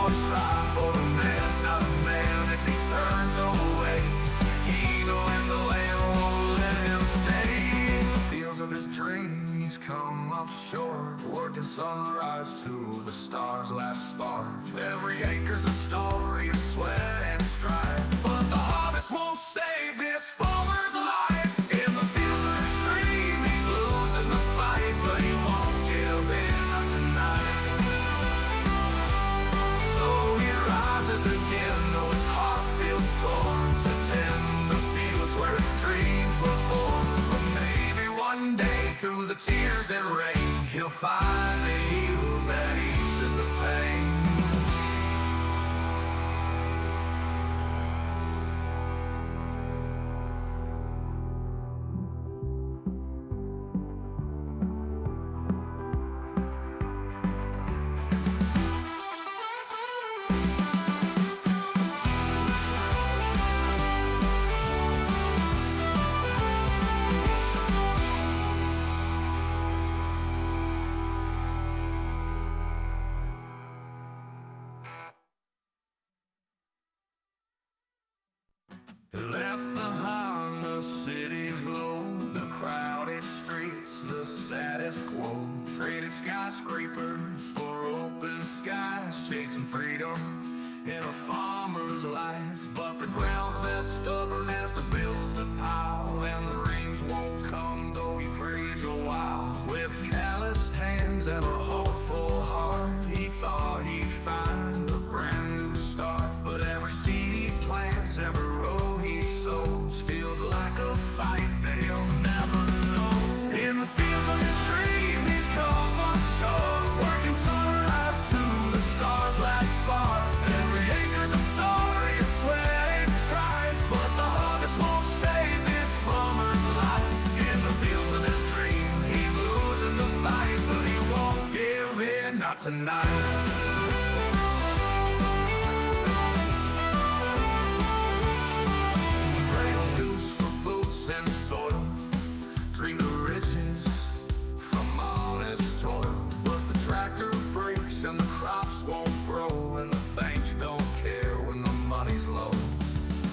gonna try, for a man's not a man if he turns away. Eagle in the land won't let him stay. In the fields of his dream, he's come up short, working sunrise to the stars' last spark. Every acre's a story of sweat and strife, but the harvest won't save this farmer's life. In the fields of his dream, he's losing the fight, but he won't give in, not tonight. So he rises again, though his heart feels torn, to tend the fields where his dreams were born. But maybe one day, through the tears and rain, he'll find the heal that eases the pain. Left behind the city's glow, the crowded streets, the status quo. Traded skyscrapers for open skies, chasing freedom in a farmer's life. But the ground's as stubborn as the bills that pile, and the rains won't come though he prays a while. With calloused hands and a hopeful heart, he thought he'd find a brand new start. But every seed he plants, every row he sows, feels like a fight that he'll never know. In the fields of his dream, he's come on shore, working sunrise to the stars' last spark. Every acre's a story of sweat and strife, but the harvest won't save this farmer's life. In the fields of his dream, he's losing the fight, but he won't give in, not tonight. Shoes for boots and soil, dream of riches from honest toil. But the tractor breaks and the crops won't grow, and the banks don't care when the money's low.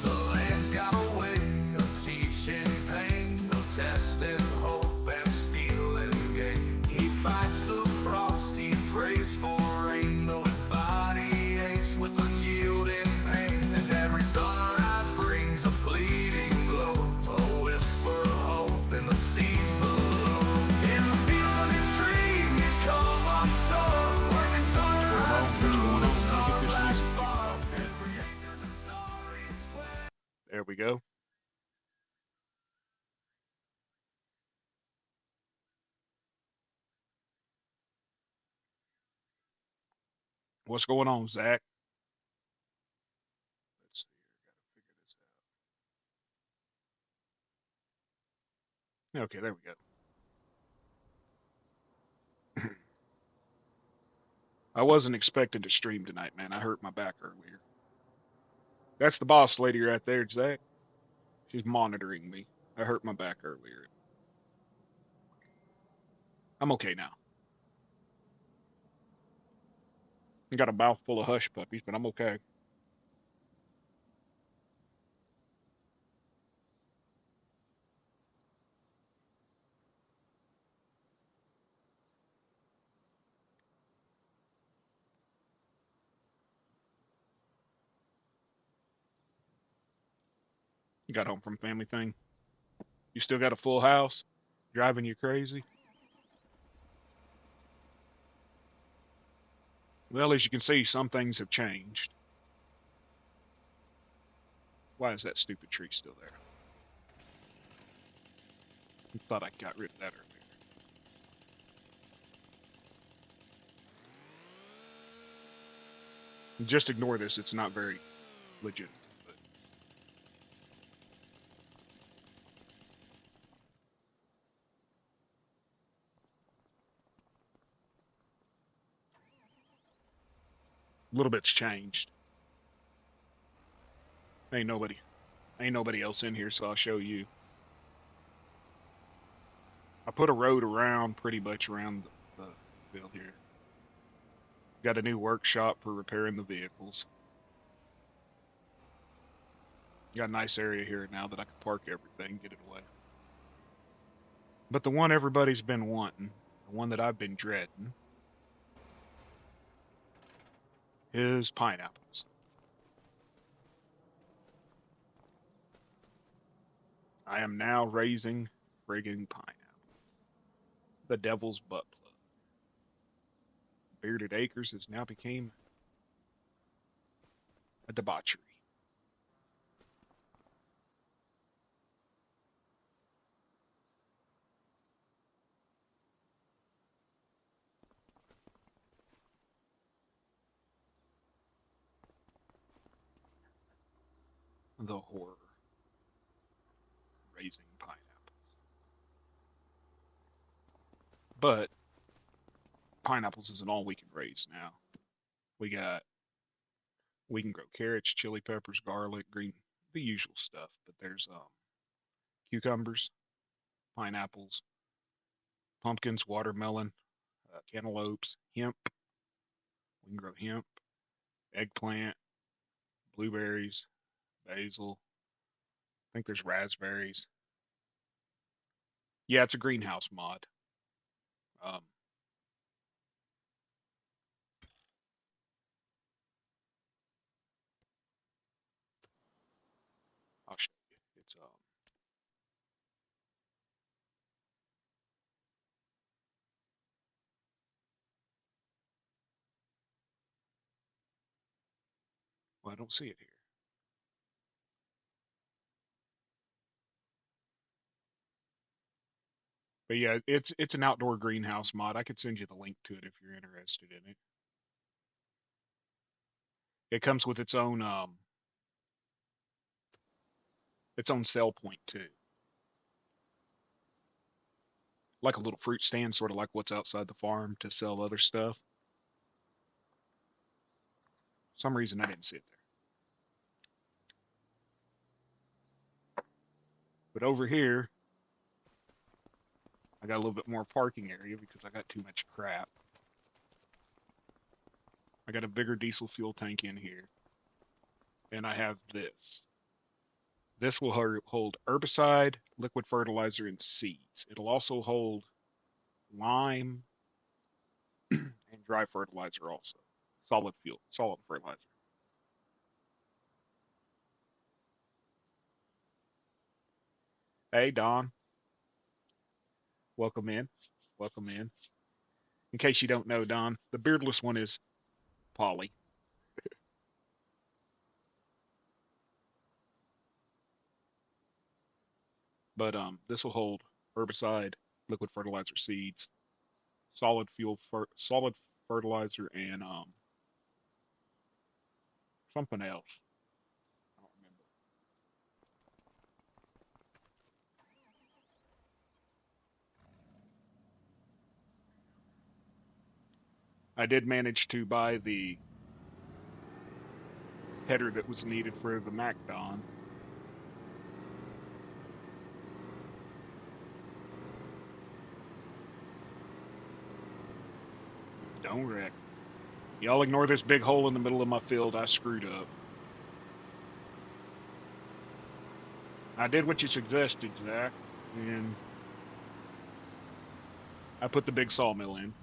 The land's got a way of teaching pain, of testing hope and stealing gain. He fights the frost, he prays for rain, though his body aches with unyielding pain. And every sunrise brings a fleeting glow, a whisper of hope in the seas below. In the fields of his dream, he's come on shore, working sunrise to the stars' last spark. Every acre's a story of sweat. There we go. What's going on, Zach? Let's see here. Got to figure this out. Okay, there we go. I wasn't expecting to stream tonight, man. I hurt my back earlier. That's the boss lady right there, Zach. She's monitoring me. I hurt my back earlier. I'm okay now. I got a mouthful of hush puppies, but I'm okay. You got home from family thing. You still got a full house? Driving you crazy? Well, as you can see, some things have changed. Why is that stupid tree still there? I thought I got rid of that earlier. Just ignore this. It's not very legit. But a little bit's changed. Ain't nobody. Ain't nobody else in here, so I'll show you. I put a road around, pretty much around the field here. Got a new workshop for repairing the vehicles. Got a nice area here now that I can park everything, get it away. But the one everybody's been wanting, the one that I've been dreading, is pineapples. I am now raising friggin' pineapple. The devil's butt plug. Bearded Acres has now become a debauchery. The horror. Raising pineapples. But pineapples isn't all we can raise now. We can grow carrots, chili peppers, garlic, green, the usual stuff. But there's cucumbers, pineapples, pumpkins, watermelon, cantaloupes, hemp. We can grow hemp, eggplant, blueberries, basil. I think there's raspberries. Yeah, it's a greenhouse mod. Um, I'll show you. It's well, I don't see it here. But yeah, it's an outdoor greenhouse mod. I could send you the link to it if you're interested in it. It comes with its own sell point too. Like a little fruit stand, sort of like what's outside the farm to sell other stuff. For some reason I didn't see it there. But over here, I got a little bit more parking area because I got too much crap. I got a bigger diesel fuel tank in here. And I have this. This will hold herbicide, liquid fertilizer, and seeds. It'll also hold lime and dry fertilizer also. Solid fuel, solid fertilizer. Hey, Don. Welcome in. Welcome in. In case you don't know, Don, the beardless one is Polly. But this will hold herbicide, liquid fertilizer, seeds, solid fertilizer, and something else. I don't remember. I did manage to buy the header that was needed for the Mac Don. Don't wreck. Y'all ignore this big hole in the middle of my field. I screwed up. I did what you suggested, Zach, and I put the big sawmill in.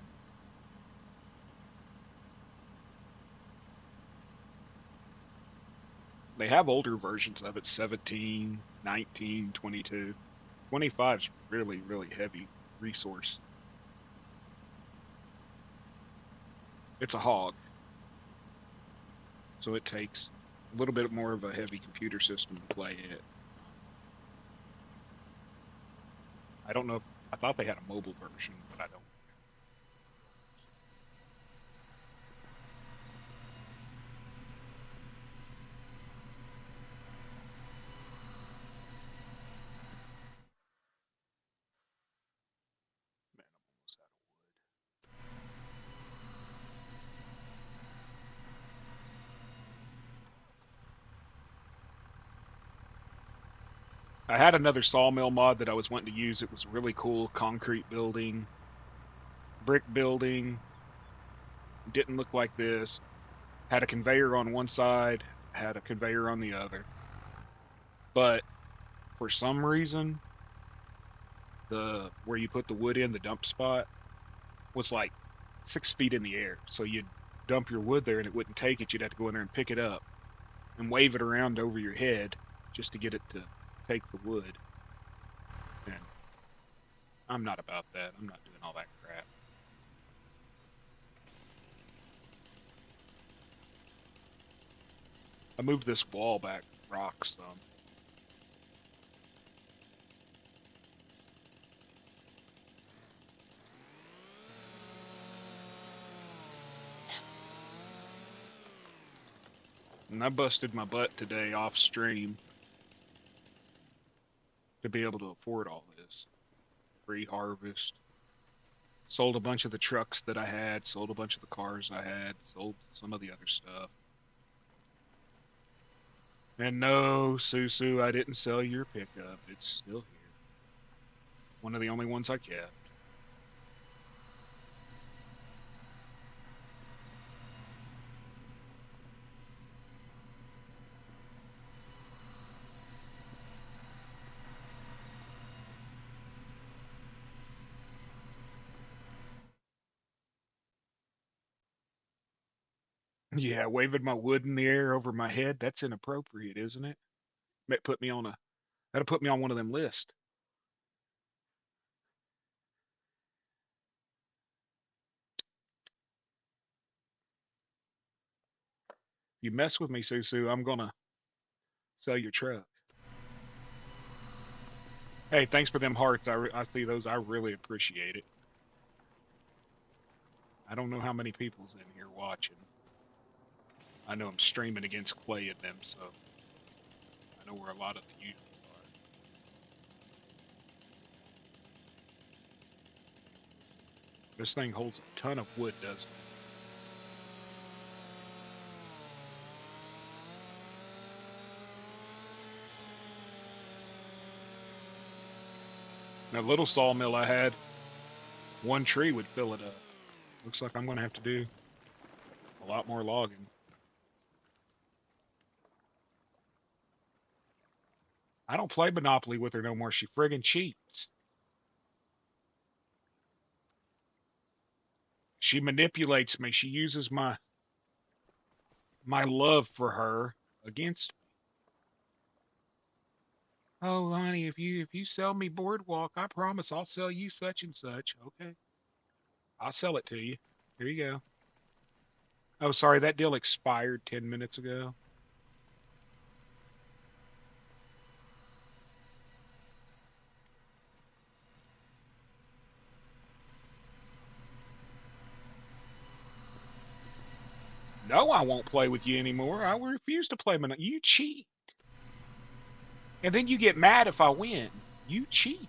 They have older versions of it, 17, 19, 22. 25 is really, really heavy resource. It's a hog, so it takes a little bit more of a heavy computer system to play it. I don't know if I thought they had a mobile version, but I don't. Man, I'm almost out of wood. I had another sawmill mod that I was wanting to use. It was really cool. Concrete building, brick building, didn't look like this. Had a conveyor on one side, had a conveyor on the other. But for some reason, the where you put the wood in, the dump spot, was like 6 feet in the air. So you'd dump your wood there and it wouldn't take it. You'd have to go in there and pick it up and wave it around over your head just to get it to take the wood. And I'm not about that. I'm not doing all that crap. I moved this wall back rocks some. And I busted my butt today off stream to be able to afford all this. Free harvest. Sold a bunch of the trucks that I had, sold a bunch of the cars I had, sold some of the other stuff. And no, Susu, I didn't sell your pickup. It's still here. One of the only ones I kept. Yeah, waving my wood in the air over my head, that's inappropriate, isn't it? That put me on a that'll put me on one of them lists. You mess with me, Susu, I'm gonna sell your truck. Hey, thanks for them hearts. I see those. I really appreciate it. I don't know how many people's in here watching. I know I'm streaming against Clay and them, so I know where a lot of the usual are. This thing holds a ton of wood, doesn't it? That little sawmill I had, one tree would fill it up. Looks like I'm going to have to do a lot more logging. I don't play Monopoly with her no more. She friggin' cheats. She manipulates me. She uses my love for her against me. Oh, honey, if you sell me Boardwalk, I promise I'll sell you such and such. Okay, I'll sell it to you. Here you go. Oh, sorry, that deal expired 10 minutes ago. No, I won't play with you anymore. I refuse to play Monopoly. You cheat. And then you get mad if I win. You cheat.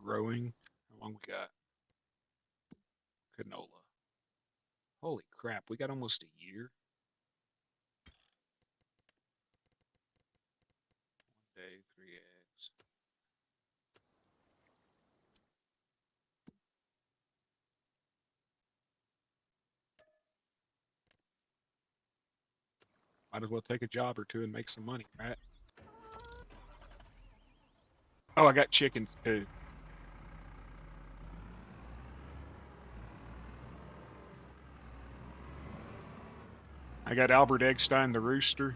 Growing. How long we got? Canola. Holy crap, we got almost a year. 1 day, 3 eggs. Might as well take a job or two and make some money, right? Oh, I got chickens too. I got Albert Eggstein the rooster.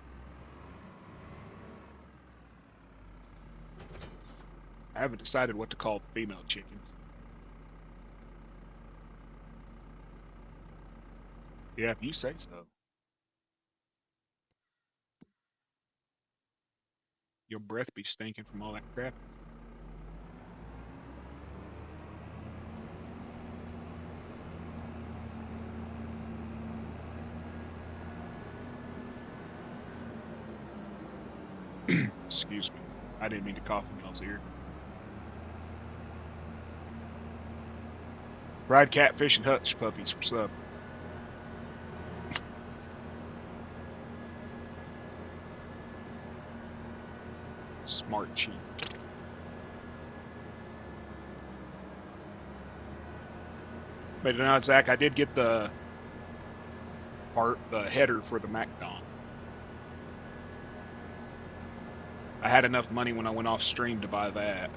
I haven't decided what to call the female chickens. Yeah, if you say so. Your breath be stinking from all that crap. Excuse me. I didn't mean to cough in y'all's ear. Fried catfish and hutch puppies for supper. Smart cheap. But you know, Zach, I did get the header for the MacDon. I had enough money when I went off stream to buy that.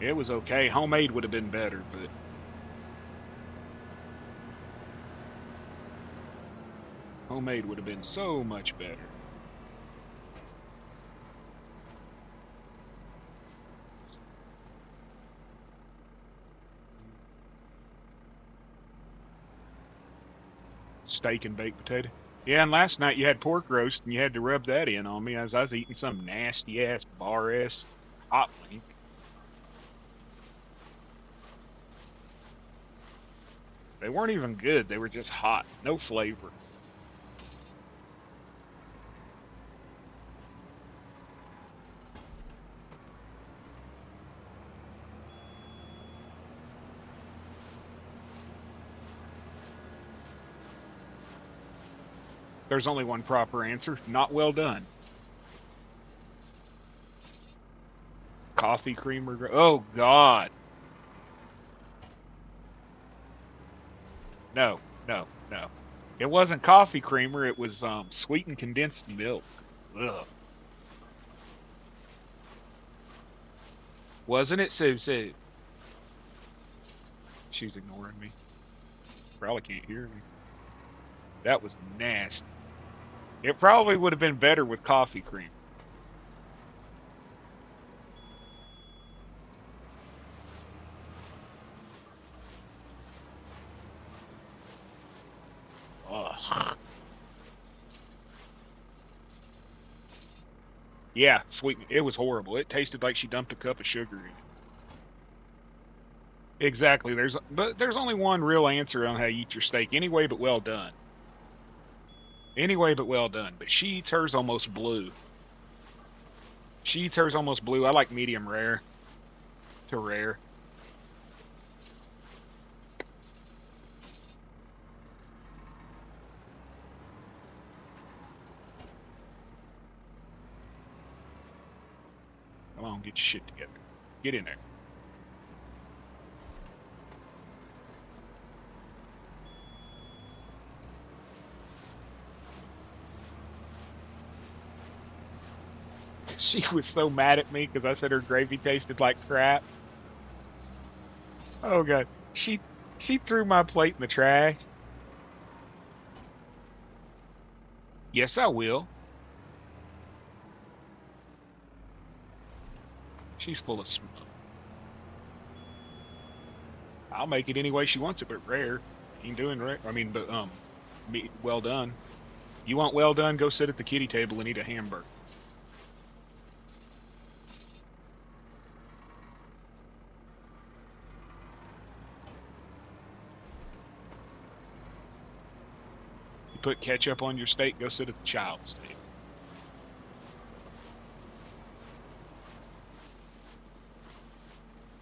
It was okay. Homemade would have been better, but homemade would have been so much better. Steak and baked potato. Yeah, and last night you had pork roast and you had to rub that in on me as I was eating some nasty ass bar ass hot link. They weren't even good. They were just hot. No flavor. There's only one proper answer. Not well done. Coffee creamer. Oh, God. No, no, no. It wasn't coffee creamer. It was sweetened condensed milk. Ugh. Wasn't it, Sue? She's ignoring me. Probably can't hear me. That was nasty. It probably would have been better with coffee cream. Ugh. Yeah, sweet. It was horrible. It tasted like she dumped a cup of sugar in it. Exactly. There's only one real answer on how you eat your steak. Anyway, but well done. Anyway, but well done. But she eats hers almost blue. She eats hers almost blue. I like medium rare to rare. Come on, get your shit together. Get in there. She was so mad at me because I said her gravy tasted like crap. Oh god, she threw my plate in the trash. Yes, I will. She's full of smoke. I'll make it any way she wants it, but rare. Ain't doing rare. I mean, but well done. You want well done? Go sit at the kitty table and eat a hamburger. You put ketchup on your steak. Go sit at the child's table.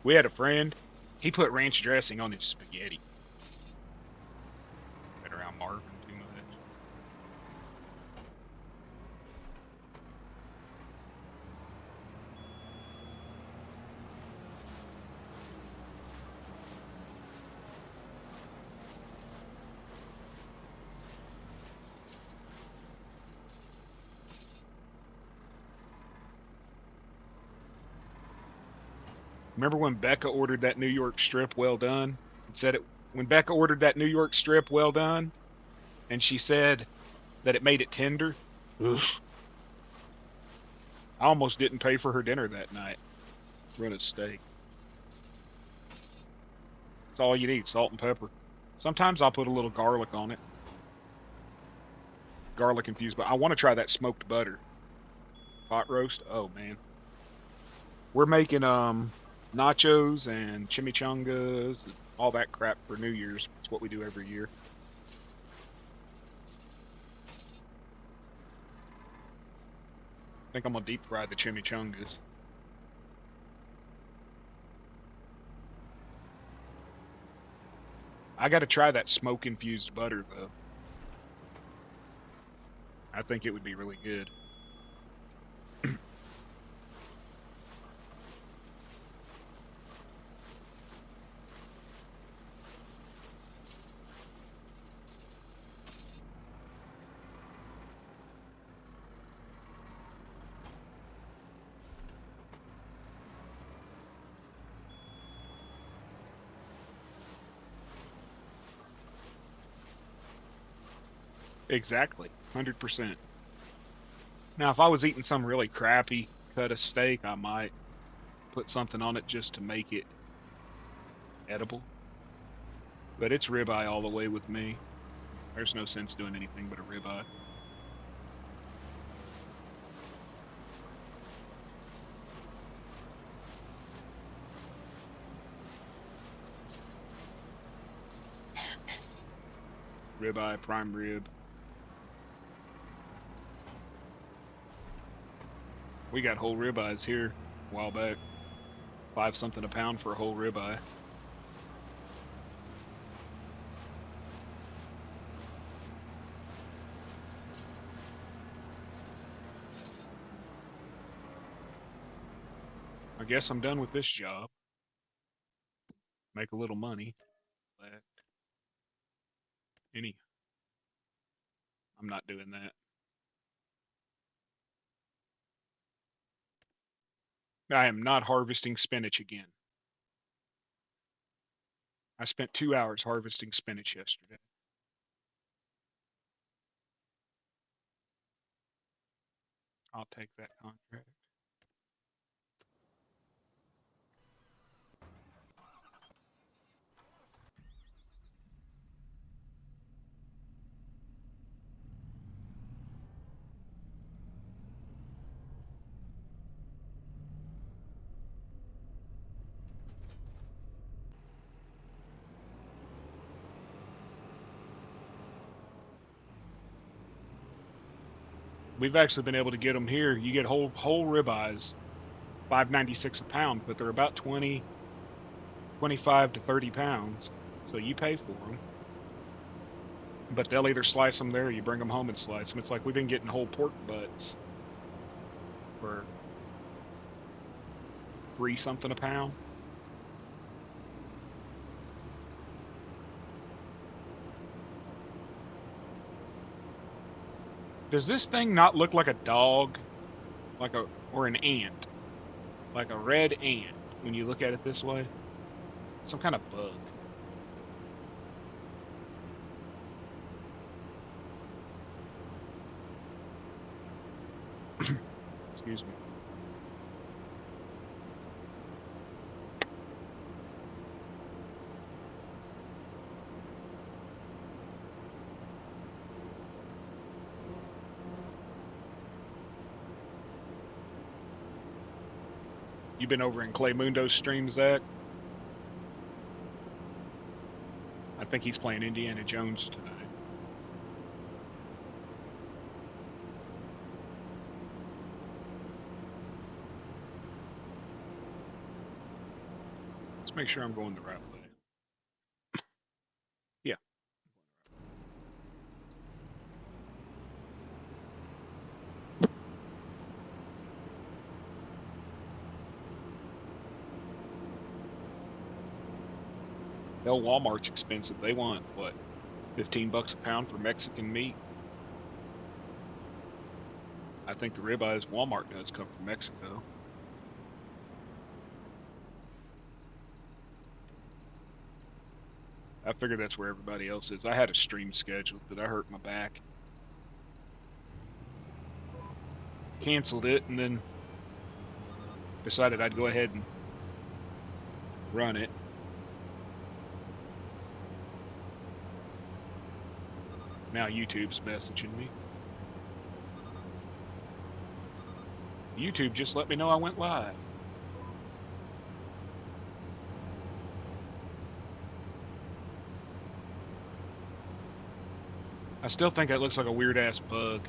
We had a friend. He put ranch dressing on his spaghetti. Been around Marvin too much. Remember when Becca ordered that New York strip well done? And said it when Becca ordered that New York strip well done, and she said that it made it tender. Ugh. I almost didn't pay for her dinner that night. Run a steak. That's all you need, salt and pepper. Sometimes I'll put a little garlic on it. Garlic infused, but I want to try that smoked butter. Pot roast. Oh man. We're making nachos and chimichangas, all that crap for New Year's. It's what we do every year. I think I'm gonna deep fry the chimichangas. I got to try that smoke infused butter though. I think it would be really good. Exactly. 100%. Now, if I was eating some really crappy cut of steak, I might put something on it just to make it edible. But it's ribeye all the way with me. There's no sense doing anything but a ribeye. Ribeye, prime rib. We got whole ribeyes here a while back. 5 something a pound for a whole ribeye. I guess I'm done with this job. Make a little money. But I'm not doing that. I am not harvesting spinach again. I spent 2 hours harvesting spinach yesterday. I'll take that contract. We've actually been able to get them here. You get whole ribeyes, $5.96 a pound, but they're about 25 to 30 pounds. So you pay for them. But they'll either slice them there or you bring them home and slice them. It's like we've been getting whole pork butts for 3 something a pound. Does this thing not look like a dog? Or an ant? Like a red ant when you look at it this way? Some kind of bug. Excuse me. You been over in Claymundo's stream, Zach? I think he's playing Indiana Jones tonight. Let's make sure I'm going the right way. Yeah. Hell, Walmart's expensive. They want, what, $15 a pound for Mexican meat? I think the ribeyes Walmart does come from Mexico. I figured that's where everybody else is. I had a stream scheduled, but I hurt my back. Canceled it and then decided I'd go ahead and run it. Now YouTube's messaging me. YouTube just let me know I went live. I still think that looks like a weird ass bug.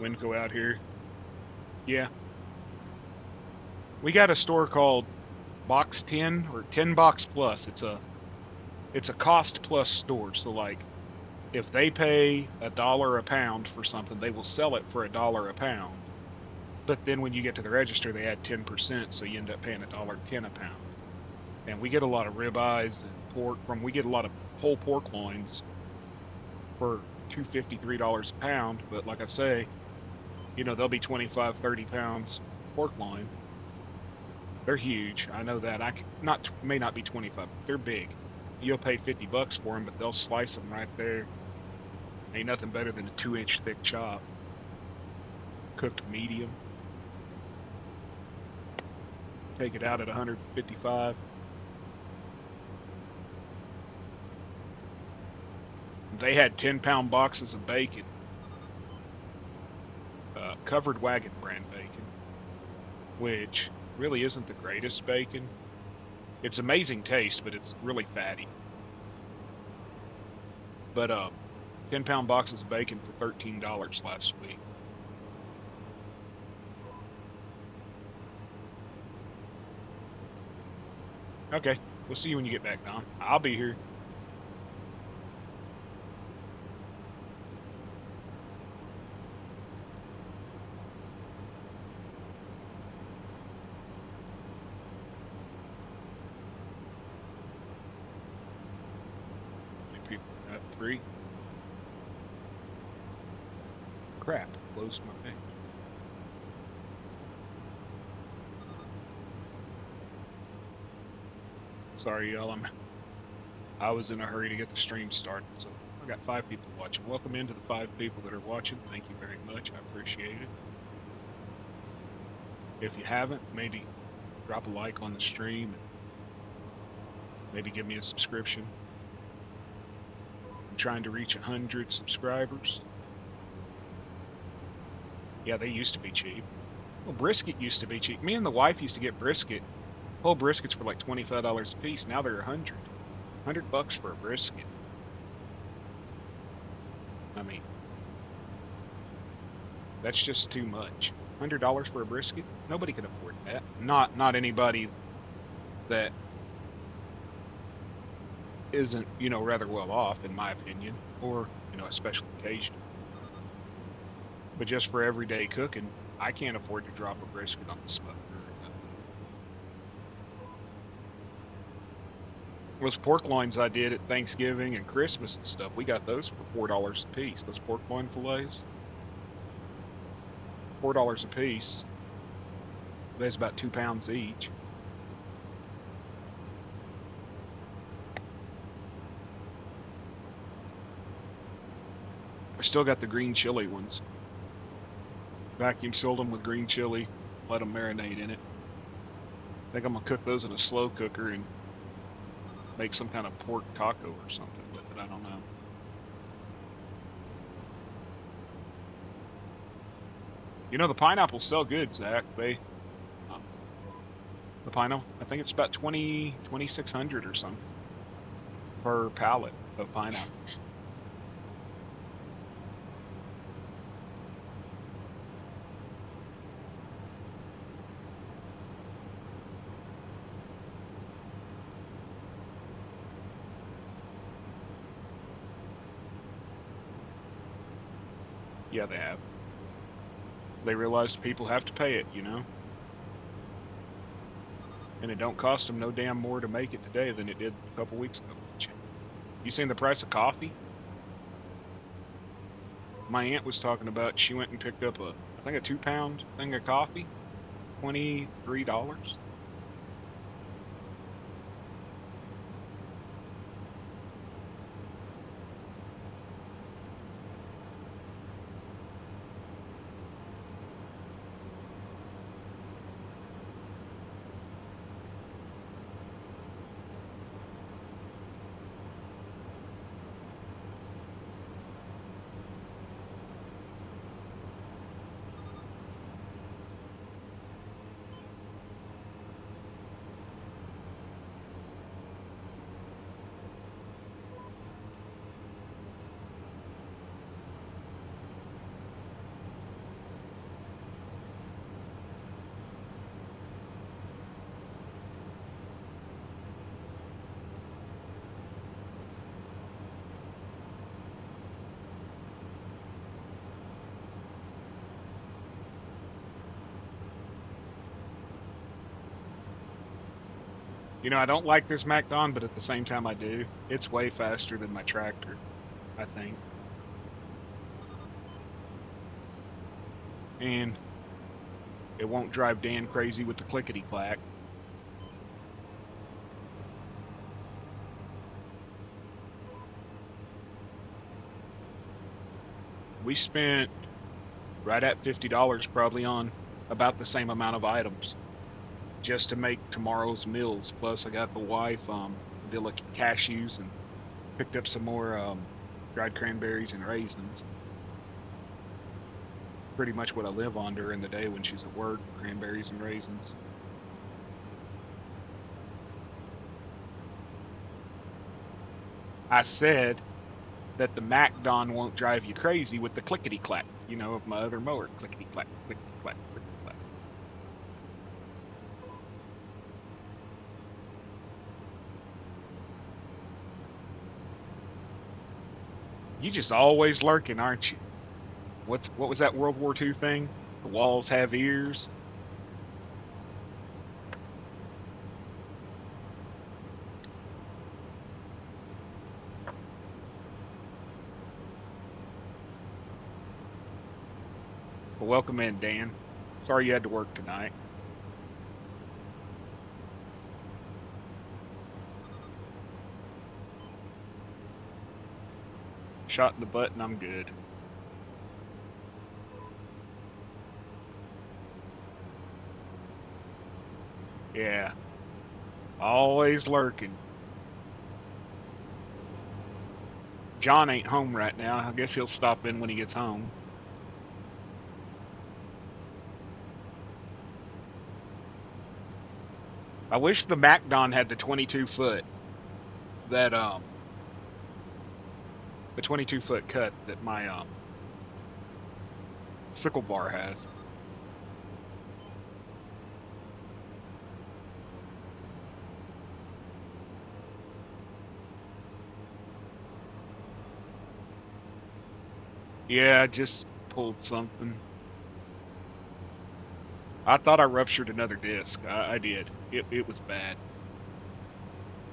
Winco out here. Yeah. We got a store called Box 10 or 10 Box Plus. It's a cost plus store. So like if they pay $1 a pound for something, they will sell it for $1 a pound. But then when you get to the register, they add 10%, so you end up paying $1.10 a pound. And we get a lot of ribeyes and pork we get a lot of whole pork loins for $2.50, $3 a pound. But like I say, they'll be 25, 30 pounds pork loin. They're huge. I know that. May not be 25, but they're big. You'll pay $50 for them, but they'll slice them right there. Ain't nothing better than a 2-inch thick chop, cooked medium. Take it out at 155. They had 10-pound boxes of bacon, Covered Wagon brand bacon, which really isn't the greatest bacon. It's amazing taste, but it's really fatty. But 10-pound boxes of bacon for $13 last week. Okay, we'll see you when you get back, Don. I'll be here. People at 3. Crap, closed my page. Sorry, y'all. I was in a hurry to get the stream started, so I got 5 people watching. Welcome into the 5 people that are watching. Thank you very much. I appreciate it. If you haven't, maybe drop a like on the stream and maybe give me a subscription. I'm trying to reach 100 subscribers. Yeah, they used to be cheap. Well, brisket used to be cheap. Me and the wife used to get brisket. Whole briskets for like $25 a piece. Now they're $100 for a brisket. I mean, that's just too much. $100 for a brisket? Nobody can afford that. Not anybody that isn't, rather well off, in my opinion, or, a special occasion. But just for everyday cooking, I can't afford to drop a brisket on the smoker. Those pork loins I did at Thanksgiving and Christmas and stuff, we got those for $4 a piece. Those pork loin fillets, $4 a piece. That's about 2 pounds each. I still got the green chili ones. Vacuum sealed them with green chili, let them marinate in it. I think I'm gonna cook those in a slow cooker and make some kind of pork taco or something with it. I don't know. The pineapples sell good, Zach. The pineapple, I think it's about 2,600 or something per pallet of pineapples. Yeah, they have. They realized people have to pay it, And it don't cost them no damn more to make it today than it did a couple weeks ago. You seen the price of coffee? My aunt was talking about, she went and picked up I think a 2-pound thing of coffee, $23. You know, I don't like this MacDon, but at the same time I do. It's way faster than my tractor, I think. And it won't drive Dan crazy with the clickety-clack. We spent right at $50 probably on about the same amount of items just to make tomorrow's meals. Plus, I got the wife a deal of cashews and picked up some more dried cranberries and raisins. Pretty much what I live on during the day when she's at work, cranberries and raisins. I said that the MacDon won't drive you crazy with the clickety clack, you know, of my other mower. Clickety clack, clickety clack, clickety clack. You just always lurking, aren't you? What was that World War II thing? The walls have ears. Well, welcome in, Dan. Sorry you had to work tonight. Shot in the butt and I'm good. Yeah. Always lurking. John ain't home right now. I guess he'll stop in when he gets home. I wish the MacDon had the 22 foot that the 22 foot cut that my sickle bar has. Yeah, I just pulled something. I thought I ruptured another disc. I did. It was bad.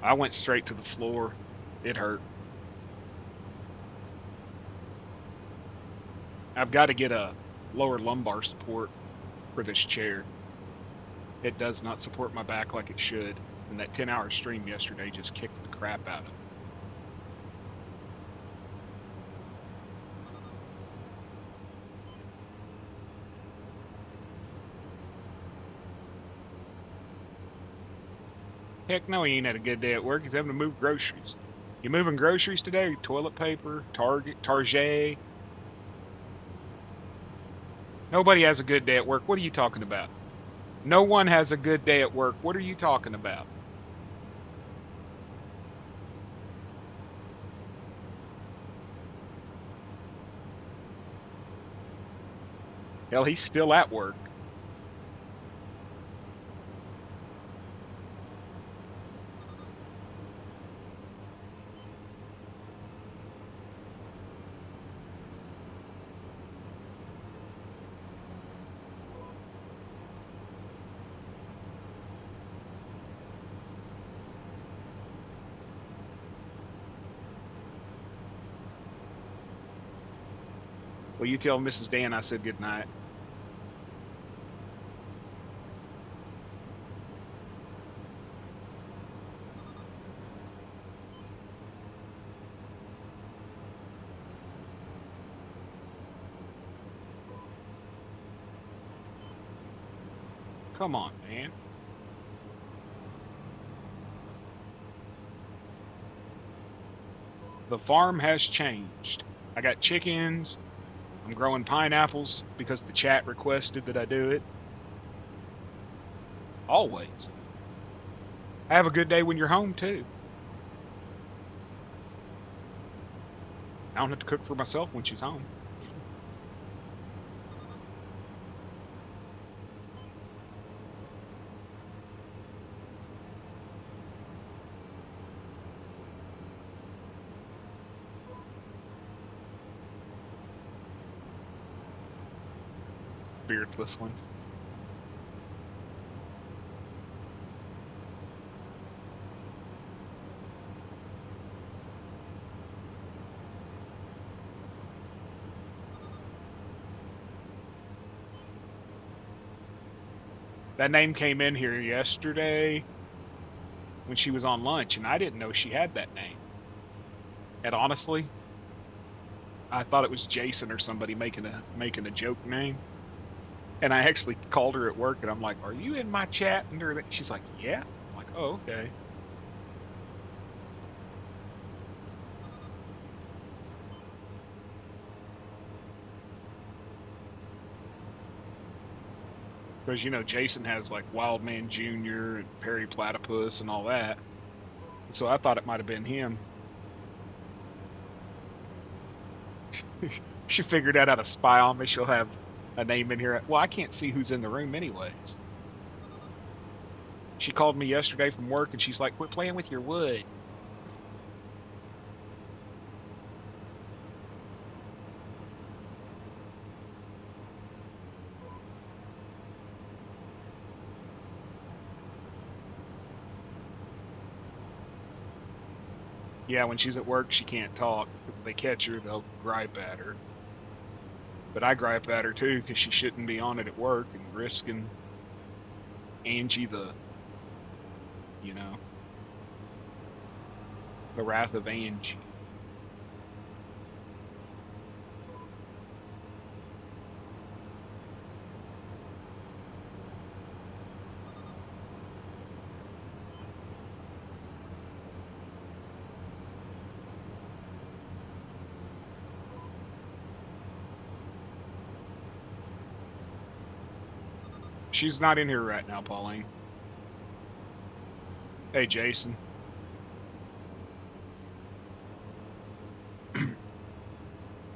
I went straight to the floor. It hurt. I've got to get a lower lumbar support for this chair. It does not support my back like it should, and that 10-hour stream yesterday just kicked the crap out of it. Heck no, he ain't had a good day at work. He's having to move groceries. You moving groceries today? Toilet paper? Target? Nobody has a good day at work. What are you talking about? No one has a good day at work. What are you talking about? Hell, he's still at work. Well, you tell Mrs. Dan I said good night. Come on, man. The farm has changed. I got chickens. I'm growing pineapples because the chat requested that I do it. Always. Have a good day when you're home, too. I don't have to cook for myself when she's home. Beardless one. That name came in here yesterday when she was on lunch, and I didn't know she had that name. And honestly, I thought it was Jason or somebody making a joke name. And I actually called her at work, and I'm like, "Are you in my chat?" And she's like, "Yeah." I'm like, "Oh, okay." Because Jason has like Wildman Jr. and Perry Platypus and all that. So I thought it might have been him. She figured out how to spy on me. She'll have a name in here. Well, I can't see who's in the room anyways. She called me yesterday from work, and she's like, "Quit playing with your wood." Yeah, when she's at work, she can't talk because if they catch her, they'll gripe at her. But I gripe at her too because she shouldn't be on it at work and risking Angie you know, the wrath of Angie. She's not in here right now, Pauline. Hey, Jason.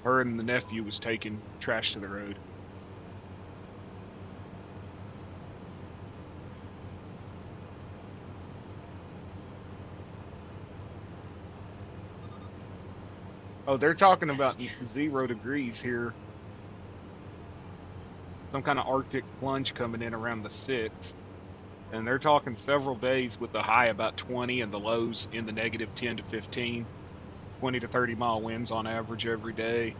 Her and the nephew was taking trash to the road. Oh, they're talking about 0 degrees here. Some kind of Arctic plunge coming in around the 6th. And they're talking several days with the high about 20 and the lows in the negative 10 to 15, 20 to 30-mile winds on average every day,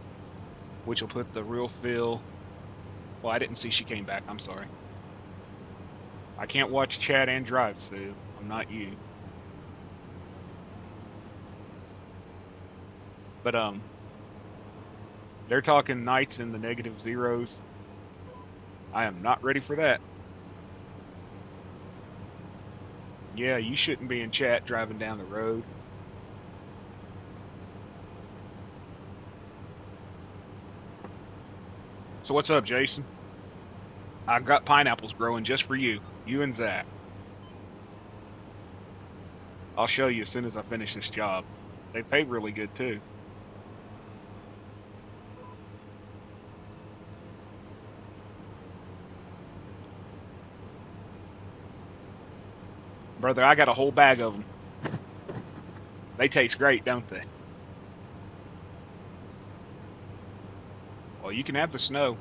which will put the real feel. Well, I didn't see she came back. I'm sorry. I can't watch chat and drive, Sue. I'm not you. But they're talking nights in the negative zeros. I am not ready for that. Yeah, you shouldn't be in chat driving down the road. So what's up, Jason? I've got pineapples growing just for you and Zach. I'll show you as soon as I finish this job. They pay really good too. Brother, I got a whole bag of them. They taste great, don't they? Well, you can have the snow.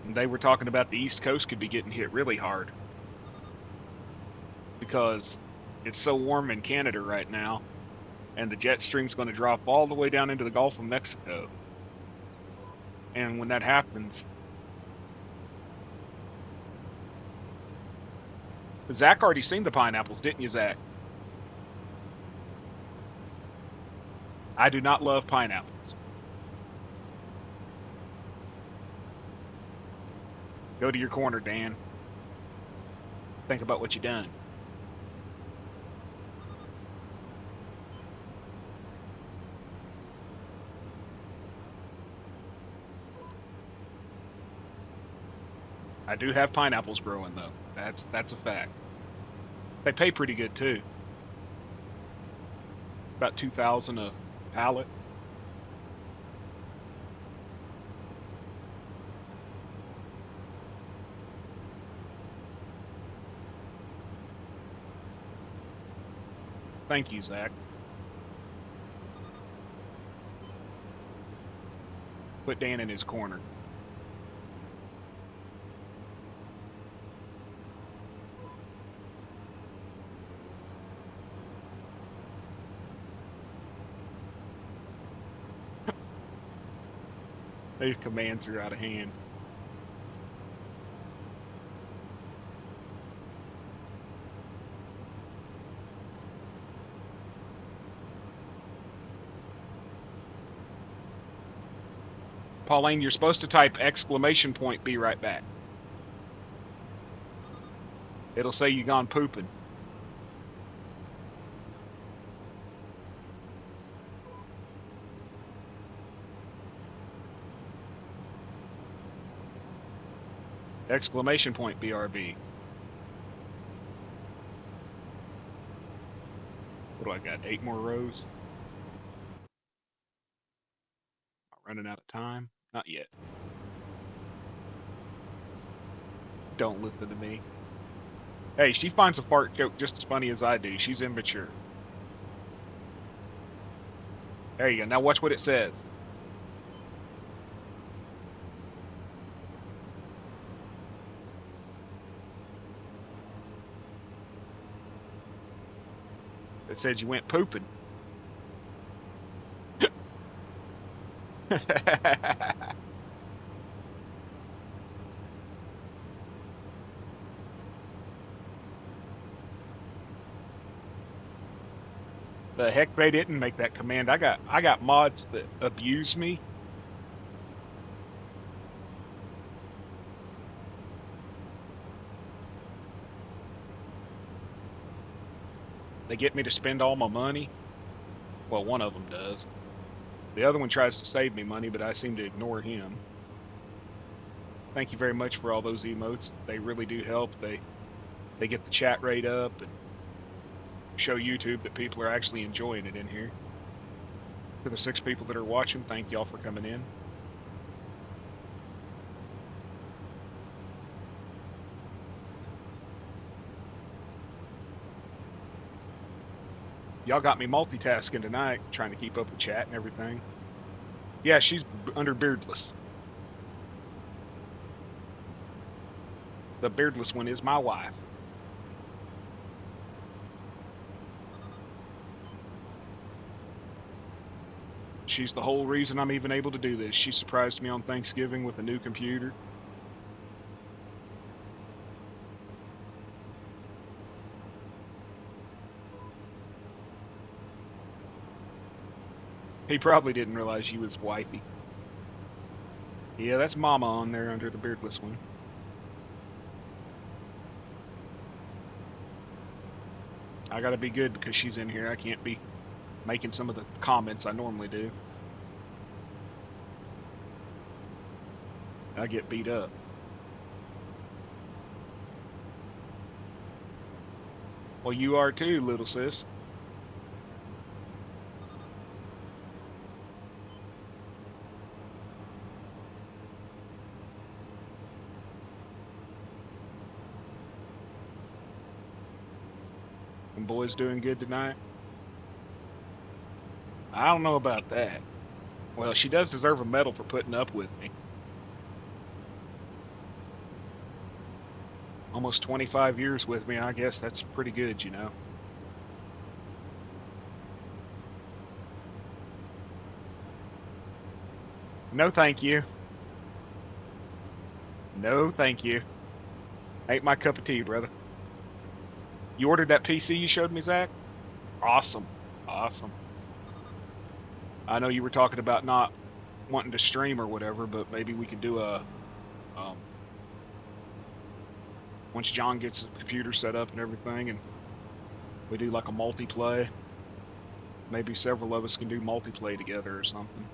And they were talking about the East Coast could be getting hit really hard because it's so warm in Canada right now, and the jet stream's going to drop all the way down into the Gulf of Mexico. And when that happens, Zach already seen the pineapples, didn't you, Zach? I do not love pineapples. Go to your corner, Dan. Think about what you done. I do have pineapples growing though. That's a fact. They pay pretty good too. About 2,000 a pallet. Thank you, Zach. Put Dan in his corner. These commands are out of hand. Pauline, you're supposed to type exclamation point, be right back. It'll say you gone pooping. Exclamation point, BRB. What do I got? 8 more rows? Running out of time? Not yet. Don't listen to me. Hey, she finds a fart joke just as funny as I do. She's immature. There you go. Now watch what it says. It said you went pooping. The heck, they didn't make that command. I got mods that abuse me. They get me to spend all my money. Well, one of them does. The other one tries to save me money, but I seem to ignore him. Thank you very much for all those emotes. They really do help. They get the chat rate up and show YouTube that people are actually enjoying it in here. To the 6 people that are watching, thank y'all for coming in. Y'all got me multitasking tonight, trying to keep up with chat and everything. Yeah, she's under beardless. The beardless one is my wife. She's the whole reason I'm even able to do this. She surprised me on Thanksgiving with a new computer. He probably didn't realize she was wifey. Yeah, that's Mama on there under the beardless one. I gotta be good because she's in here. I can't be making some of the comments I normally do. I get beat up. Well, you are too, little sis. And boys doing good tonight? I don't know about that. Well, she does deserve a medal for putting up with me. Almost 25 years with me, I guess that's pretty good, you know. No, thank you. No, thank you. Ain't my cup of tea, brother. You ordered that PC you showed me, Zach? Awesome. Awesome. I know you were talking about not wanting to stream or whatever, but maybe we could do a... once John gets the computer set up and everything, and we do like a multiplay. Maybe several of us can do multiplay together or something.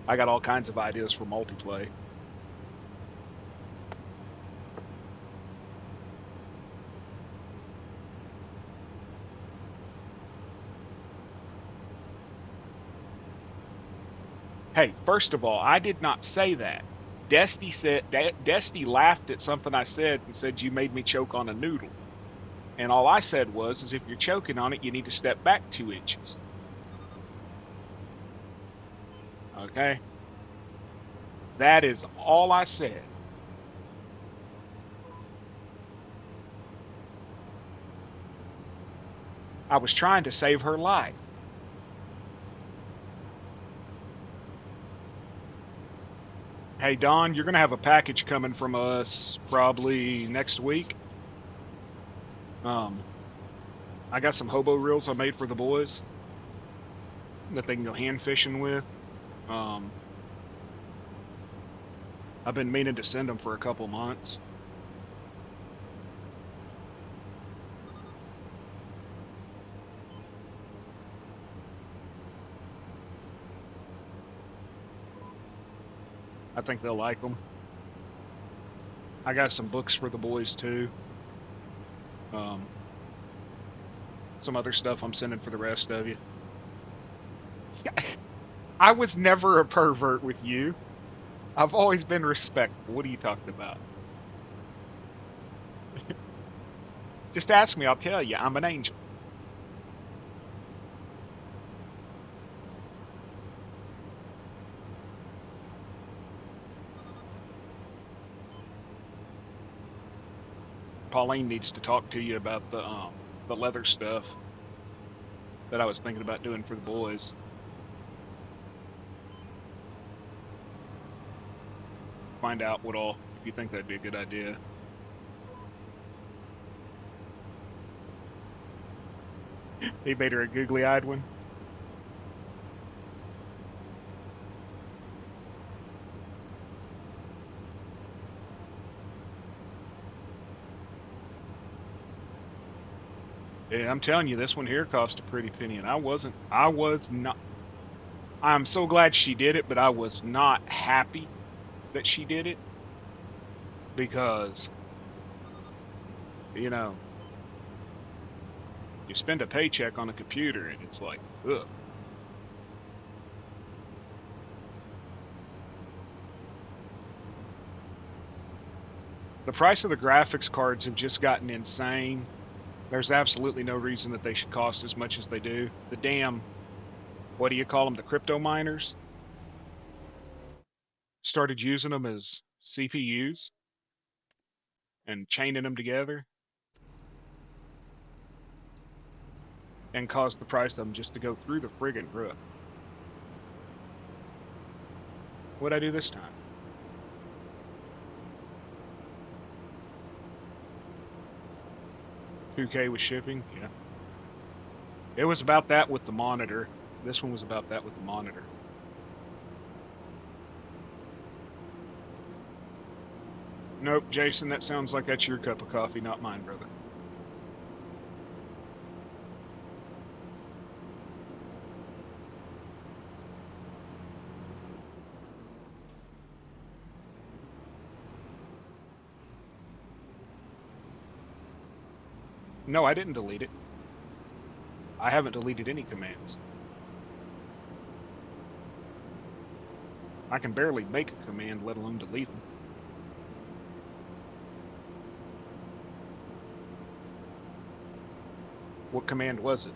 I got all kinds of ideas for multiplay. Hey, first of all, I did not say that. Desty laughed at something I said and said you made me choke on a noodle. And all I said was, is if you're choking on it, you need to step back 2 inches. Okay? That is all I said. I was trying to save her life. Hey, Don, you're going to have a package coming from us probably next week. I got some hobo reels I made for the boys. that they can go hand fishing with. I've been meaning to send them for a couple months. I think they'll like them. I got some books for the boys too. Some other stuff I'm sending for the rest of you. I was never a pervert with you. I've always been respectful. What are you talking about? Just ask me, I'll tell you. I'm an angel. Pauline needs to talk to you about the leather stuff that I was thinking about doing for the boys. Find out what all, if you think that'd be a good idea. He made her a googly-eyed one. Yeah, I'm telling you, this one here cost a pretty penny, and I was not. I'm so glad she did it, but I was not happy that she did it because, you know, you spend a paycheck on a computer and it's like, ugh. The price of the graphics cards have just gotten insane. There's absolutely no reason that they should cost as much as they do. The damn, what do you call them? The crypto miners started using them as CPUs and chaining them together and caused the price of them just to go through the friggin' roof. What'd I do this time? $2K with shipping? Yeah. It was about that with the monitor. This one was about that with the monitor. Nope, Jason, that sounds like that's your cup of coffee, not mine, brother. No, I didn't delete it. I haven't deleted any commands. I can barely make a command, let alone delete them. What command was it?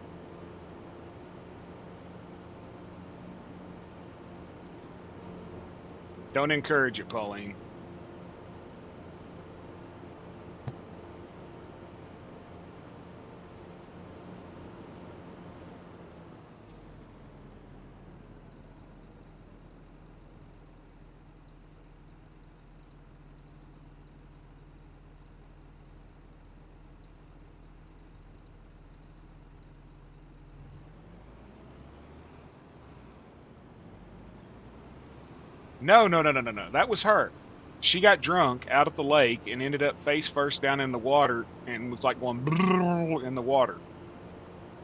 Don't encourage it, Pauline. No, no, no, no, no, no. That was her. She got drunk out at the lake and ended up face first down in the water and was like going in the water.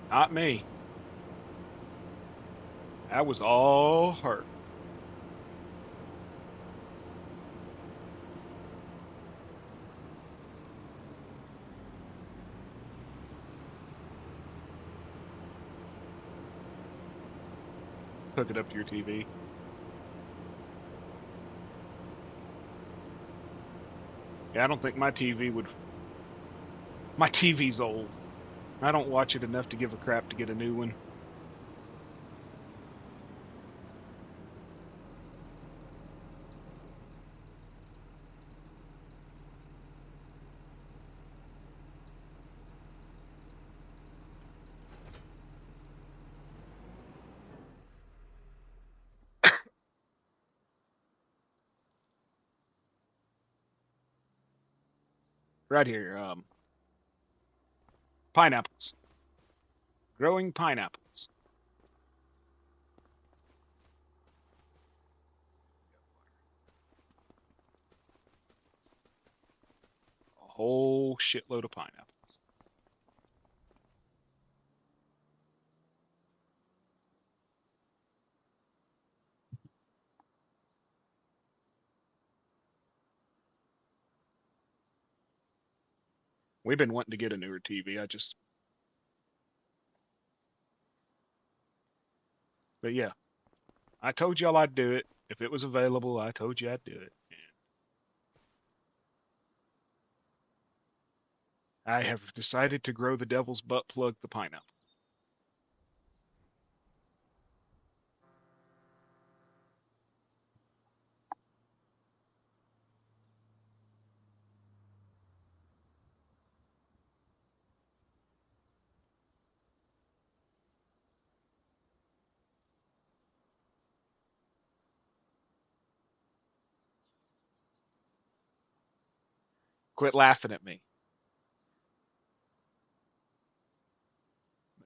Not me. That was all her. Hook it up to your TV. Yeah, I don't think my TV would. My TV's old. I don't watch it enough to give a crap to get a new one. Right here, pineapples. Growing pineapples. whole shitload of pineapples. We've been wanting to get a newer TV. But yeah, I told y'all I'd do it. If it was available, I told you I'd do it. And I have decided to grow the devil's butt plug, the pineapple. Quit laughing at me.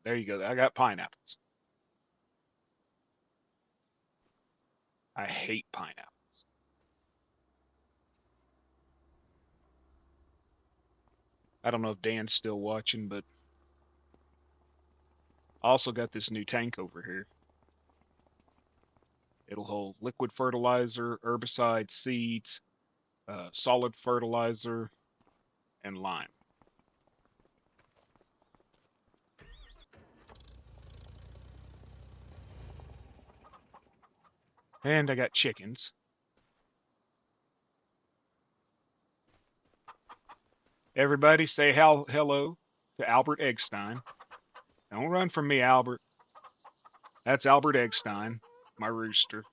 There you go. I got pineapples. I hate pineapple. I don't know if Dan's still watching, but I also got this new tank over here. It'll hold liquid fertilizer, herbicide, seeds, solid fertilizer, and lime. And I got chickens. Everybody say hello to Albert Eggstein. Don't run from me, Albert. That's Albert Eggstein, my rooster.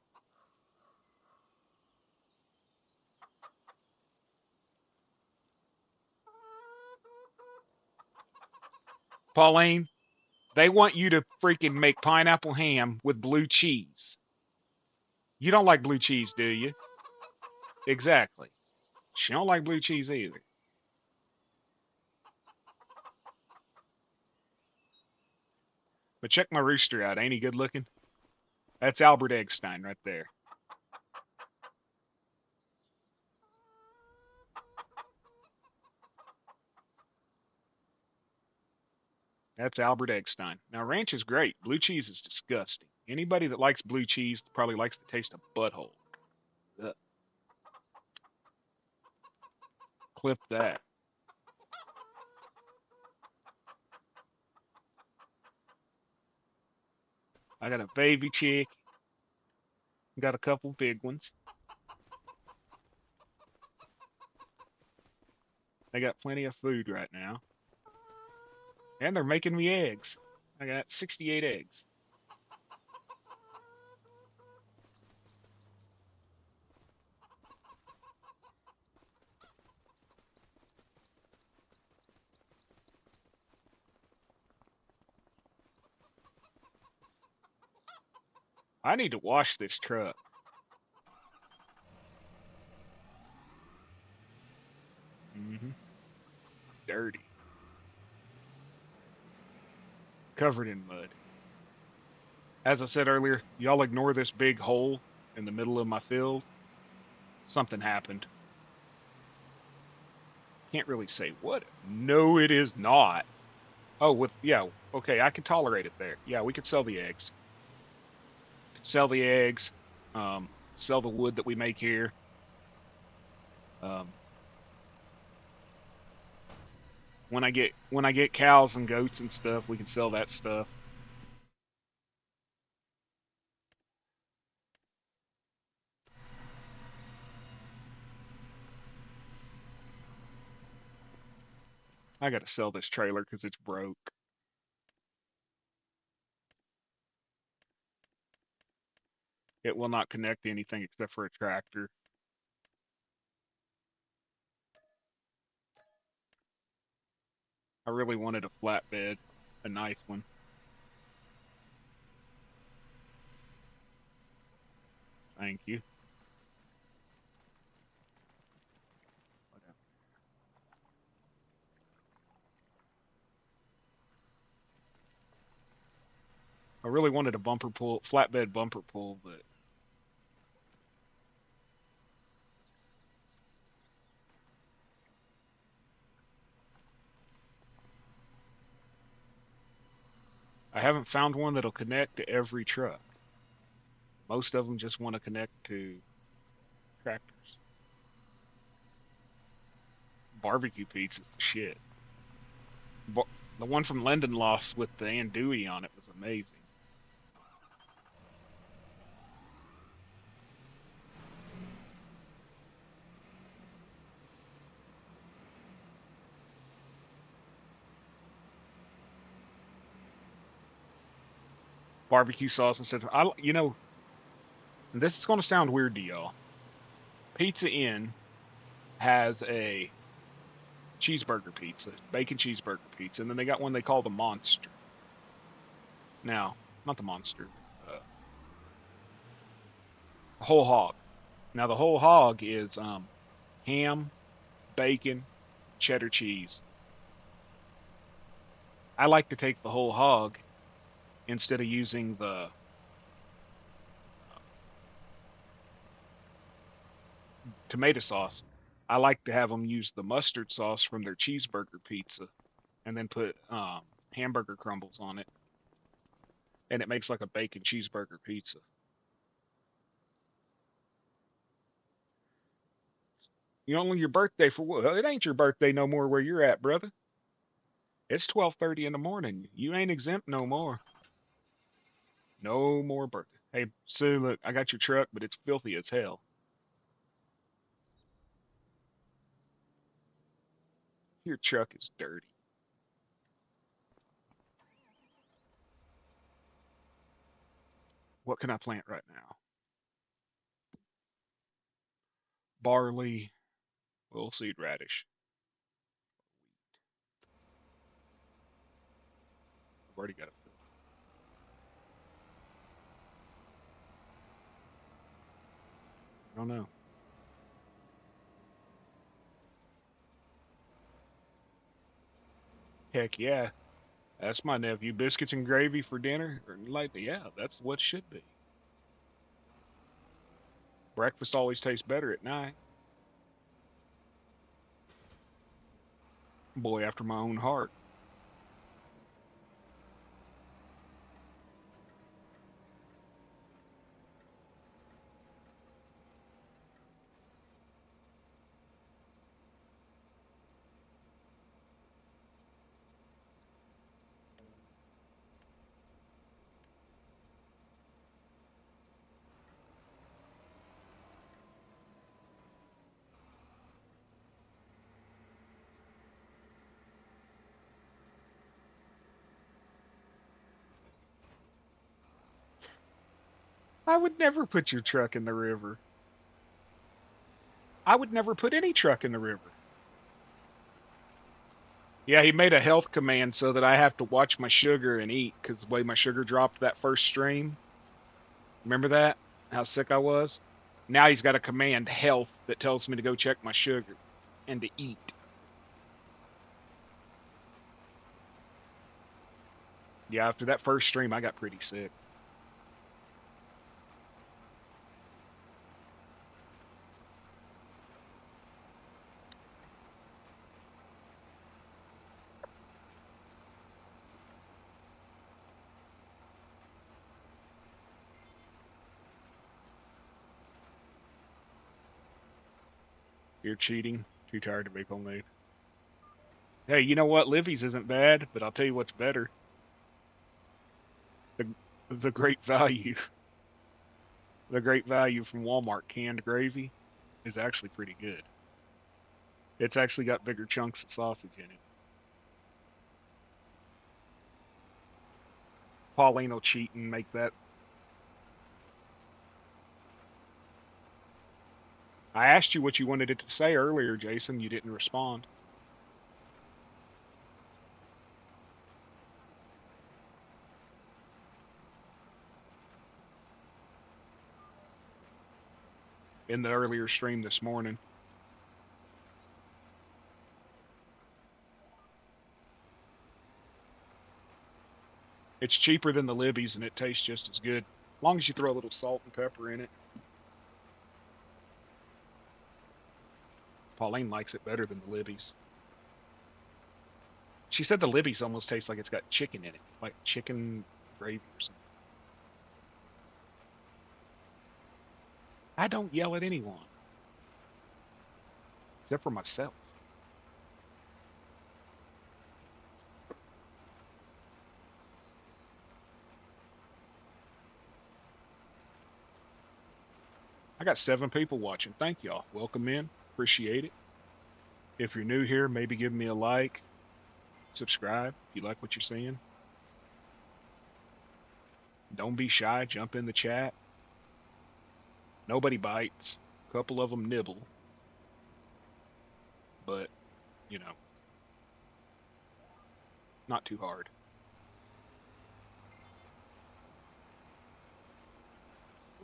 Pauline, they want you to freaking make pineapple ham with blue cheese. You don't like blue cheese, do you? Exactly. She don't like blue cheese either. But check my rooster out. Ain't he good looking? That's Albert Eggstein right there. That's Albert Eggstein. Now, ranch is great. Blue cheese is disgusting. Anybody that likes blue cheese probably likes the taste of butthole. Ugh. Clip that. I got a baby chick. Got a couple big ones. They got plenty of food right now. And they're making me eggs. I got 68 eggs. I need to wash this truck. Dirty. Covered in mud. As I said earlier, y'all ignore this big hole in the middle of my field. Something happened. Can't really say what. No, it is not. Oh, yeah, okay, I can tolerate it there. Yeah, we could sell the eggs. Sell the eggs. Sell the wood that we make here. When I get cows and goats and stuff, we can sell that stuff. I gotta sell this trailer because it's broke. It will not connect to anything except for a tractor. I really wanted a flatbed, a nice one. Thank you. I really wanted a bumper pull, flatbed bumper pull, but I haven't found one that'll connect to every truck. Most of them just want to connect to tractors. Barbecue pizza's the shit. The one from Lindenloss with the andouille on it was amazing. Barbecue sauce instead of and this is going to sound weird to y'all. Pizza Inn has a cheeseburger pizza, bacon cheeseburger pizza, and then they got one they call the Monster. Now, not the Monster, whole hog. Now the whole hog is ham, bacon, cheddar cheese. I like to take the whole hog instead of using the tomato sauce. I like to have them use the mustard sauce from their cheeseburger pizza and then put hamburger crumbles on it. And it makes like a bacon cheeseburger pizza. You only your birthday for what? It ain't your birthday no more where you're at, brother. It's 12:30 in the morning. You ain't exempt no more. No more birthday. Hey, Sue, look, I got your truck, but it's filthy as hell. Your truck is dirty. What can I plant right now? Barley, little seed radish. I've already got it filled. I don't know. Heck yeah. That's my nephew. Biscuits and gravy for dinner? Or like, yeah, that's what should be. Breakfast always tastes better at night. Boy after my own heart. I would never put your truck in the river. I would never put any truck in the river. Yeah, he made a health command so that I have to watch my sugar and eat because the way my sugar dropped that first stream. Remember that? How sick I was? Now he's got a command, health, that tells me to go check my sugar and to eat. Yeah, after that first stream, I got pretty sick. You're cheating. Too tired to make homemade. Hey, you know what? Livy's isn't bad, but I'll tell you what's better. The the great value. The great value from Walmart canned gravy is actually pretty good. It's actually got bigger chunks of sausage in it. Pauline will cheat and make that. I asked you what you wanted it to say earlier, Jason. You didn't respond. In the earlier stream this morning. It's cheaper than the Libby's and it tastes just as good. As long as you throw a little salt and pepper in it. Pauline likes it better than the Libby's. She said the Libby's almost tastes like it's got chicken in it, like chicken gravy or something. I don't yell at anyone, except for myself. I got 7 people watching. Thank y'all. Welcome in. Appreciate it. If you're new here, maybe give me a like, subscribe if you like what you're seeing. Don't be shy. Jump in the chat. Nobody bites. A couple of them nibble. But, you know, not too hard.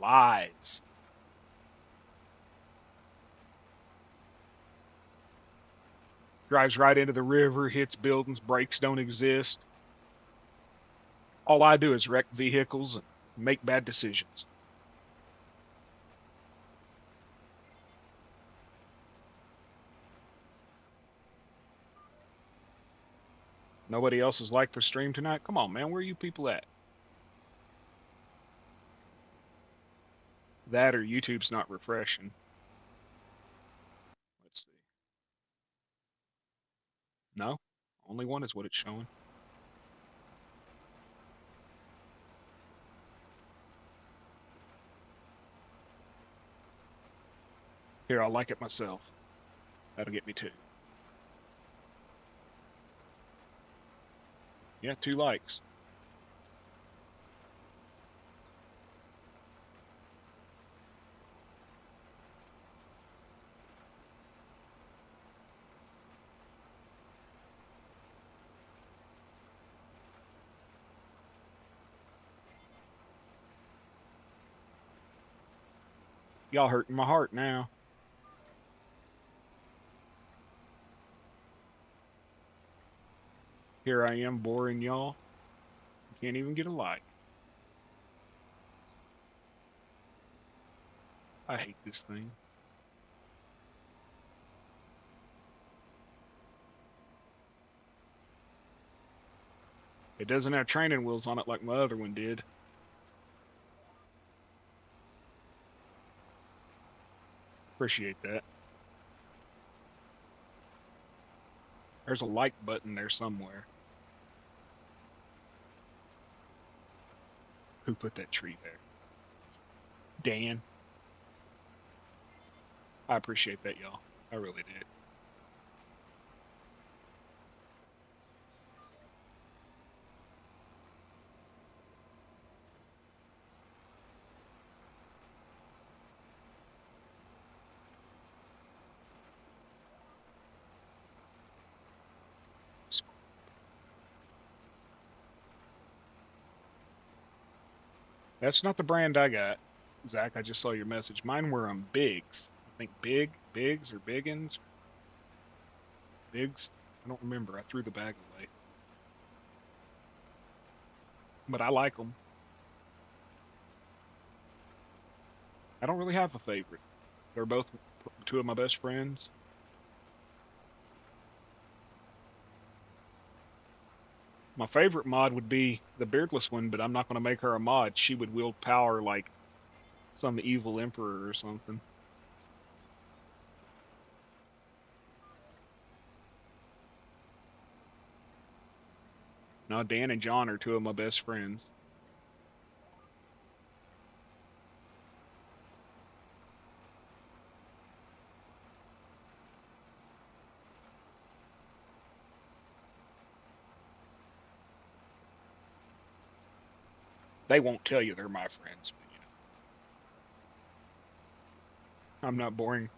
Lies. Drives right into the river, hits buildings, brakes don't exist. All I do is wreck vehicles and make bad decisions. Nobody else has liked the stream tonight? Come on, man. Where are you people at? That or YouTube's not refreshing. Let's see. No, only one is what it's showing. Here, I'll like it myself. That'll get me 2. Yeah, 2 likes. Y'all hurting my heart now. Here I am boring y'all. Can't even get a like. I hate this thing. It doesn't have training wheels on it like my other one did. Appreciate that. There's a like button there somewhere. Who put that tree there? Dan. I appreciate that, y'all. I really did. That's not the brand I got. Zach, I just saw your message. Mine were Bigs. I think Bigs or Biggins. Bigs. I don't remember. I threw the bag away. But I like them. I don't really have a favorite. They're both 2 of my best friends. My favorite mod would be the beardless one, but I'm not going to make her a mod. She would wield power like some evil emperor or something. No, Dan and John are 2 of my best friends. They won't tell you they're my friends, but you know. I'm not boring.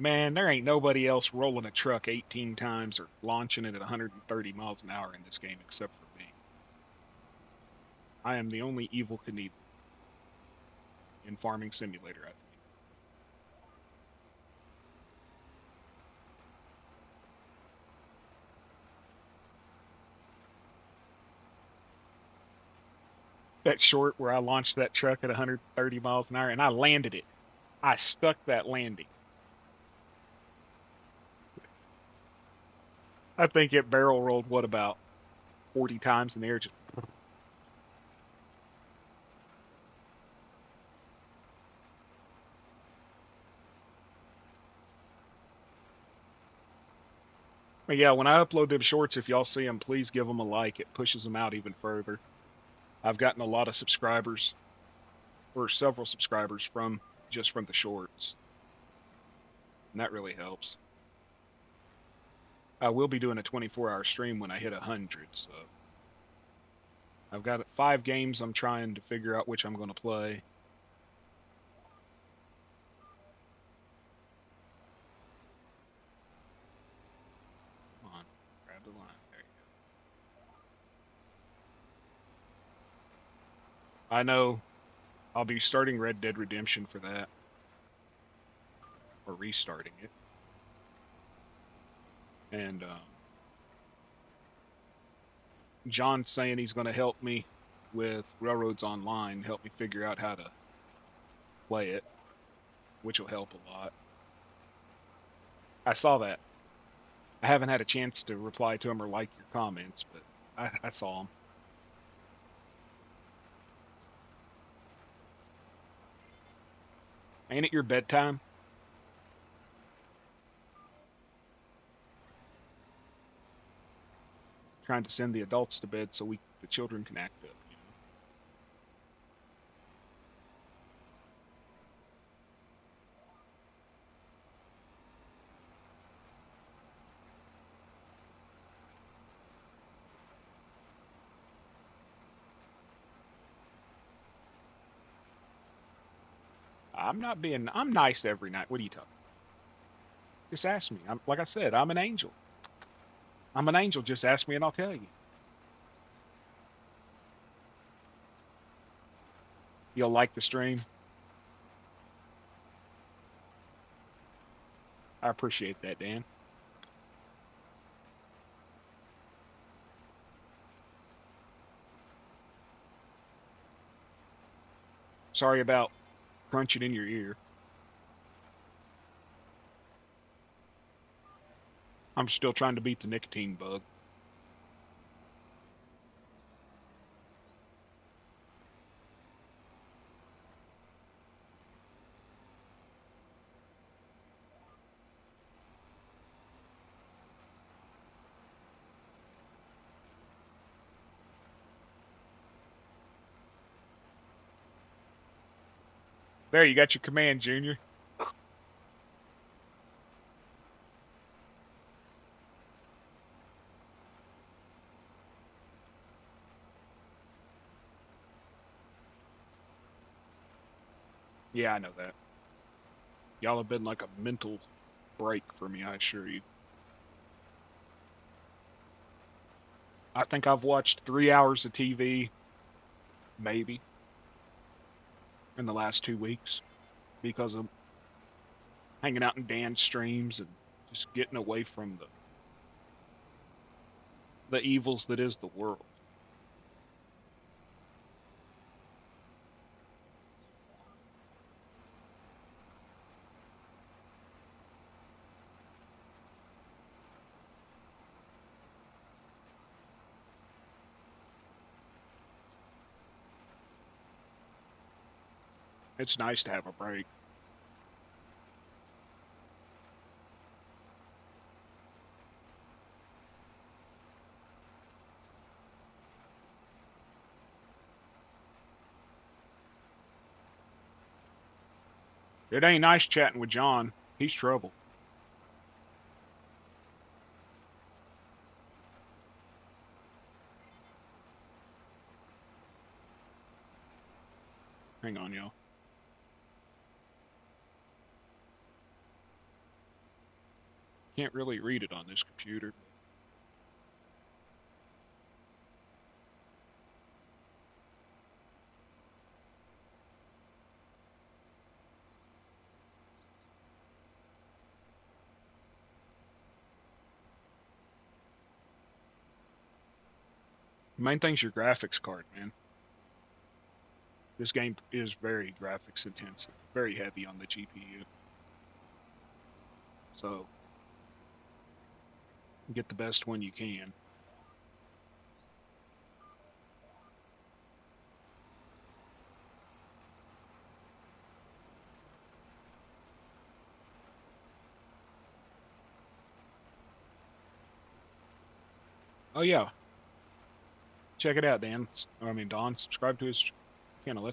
Man, there ain't nobody else rolling a truck 18 times or launching it at 130 miles an hour in this game except for me. I am the only Evel Knievel in Farming Simulator, I think. That short where I launched that truck at 130 miles an hour and I landed it. I stuck that landing. I think it barrel rolled, what, about 40 times in the air. Just, but yeah, when I upload them shorts, if y'all see them, please give them a like. It pushes them out even further. I've gotten a lot of subscribers, or several subscribers, from the shorts, and that really helps. I will be doing a 24-hour stream when I hit 100, so I've got 5 games I'm trying to figure out which I'm going to play. Come on, grab the line. There you go. I know I'll be starting Red Dead Redemption for that, or restarting it. And John's saying he's going to help me with Railroads Online, help me figure out how to play it, which will help a lot. I saw that. I haven't had a chance to reply to him or like your comments, but I saw him. Ain't it your bedtime? Trying to send the adults to bed so the children can act up. I'm nice every night. What are you talking about? Just ask me. Like I said, I'm an angel. I'm an angel. Just ask me and I'll tell you. You'll like the stream. I appreciate that, Dan. Sorry about crunching in your ear. I'm still trying to beat the nicotine bug. There, you got your command, Junior. Yeah, I know that. Y'all have been like a mental break for me, I assure you. I think I've watched 3 hours of TV, maybe, in the last 2 weeks because of hanging out in Dan's streams and just getting away from the evils that is the world. It's nice to have a break. It ain't nice chatting with John. He's trouble. Hang on, y'all. Can't really read it on this computer. The main thing's your graphics card, man. This game is very graphics intensive, very heavy on the GPU. So Get the best one you can. Oh yeah, check it out, Dan. I mean, Don. Subscribe to his channel.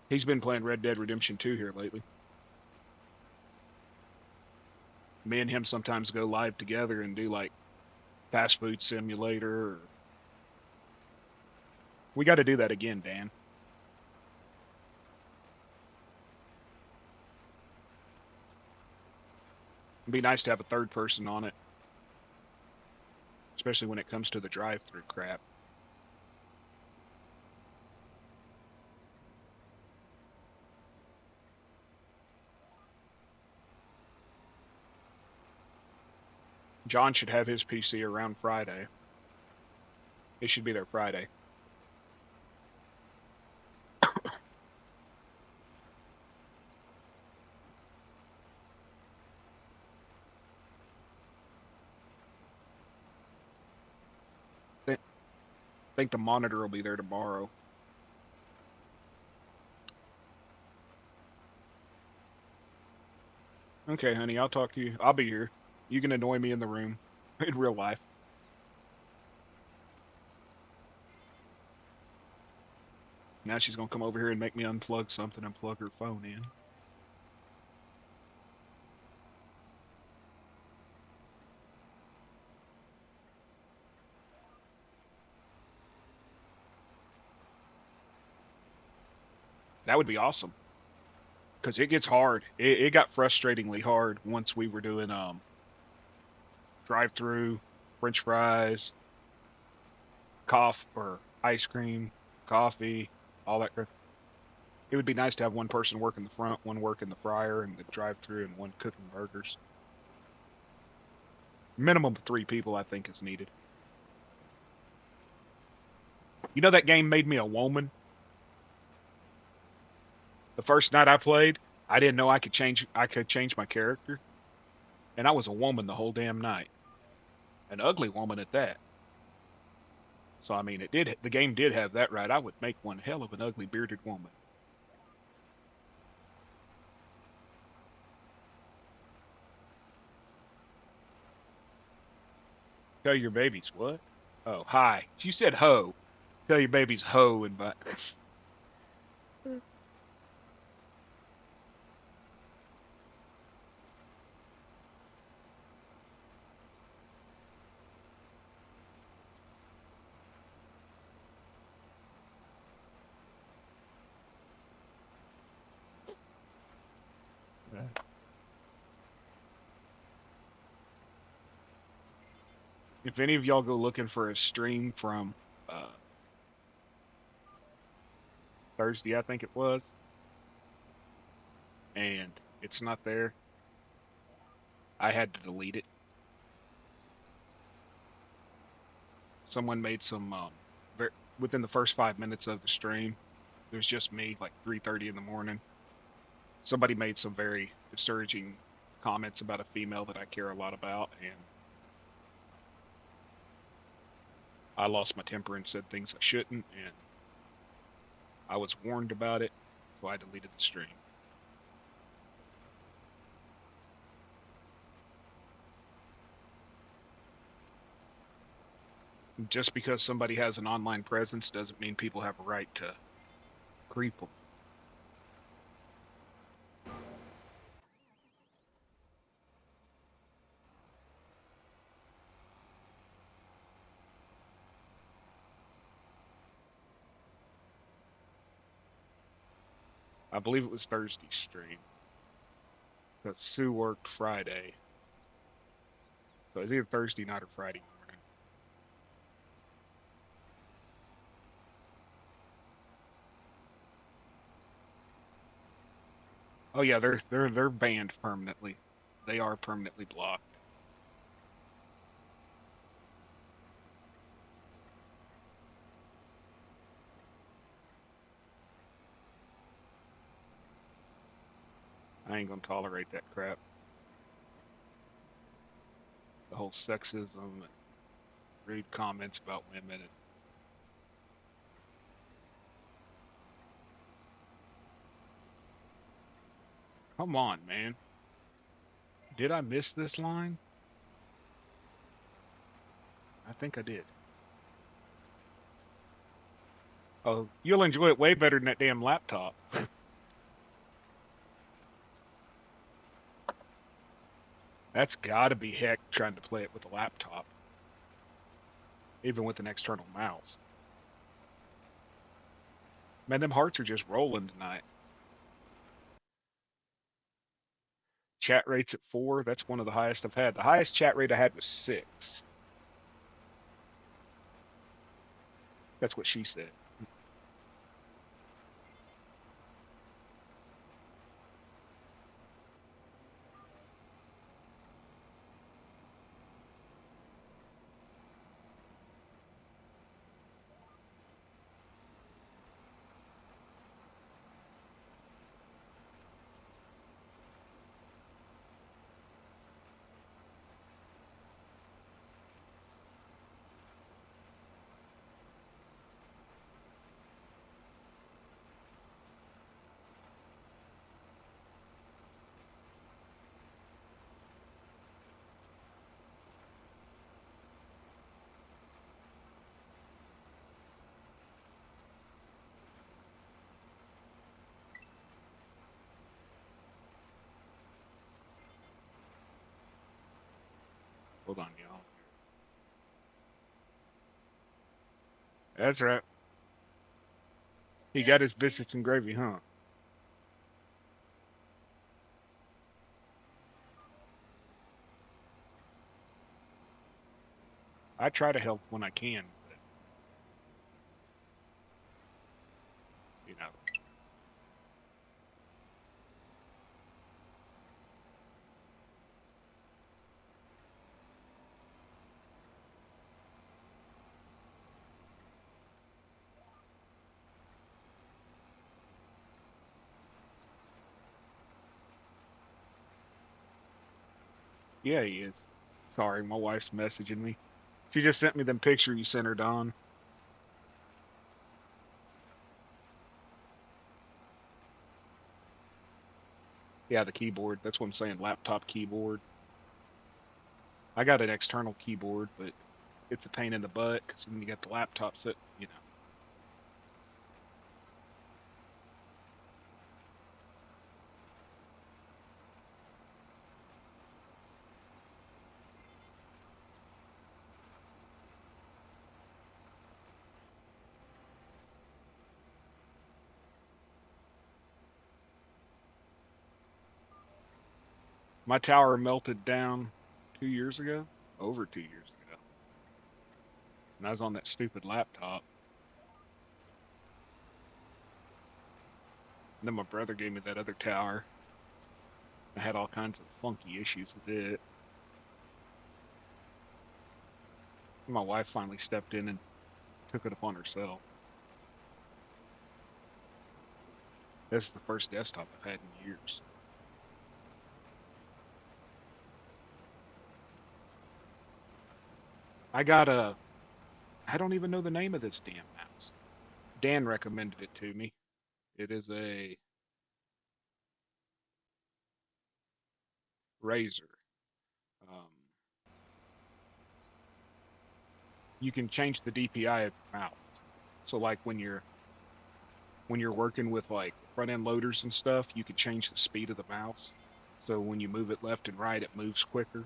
He's been playing Red Dead Redemption 2 here lately. Me and him sometimes go live together and do like fast food simulator. We got to do that again, Dan. It'd be nice to have a third person on it, especially when it comes to the drive-through crap. John should have his PC around Friday. It should be there Friday. I think the monitor will be there tomorrow. Okay, honey, I'll talk to you. I'll be here. You can annoy me in the room, in real life. Now she's gonna come over here and make me unplug something and plug her phone in. That would be awesome. Because it gets hard. It got frustratingly hard once we were doing drive-through, French fries, coffee or ice cream, coffee, all that crap. It would be nice to have one person work in the front, one work in the fryer and the drive-through, and one cooking burgers. Minimum of 3 people, I think, is needed. You know that game made me a woman? The first night I played, I didn't know I could change my character, and I was a woman the whole damn night. An ugly woman at that. So I mean, the game did have that right. I would make one hell of an ugly bearded woman. Tell your babies what? Oh, hi. You said ho. Tell your babies ho and but. If any of y'all go looking for a stream from Thursday, I think it was, and it's not there, I had to delete it. Someone made some within the first 5 minutes of the stream. There's just me, like 3:30 in the morning. Somebody made some very discouraging comments about a female that I care a lot about, and I lost my temper and said things I shouldn't, and I was warned about it, so I deleted the stream. Just because somebody has an online presence doesn't mean people have a right to creep them. I believe it was Thursday's stream. But Sue worked Friday. So it was either Thursday night or Friday morning. Oh yeah, they're banned permanently. They are permanently blocked. I ain't gonna tolerate that crap. the whole sexism and rude comments about women. And come on, man. Did I miss this line? I think I did. Oh, you'll enjoy it way better than that damn laptop. That's gotta be heck trying to play it with a laptop, even with an external mouse. Man, them hearts are just rolling tonight. Chat rate's at 4. That's one of the highest I've had. The highest chat rate I had was 6. That's what she said. Hold on, y'all. That's right. He got his biscuits and gravy, huh? I try to help when I can, but you know. Yeah, he is. Sorry, my wife's messaging me. She just sent me them picture you sent her, Don. Yeah, the keyboard. That's what I'm saying. Laptop keyboard. I got an external keyboard, but it's a pain in the butt because when you got the laptop set, you know. My tower melted down 2 years ago, over 2 years ago, and I was on that stupid laptop. And then my brother gave me that other tower. I had all kinds of funky issues with it. My wife finally stepped in and took it upon herself. This is the first desktop I've had in years. I got a, I don't even know the name of this damn mouse. Dan recommended it to me. It is a Razer. Um, you can change the DPI of your mouse. So like when you're working with like front end loaders and stuff, you can change the speed of the mouse. So when you move it left and right, it moves quicker.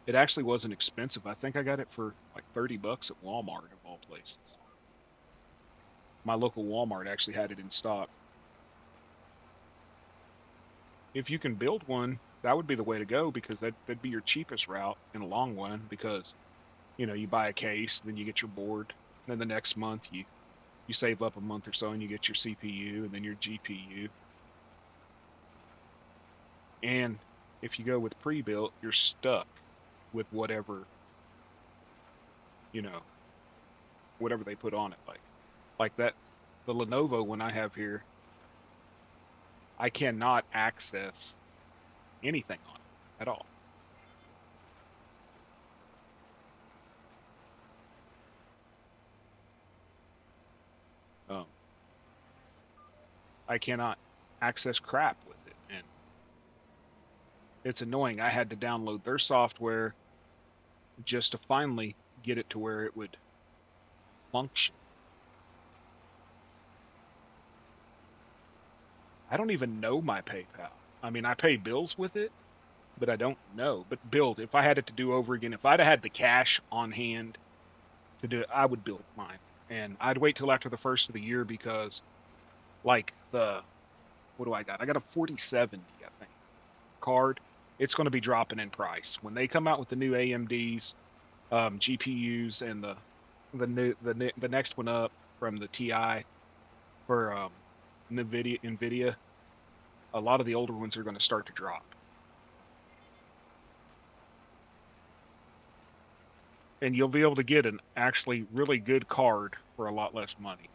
It actually wasn't expensive. I think I got it for like $30 at Walmart of all places. My local Walmart actually had it in stock. If you can build one, that would be the way to go because that'd be your cheapest route in the long run because you buy a case, then you get your board, then the next month you save up a month or so and you get your CPU and then your GPU. And if you go with pre-built, you're stuck with you know, whatever they put on it like that the Lenovo one I have here, I cannot access anything on it at all. Um, I cannot access crap with it, and it's annoying. I had to download their software just to finally get it to where it would function. I don't even know my PayPal. I mean, I pay bills with it, but I don't know. But build, if I had it to do over again, if I'd had the cash on hand to do it, I would build mine. And I'd wait till after the first of the year because, like, what do I got? I got a 4070, I think, card. It's going to be dropping in price when they come out with the new AMD's GPUs and the next one up from the TI for Nvidia. A lot of the older ones are going to start to drop, and you'll be able to get an actually really good card for a lot less money.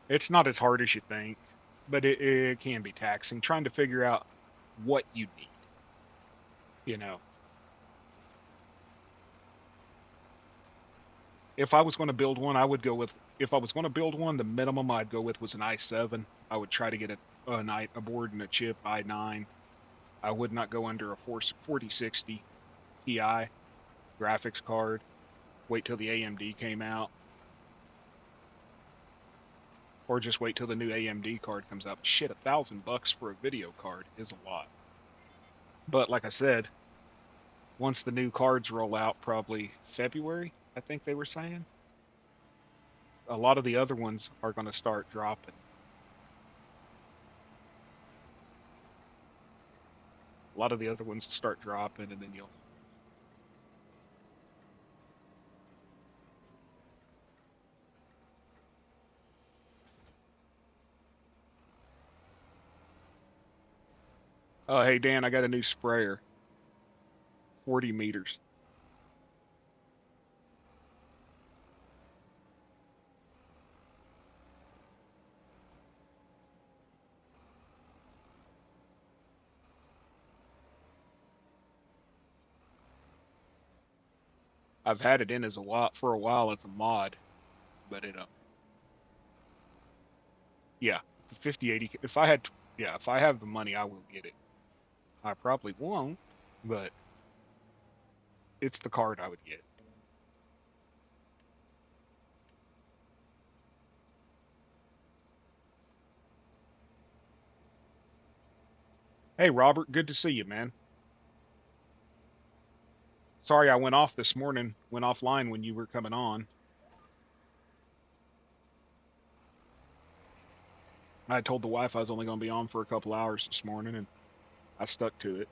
It's not as hard as you think, but it can be taxing trying to figure out what you need. You know, if I was going to build one, I would go with, if I was going to build one, the minimum I'd go with was an i7. I would try to get a board and a chip i9. I would not go under a 4060 Ti graphics card. Wait till the AMD came out, or just wait till the new AMD card comes out. Shit, $1,000 for a video card is a lot. But like I said, once the new cards roll out, probably February, I think they were saying, a lot of the other ones are going to start dropping. A lot of the other ones start dropping, and then you'll. Oh, hey Dan, I got a new sprayer, 40 meters. I've had it in as a while for a while as a mod, but yeah, the 5080. If I had, yeah, if I have the money, I will get it. I probably won't, but it's the card I would get. Hey Robert, good to see you, man. Sorry I went off this morning, went offline when you were coming on. I told the wife I was only going to be on for a couple hours this morning, and I stuck to it.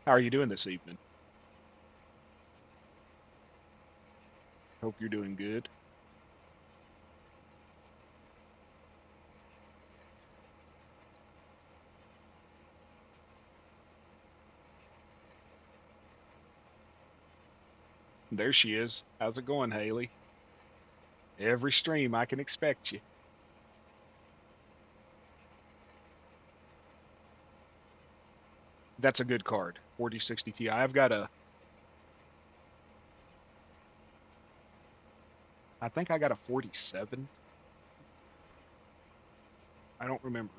How are you doing this evening? Hope you're doing good. There she is. How's it going, Haley? Every stream I can expect you. That's a good card. 4060 Ti. I've got a, I think I got a 47. I don't remember.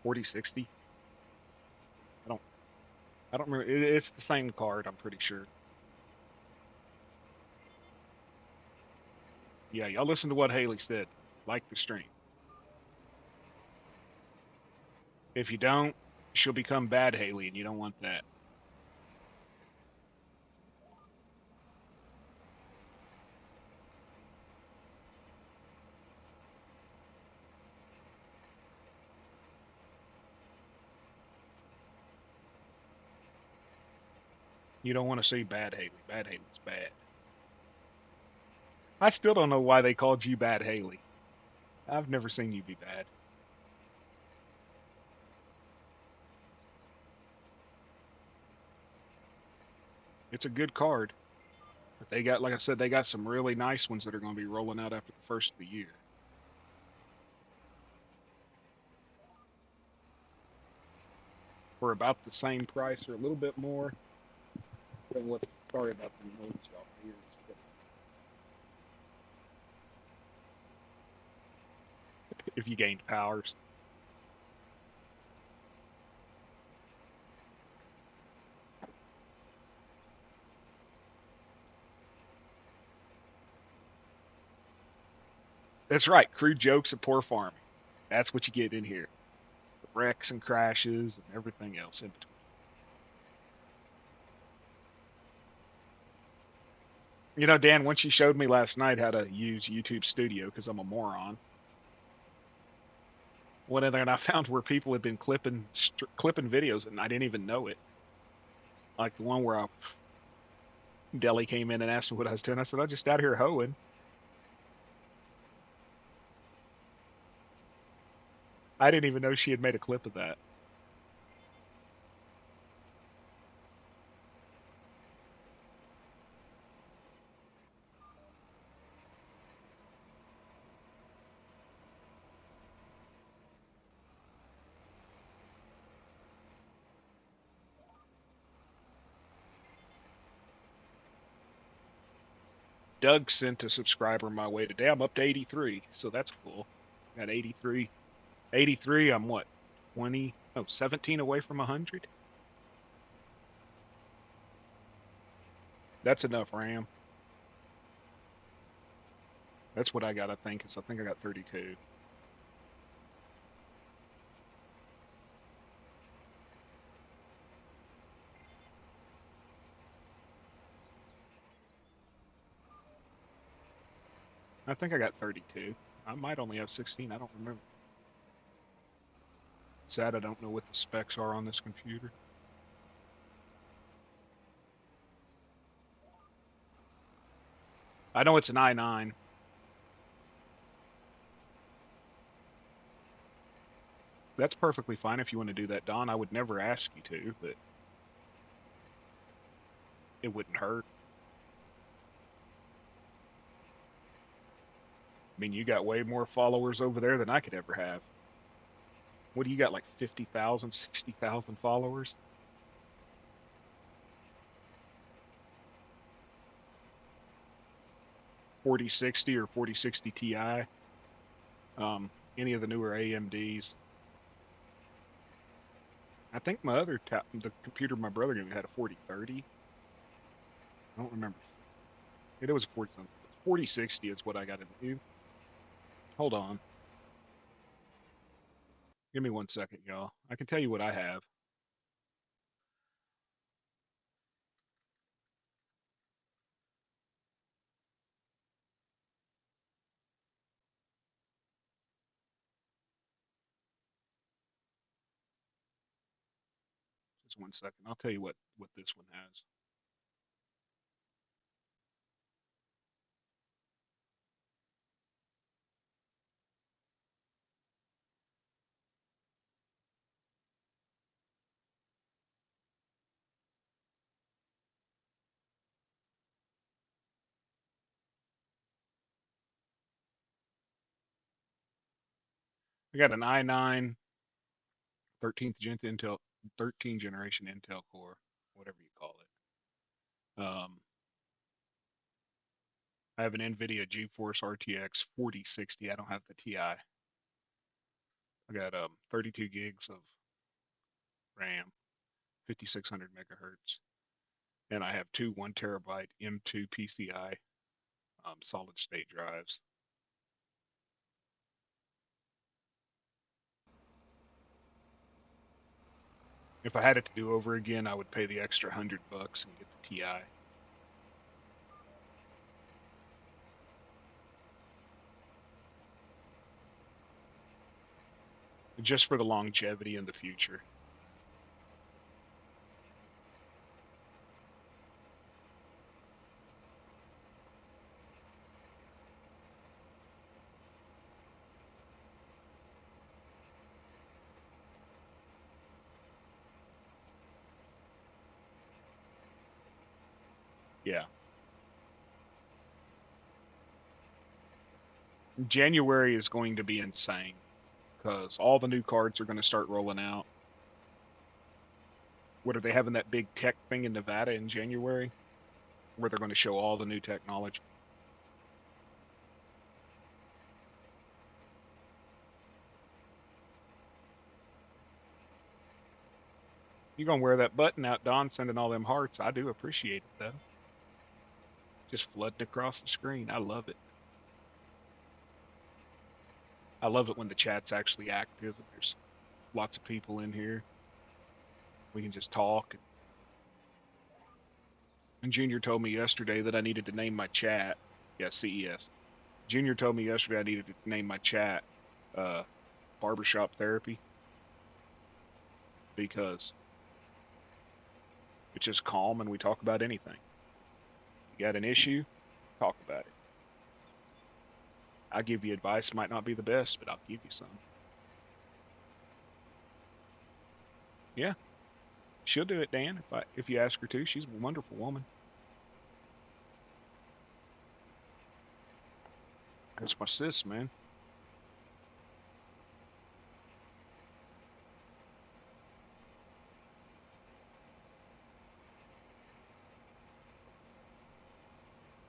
4060. I don't. I don't remember. It's the same card. I'm pretty sure. Yeah, y'all listen to what Haley said. Like the stream. If you don't, she'll become bad Haley, and you don't want that. You don't want to see bad Haley. Bad Haley's bad. I still don't know why they called you Bad Haley. I've never seen you be bad. It's a good card. But they got, like I said, they got some really nice ones that are going to be rolling out after the first of the year. For about the same price or a little bit more than what. Sorry about the noise, y'all. Ears. If you gained powers. That's right. Crude jokes and poor farming. That's what you get in here. Wrecks and crashes and everything else in between. You know, Dan, once you showed me last night how to use YouTube Studio because I'm a moron, went in there and I found where people had been clipping videos and I didn't even know it. Like the one where Deli came in and asked me what I was doing. I said, I'm just out here hoeing. I didn't even know she had made a clip of that. Doug sent a subscriber my way today. I'm up to 83, so that's cool. Got 83. 83, I'm what? 20, no, 17 away from 100? That's enough RAM. That's what I got, I think, is I think I got 32. I think I got 32. I might only have 16. I don't remember. Sad I don't know what the specs are on this computer. I know it's an i9. That's perfectly fine if you want to do that, Don. I would never ask you to, but it wouldn't hurt. I mean, you got way more followers over there than I could ever have. What do you got, like 50,000, 60,000 followers? 4060 or 4060 Ti? Any of the newer AMDs? I think the computer my brother gave me had a 4030. I don't remember. It was a 40 something. 4060 is what I got into. Hold on. Give me 1 second, y'all. I can tell you what I have. Just 1 second. I'll tell you what this one has. I got an i9 13th gen Intel 13 generation Intel core, whatever you call it. I have an NVIDIA GeForce RTX 4060. I don't have the Ti. I got 32 gigs of RAM, 5600 megahertz, and I have two 1 terabyte M2 PCI solid state drives. If I had it to do over again, I would pay the extra $100 and get the Ti. Just for the longevity in the future. Yeah. January is going to be insane because all the new cards are going to start rolling out. What are they having that big tech thing in Nevada in January where they're going to show all the new technology? You're going to wear that button out, Don, sending all them hearts. I do appreciate it, though. Just flooding across the screen. I love it. I love it when the chat's actually active and there's lots of people in here. We can just talk. And Junior told me yesterday that I needed to name my chat. Yeah, CES. Junior told me yesterday I needed to name my chat Barbershop Therapy because it's just calm and we talk about anything. You got an issue? Talk about it. I'll give you advice. Might not be the best, but I'll give you some. Yeah, she'll do it, Dan. If you ask her to, she's a wonderful woman. That's my sis, man.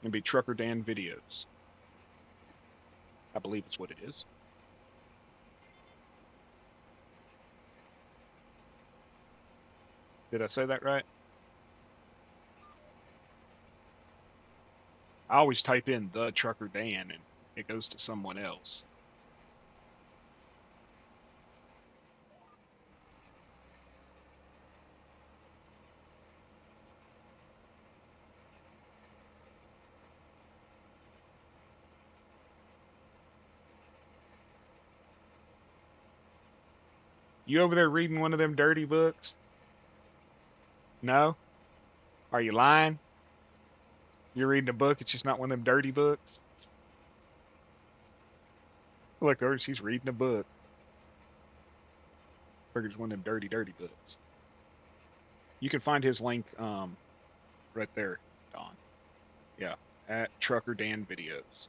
It'll be Trucker Dan videos. I believe it's what it is. Did I say that right? I always type in the Trucker Dan and it goes to someone else. You over there reading one of them dirty books? No? Are you lying? You're reading a book, it's just not one of them dirty books? Look, her, she's reading a book. Figures one of them dirty, dirty books. You can find his link right there, Don. Yeah, at Trucker Dan Videos.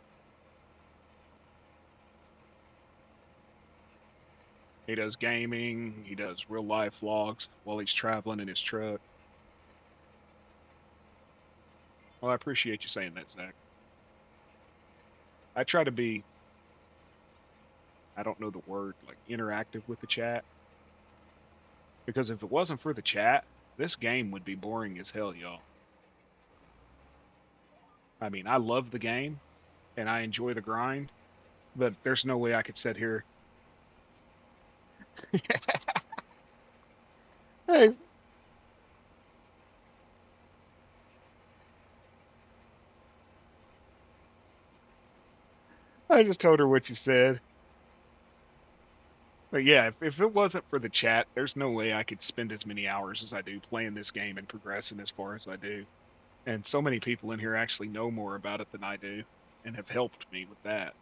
He does gaming, he does real life vlogs while he's traveling in his truck. Well, I appreciate you saying that, Zach. I try to be, I don't know the word, like interactive with the chat. Because if it wasn't for the chat, this game would be boring as hell, y'all. I mean, I love the game and I enjoy the grind, but there's no way I could sit here. Hey, I just told her what you said. But yeah, if it wasn't for the chat, there's no way I could spend as many hours as I do playing this game and progressing as far as I do. And so many people in here actually know more about it than I do and have helped me with that.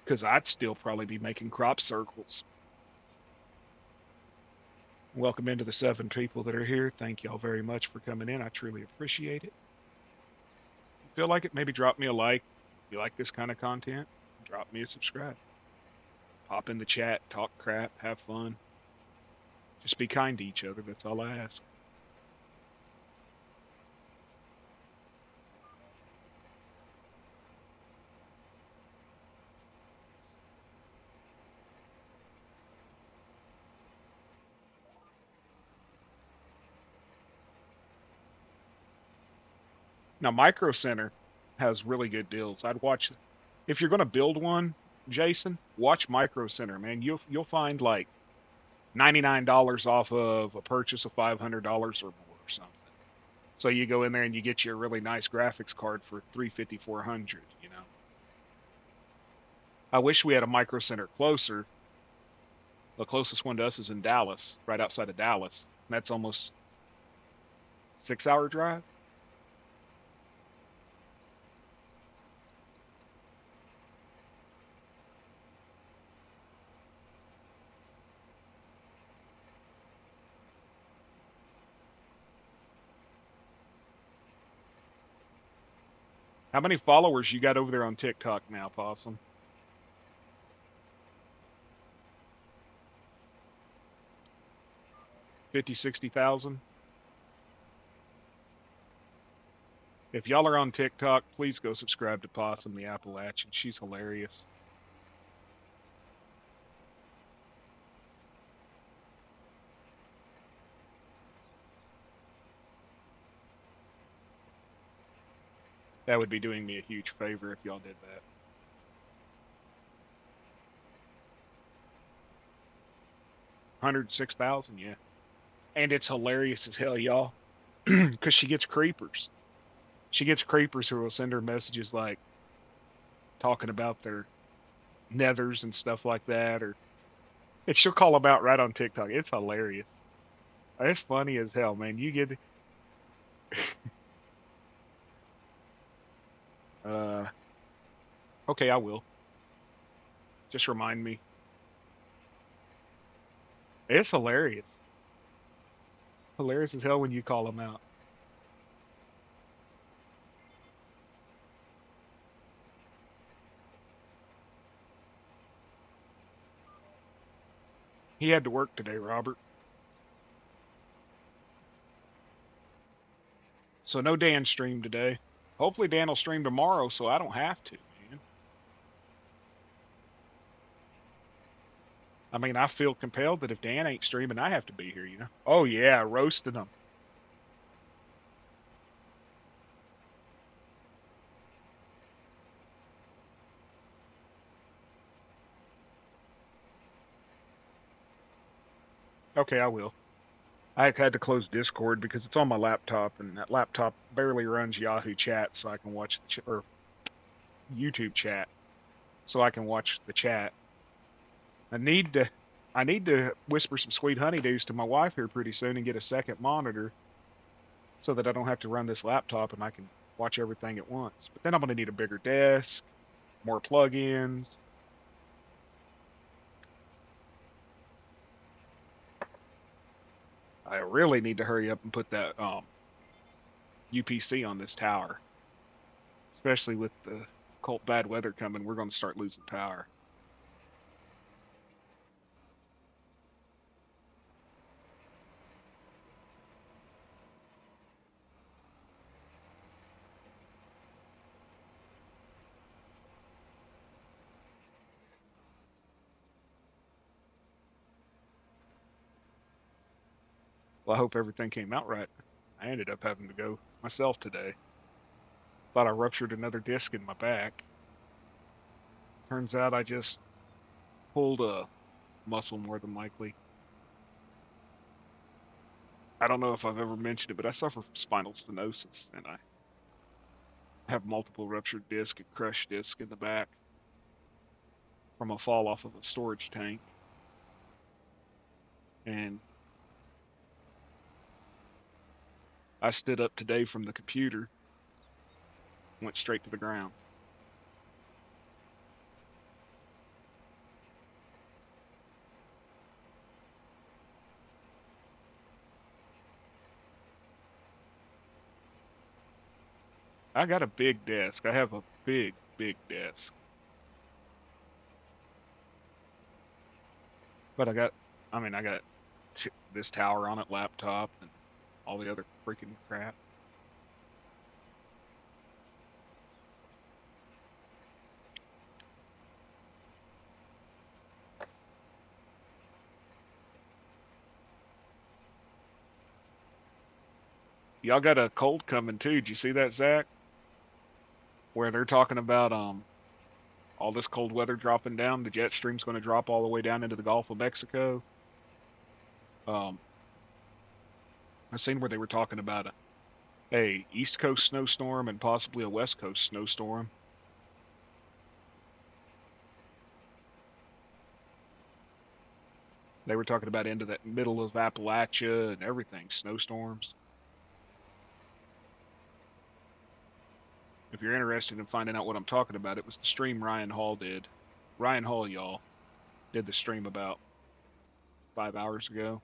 Because I'd still probably be making crop circles. Welcome into the 7 people that are here. Thank y'all very much for coming in. I truly appreciate it. If you feel like it, maybe drop me a like. If you like this kind of content, drop me a subscribe. Pop in the chat, talk crap, have fun. Just be kind to each other. That's all I ask. Now, Micro Center has really good deals. I'd watch if you're going to build one, Jason. Watch Micro Center, man. You'll find like $99 off of a purchase of $500 or more or something. So you go in there and you get you a really nice graphics card for 350, 400. You know. I wish we had a Micro Center closer. The closest one to us is in Dallas, right outside of Dallas. And that's almost 6-hour drive. How many followers you got over there on TikTok now, Possum? 50, 60,000? If y'all are on TikTok, please go subscribe to Possum the Appalachian. She's hilarious. That would be doing me a huge favor if y'all did that. $106,000, yeah. And it's hilarious as hell, y'all, because she gets creepers. She gets creepers who will send her messages like talking about their nethers and stuff like that, or and she'll call them out right on TikTok. It's hilarious. It's funny as hell, man. You get uh okay, I will. Just remind me. It's hilarious. Hilarious as hell when you call them out. He had to work today, Robert. So no Dan stream today. Hopefully Dan will stream tomorrow so I don't have to, man. I mean, I feel compelled that if Dan ain't streaming, I have to be here, you know? Oh, yeah, roasting them. Okay, I will. I had to close Discord because it's on my laptop, and that laptop barely runs Yahoo Chat, so I can watch the or YouTube chat, so I can watch the chat. I need to, I need to whisper some sweet honeydews to my wife here pretty soon and get a second monitor, so that I don't have to run this laptop and I can watch everything at once. But then I'm going to need a bigger desk, more plugins. I really need to hurry up and put that UPC on this tower, especially with the cold bad weather coming. We're going to start losing power. Well, I hope everything came out right. I ended up having to go myself today. Thought I ruptured another disc in my back. Turns out I just pulled a muscle more than likely. I don't know if I've ever mentioned it, but I suffer from spinal stenosis, and I have multiple ruptured disc and crushed disc in the back from a fall off of a storage tank. And I stood up today from the computer, went straight to the ground. I got a big desk. I have a big, big desk. But I got this tower on it, laptop, and all the other freaking crap. Y'all got a cold coming too. Did you see that, Zach? Where they're talking about all this cold weather dropping down. The jet stream's going to drop all the way down into the Gulf of Mexico. Um, I seen where they were talking about a East Coast snowstorm and possibly a West Coast snowstorm. They were talking about into that middle of Appalachia and everything, snowstorms. If you're interested in finding out what I'm talking about, it was the stream Ryan Hall did. Ryan Hall, y'all, did the stream about 5 hours ago.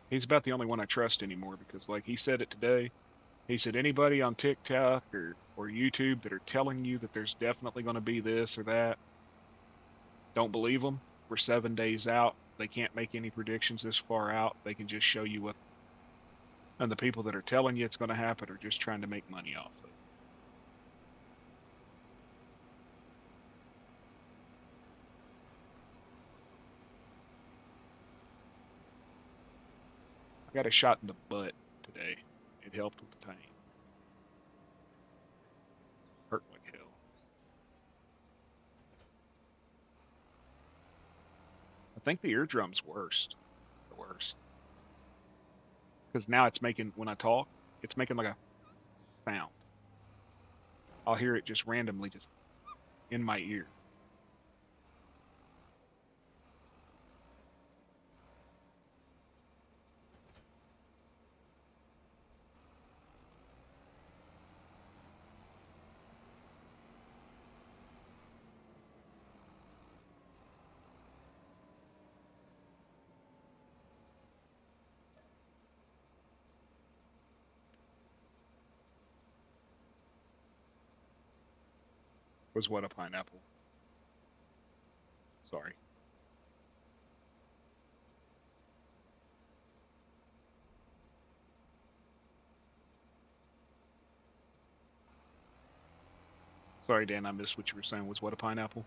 He's about the only one I trust anymore because, like he said it today, He said, anybody on TikTok or YouTube that are telling you that there's definitely going to be this or that, don't believe them. We're 7 days out. They can't make any predictions this far out. They can just show you what, and the people that are telling you it's going to happen are just trying to make money off of it. I got a shot in the butt today. It helped with the pain. Hurt like hell. I think the eardrum's worst. The worst. Because now it's making, when I talk, it's making like a sound. I'll hear it just randomly just in my ear. Was what, a pineapple? Sorry. Sorry, Dan, I missed what you were saying. Was what, a pineapple?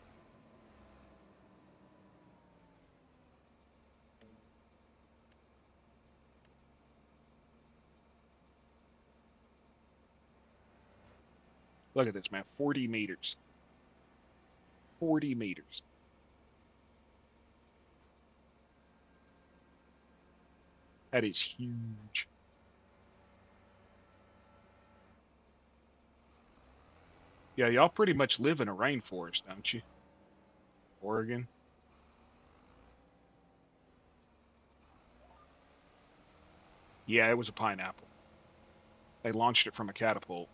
Look at this, man. 40 meters. 40 meters. That is huge. Yeah, y'all pretty much live in a rainforest, don't you? Oregon? Yeah, it was a pineapple. They launched it from a catapult.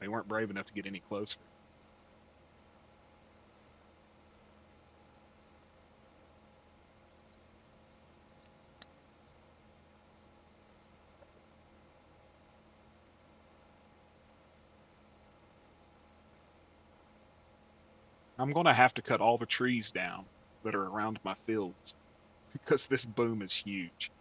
They weren't brave enough to get any closer. I'm going to have to cut all the trees down that are around my fields because this boom is huge.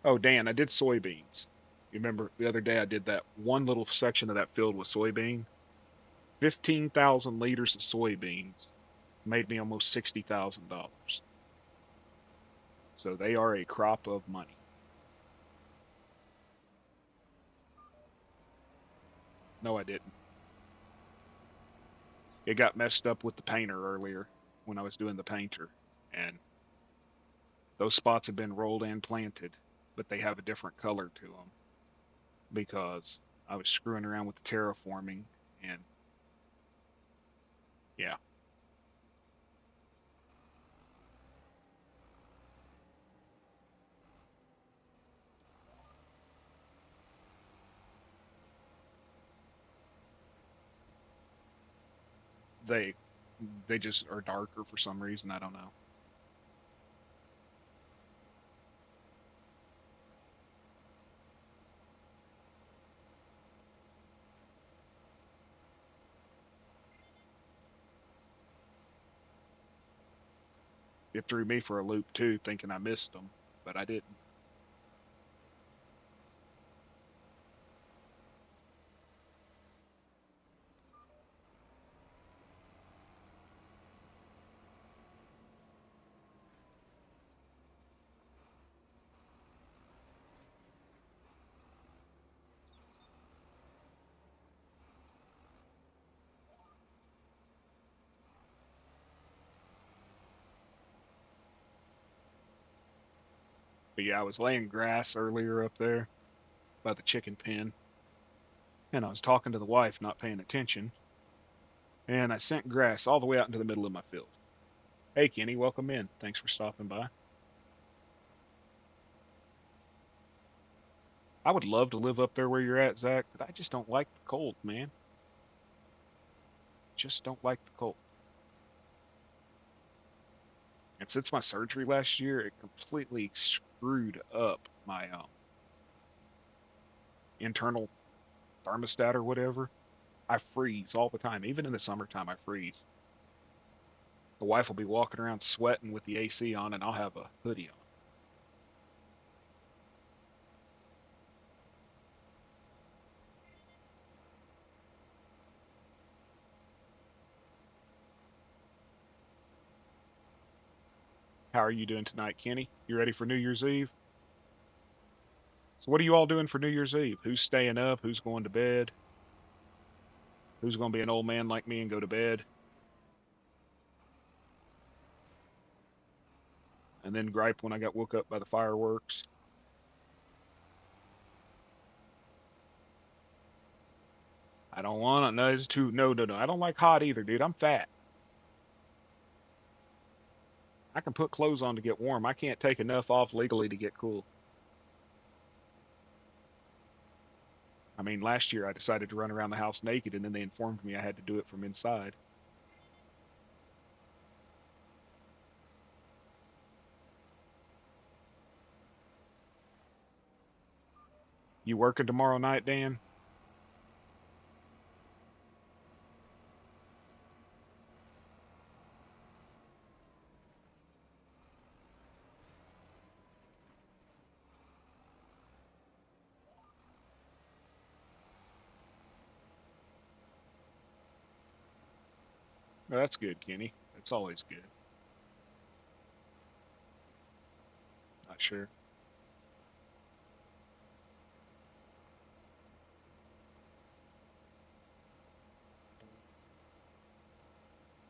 Oh, Dan, I did soybeans. You remember the other day I did that one little section of that field with soybean? 15,000 liters of soybeans made me almost $60,000. So they are a crop of money. No, I didn't. It got messed up with the painter earlier when I was doing the painter, and those spots have been rolled and planted, but they have a different color to them because I was screwing around with the terraforming, and yeah, they they just are darker for some reason. I don't know. It threw me for a loop too, thinking I missed them, but I didn't. But yeah, I was laying grass earlier up there by the chicken pen, and I was talking to the wife, not paying attention, and I sent grass all the way out into the middle of my field. Hey, Kenny, welcome in. Thanks for stopping by. I would love to live up there where you're at, Zach, but I just don't like the cold, man. Just don't like the cold. And since my surgery last year, it completely screwed up my internal thermostat or whatever. I freeze all the time. Even in the summertime, I freeze. The wife will be walking around sweating with the AC on, and I'll have a hoodie on. How are you doing tonight, Kenny? You ready for New Year's Eve? So, what are you all doing for New Year's Eve? Who's staying up? Who's going to bed? Who's going to be an old man like me and go to bed? And then gripe when I got woke up by the fireworks? I don't want it. No, it's too. No, no, no. I don't like hot either, dude. I'm fat. I can put clothes on to get warm. I can't take enough off legally to get cool. I mean, last year I decided to run around the house naked, and then they informed me I had to do it from inside. You working tomorrow night, Dan? Oh, that's good, Kenny. That's always good. Not sure.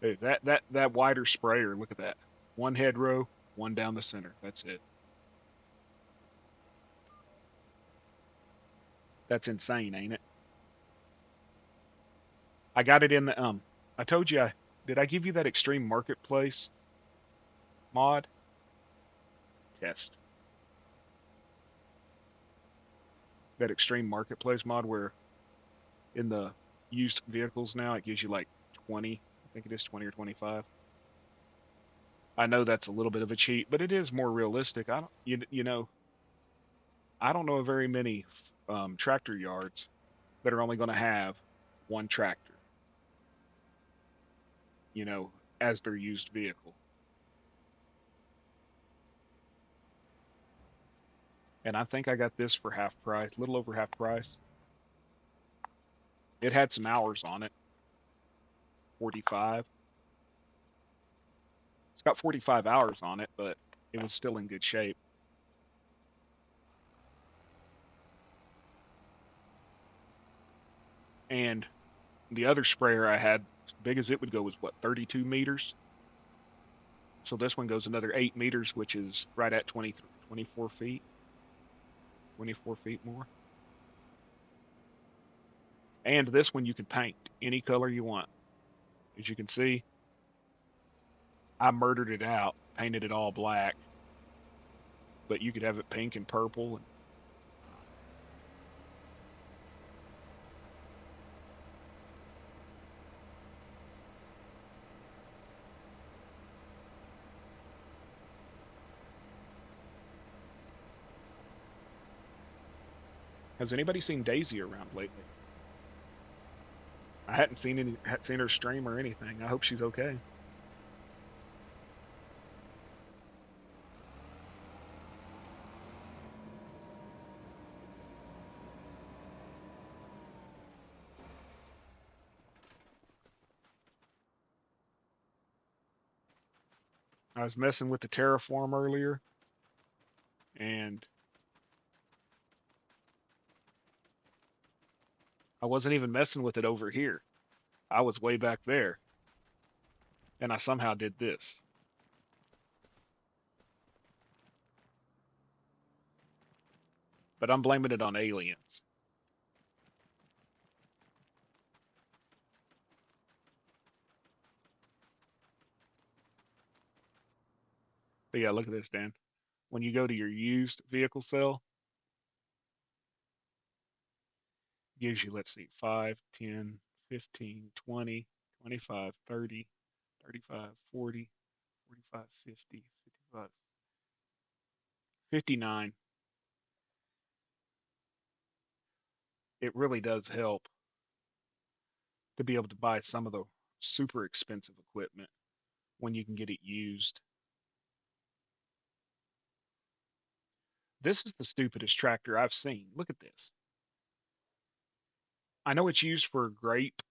Hey, that wider sprayer. Look at that. One head row, one down the center. That's it. That's insane, ain't it? I got it in the I told you. Did I give you that extreme marketplace mod test? That extreme marketplace mod where in the used vehicles now it gives you like 20. I think it is 20 or 25. I know that's a little bit of a cheat, but it is more realistic. I don't, you know, I don't know of very many tractor yards that are only going to have one tractor, you know, as their used vehicle. And I think I got this for half price, a little over half price. It had some hours on it, 45. It's got 45 hours on it, but it was still in good shape. And the other sprayer I had, as big as it would go, was what, 32 meters? So this one goes another 8 meters, which is right at 24 feet, 24 feet more. And this one you can paint any color you want. As you can see, I murdered it out, painted it all black, but you could have it pink and purple. And has anybody seen Daisy around lately? I hadn't seen her stream or anything. I hope she's okay. I was messing with the terraform earlier, and I wasn't even messing with it over here. I was way back there, and I somehow did this. But I'm blaming it on aliens. But yeah, look at this, Dan. When you go to your used vehicle sale, Gives you, let's see, 5, 10, 15, 20, 25, 30, 35, 40, 45, 50, 55, 59. It really does help to be able to buy some of the super expensive equipment when you can get it used. This is the stupidest tractor I've seen. Look at this. I know it's used for grape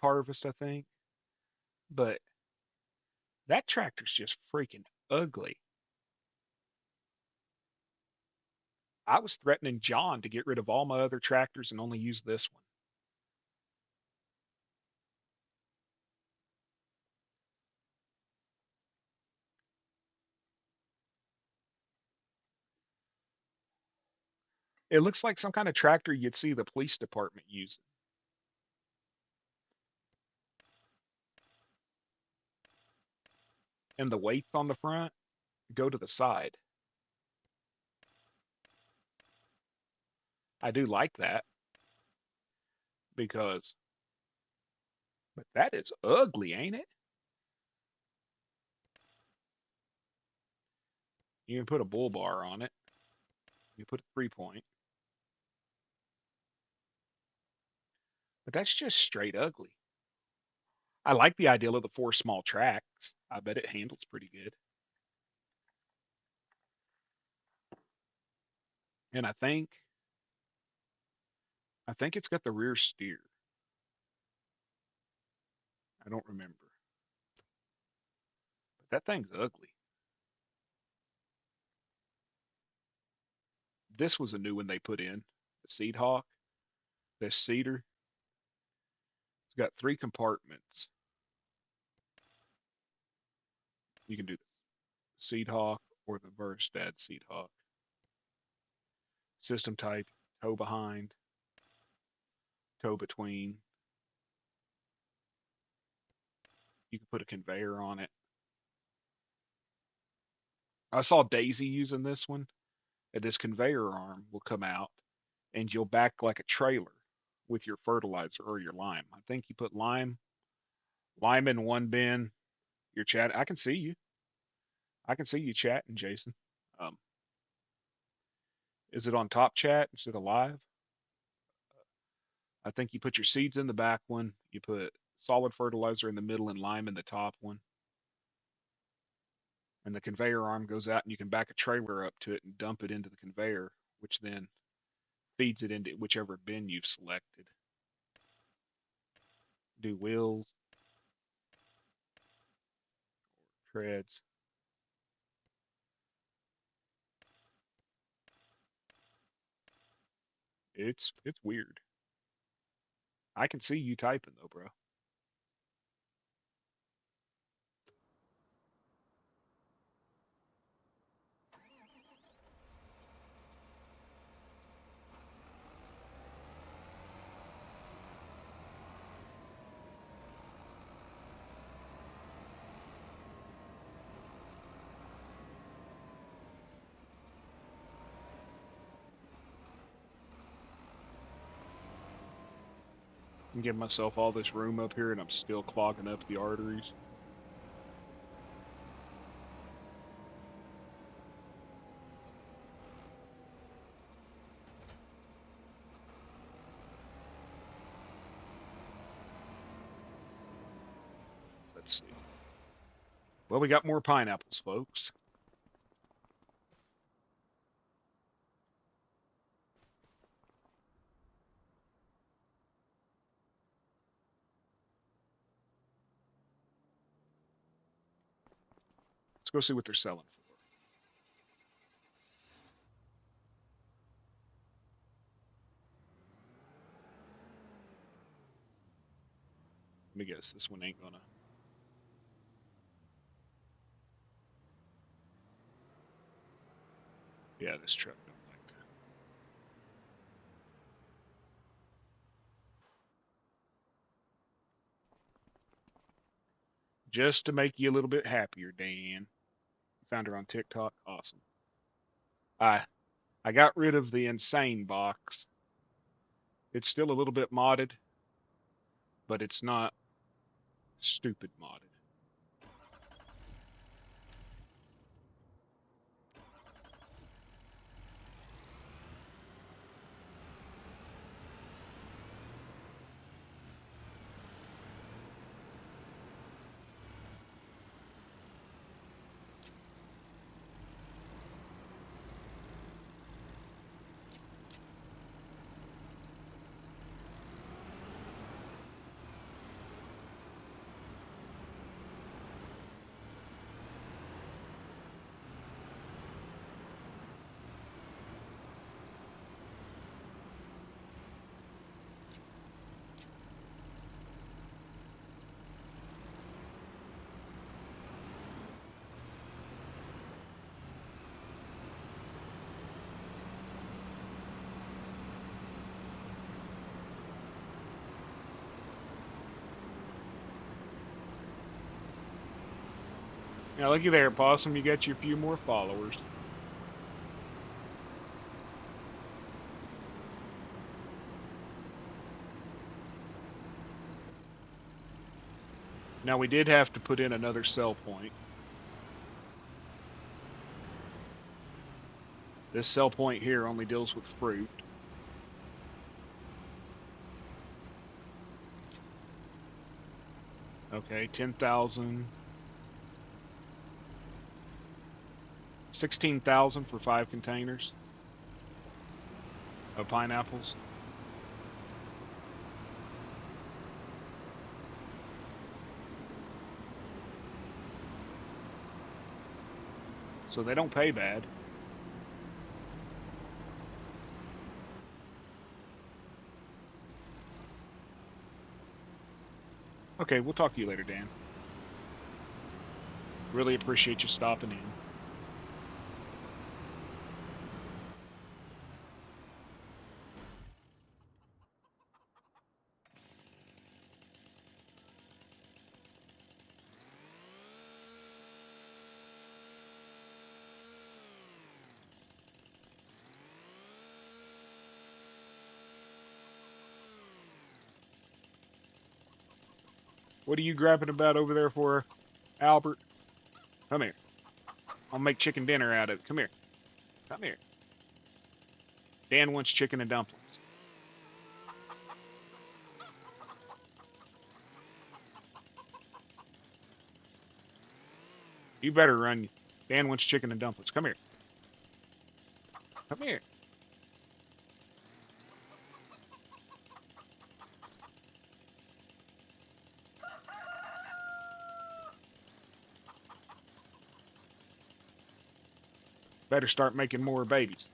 harvest, I think, but that tractor's just freaking ugly. I was threatening John to get rid of all my other tractors and only use this one. It looks like some kind of tractor you'd see the police department using. And the weights on the front go to the side. I do like that because, but that is ugly, ain't it? You can put a bull bar on it. You put a 3 point, but that's just straight ugly. I like the idea of the four small tracks. I bet it handles pretty good. And I think it's got the rear steer. I don't remember. But that thing's ugly. This was a new one they put in. The Seed Hawk. This seeder. It's got 3 compartments. You can do the Seed Hawk or the Verstad Seed Hawk. System type, tow behind, tow between. You can put a conveyor on it. I saw Daisy using this one, and this conveyor arm will come out and you'll back like a trailer with your fertilizer or your lime. I think you put lime in one bin. You're chatting. I can see you. I can see you chatting, Jason. Um, is it on top chat instead of live? I think you put your seeds in the back one. You put solid fertilizer in the middle and lime in the top one. And the conveyor arm goes out and you can back a trailer up to it and dump it into the conveyor, which then feeds it into whichever bin you've selected. Do wheels, treads. It's weird. I can see you typing though, bro. I'm giving myself all this room up here and I'm still clogging up the arteries. Let's see. Well, we got more pineapples, folks. Let's go see what they're selling for. Let me guess, this one ain't gonna. Yeah, this truck don't like that. Just to make you a little bit happier, Dan. Found her on TikTok. Awesome. I I got rid of the insane box It's still a little bit modded, but it's not stupid modded. Now, looky there, Possum. You got your few more followers. Now, we did have to put in another sell point. This sell point here only deals with fruit. Okay, 10,000. 16,000 for 5 containers of pineapples. So they don't pay bad. Okay, we'll talk to you later, Dan. Really appreciate you stopping in. What are you grabbing about over there for, Albert? Come here. I'll make chicken dinner out of it. Come here. Come here. Dan wants chicken and dumplings. You better run. Dan wants chicken and dumplings. Come here. Come here. Better start making more babies.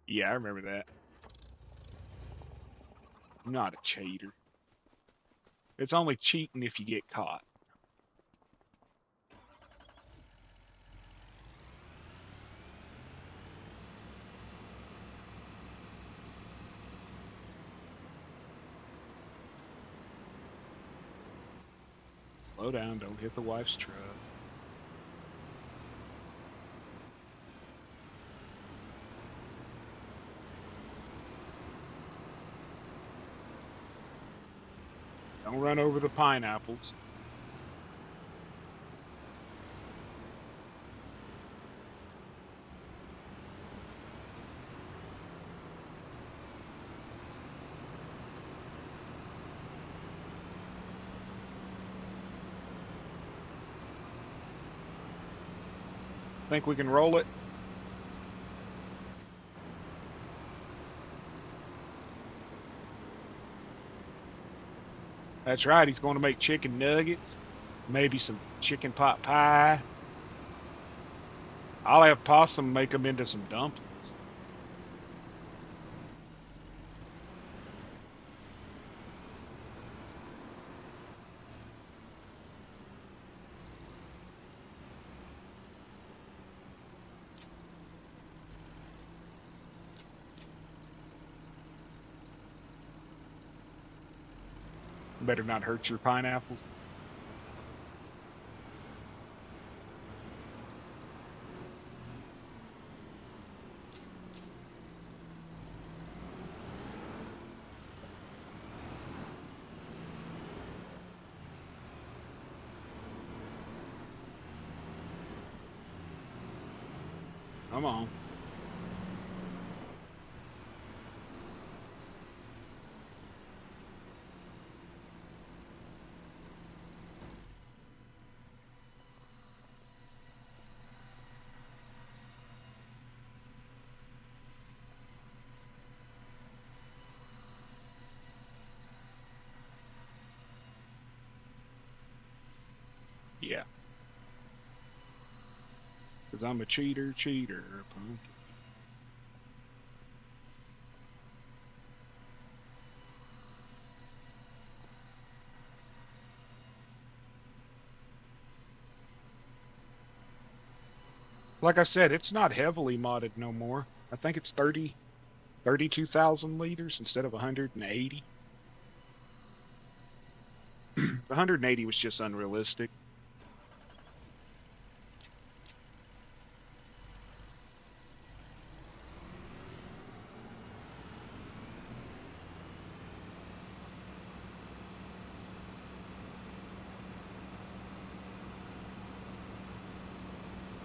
Yeah, I remember that. I'm not a cheater. It's only cheating if you get caught. Slow down, don't hit the wife's truck. Don't run over the pineapples. Think we can roll it? That's right, he's going to make chicken nuggets, maybe some chicken pot pie. I'll have Possum make them into some dumplings. Better not hurt your pineapples. Come on. Yeah. Because I'm a cheater, punk. Like I said, it's not heavily modded no more. I think it's 32,000 liters instead of 180. 180 was just unrealistic.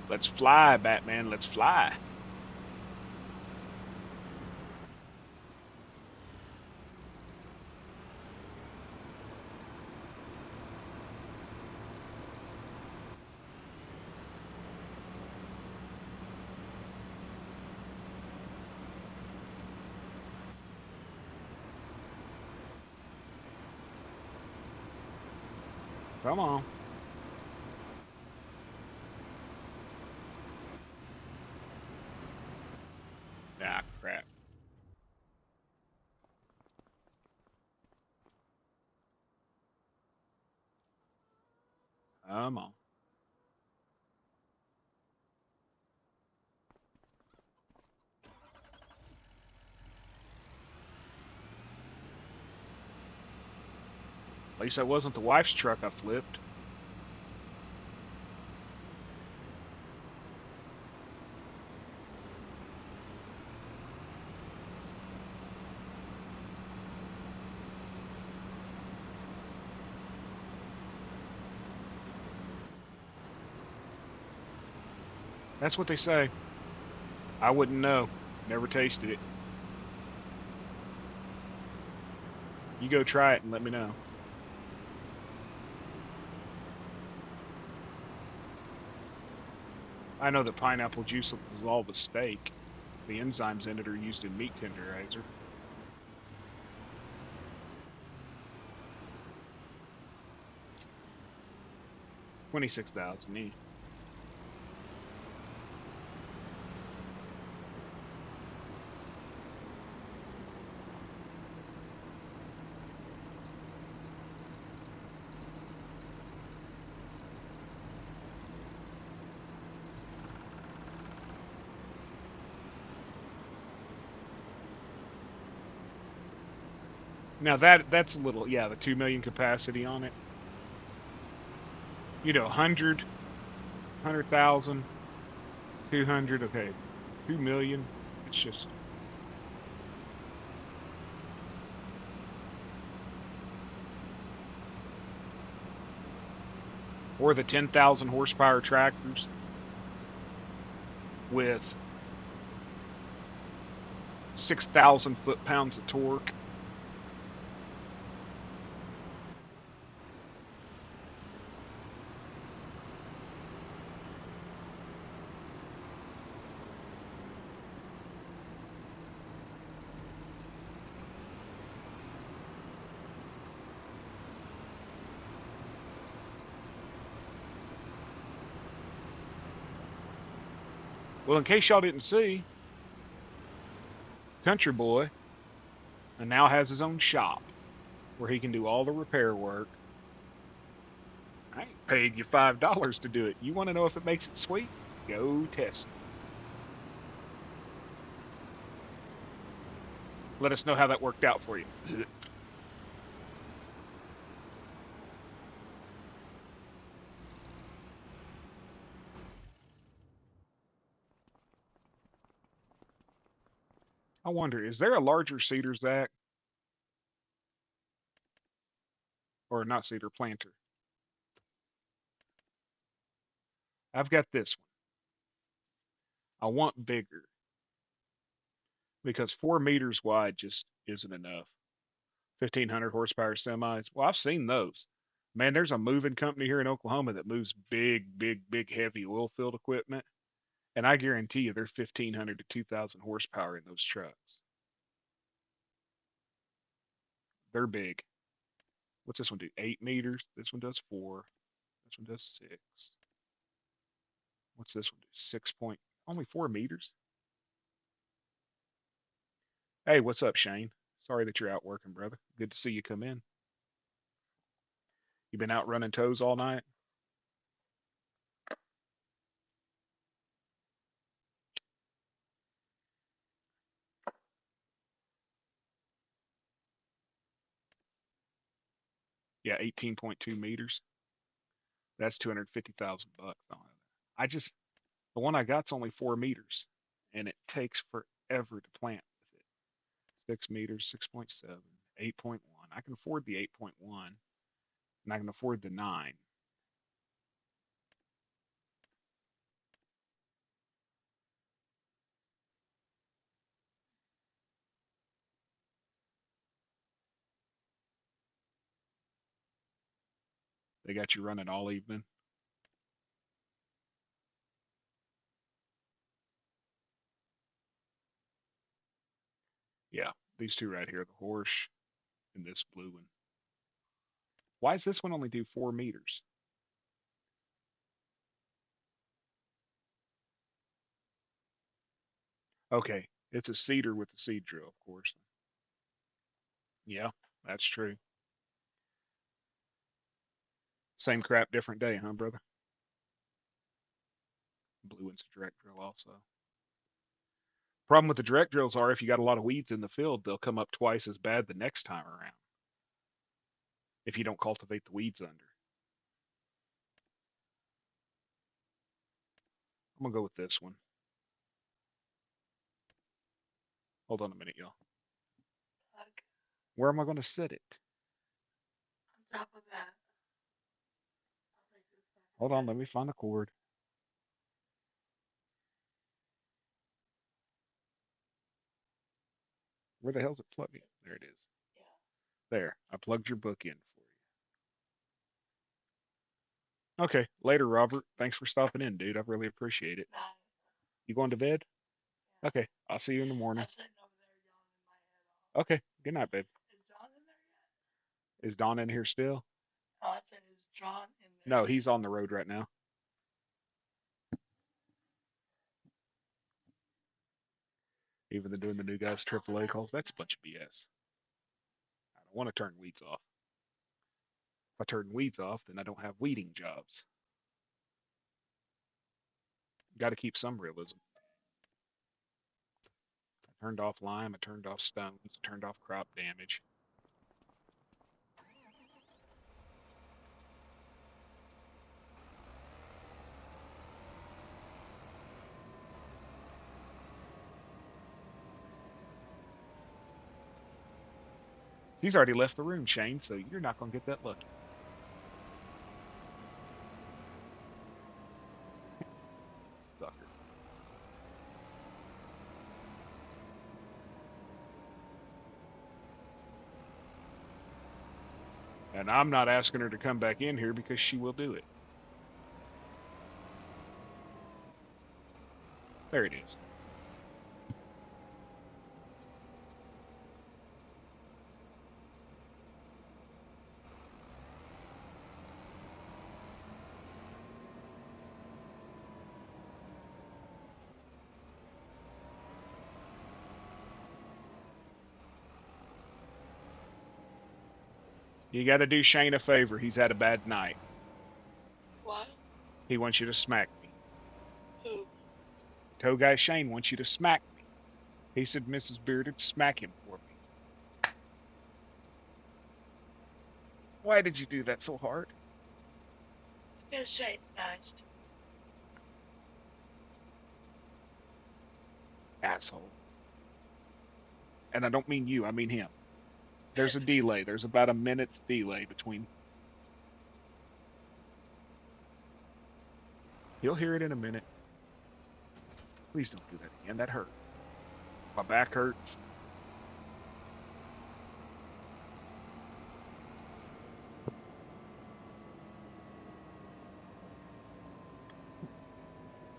Let's fly, Batman. Let's fly. Come on. Ah, crap. Come on. At least that wasn't the wife's truck I flipped. That's what they say. I wouldn't know. Never tasted it. You go try it and let me know. I know that pineapple juice will dissolve a steak. The enzymes in it are used in meat tenderizer. $26,000 each. Now that's a little, yeah, the 2 million capacity on it. You know, 100,000, 200, okay, 2 million. It's just, or the 10,000 horsepower tractors with 6,000 foot-pounds of torque. Well, in case y'all didn't see, Country Boy now has his own shop where he can do all the repair work. I ain't paid you $5 to do it. You want to know if it makes it sweet? Go test it. Let us know how that worked out for you. I wonder, is there a larger cedar, Zach? Or not cedar, planter? I've got this one. I want bigger because 4 meters wide just isn't enough. 1,500 horsepower semis. Well, I've seen those. Man, there's a moving company here in Oklahoma that moves big, heavy oil field equipment. And I guarantee you there's 1,500 to 2,000 horsepower in those trucks. They're big. What's this one do? 8 meters. This one does 4. This one does 6. What's this one do? 6 point, only 4 meters. Hey, what's up, Shane? Sorry that you're out working, brother. Good to see you come in. You been out running toes all night? Yeah, 18.2 meters. That's 250,000 bucks. I just, the one I got's only 4 meters, and it takes forever to plant with it. 6 meters, 6.7, 8.1. I can afford the 8.1, and I can afford the 9. They got you running all evening. Yeah, these two right here, the horse and this blue one. Why does this one only do 4 meters? Okay, it's a cedar with a seed drill, of course. Yeah, that's true. Same crap, different day, huh, brother? Blue one's a direct drill also. Problem with the direct drills are if you got a lot of weeds in the field, they'll come up twice as bad the next time around if you don't cultivate the weeds under. I'm gonna go with this one. Hold on a minute, y'all. Plug Where am I gonna set it? on top of that. I'll take this back. Hold on, let me find the cord. Where the hell's it plugging? There it is. Yeah. There, I plugged your book in for you. Okay, later, Robert. Thanks for stopping in, dude. I really appreciate it. Night. You going to bed? Yeah. Okay, I'll see you in the I'm morning. sitting over there yawning my head off. Okay, good night, babe. Is John in there yet? Is Don in here still? No, I said, is John in there No, yet? he's on the road right now. Even the doing the new guys AAA calls, that's a bunch of BS. I don't want to turn weeds off. If I turn weeds off, then I don't have weeding jobs. Got to keep some realism. I turned off lime, I turned off stones, I turned off crop damage. He's already left the room, Shane, so you're not going to get that lucky. Sucker. And I'm not asking her to come back in here because she will do it. There it is. You got to do Shane a favor. He's had a bad night. What? He wants you to smack me. Who? Tow guy Shane wants you to smack me. He said Mrs. Bearded smack him for me. Why did you do that so hard? Because Shane's nice. Asshole. And I don't mean you, I mean him. There's a delay. There's about a minute's delay between. He'll hear it in a minute. Please don't do that again. That hurt. My back hurts.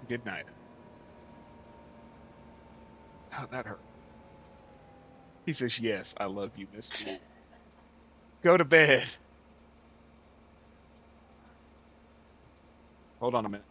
Good night. Oh, that hurt. He says, yes, I love you, Miss B. Go to bed. Hold on a minute.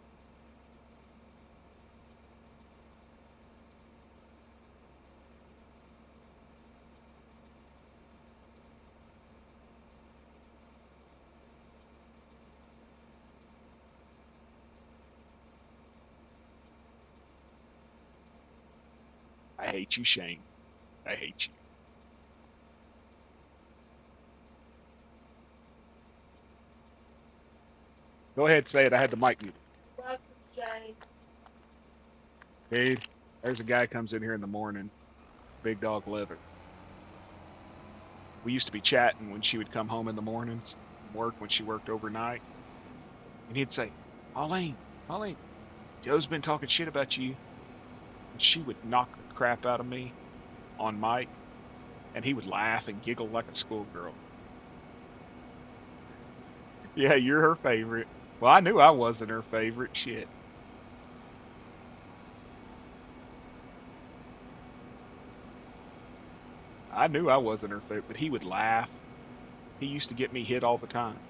I hate you, Shane. I hate you. Go ahead, say it. I had the mic muted. Welcome, Jane. Dude, there's a guy comes in here in the morning, big dog leather. We used to be chatting when she would come home in the mornings from work when she worked overnight. And he'd say, Pauline, Joe's been talking shit about you. And she would knock the crap out of me on mic. And he would laugh and giggle like a schoolgirl. Yeah, you're her favorite. Well, I knew I wasn't her favorite. Shit. I knew I wasn't her favorite, but he would laugh. He used to get me hit all the time.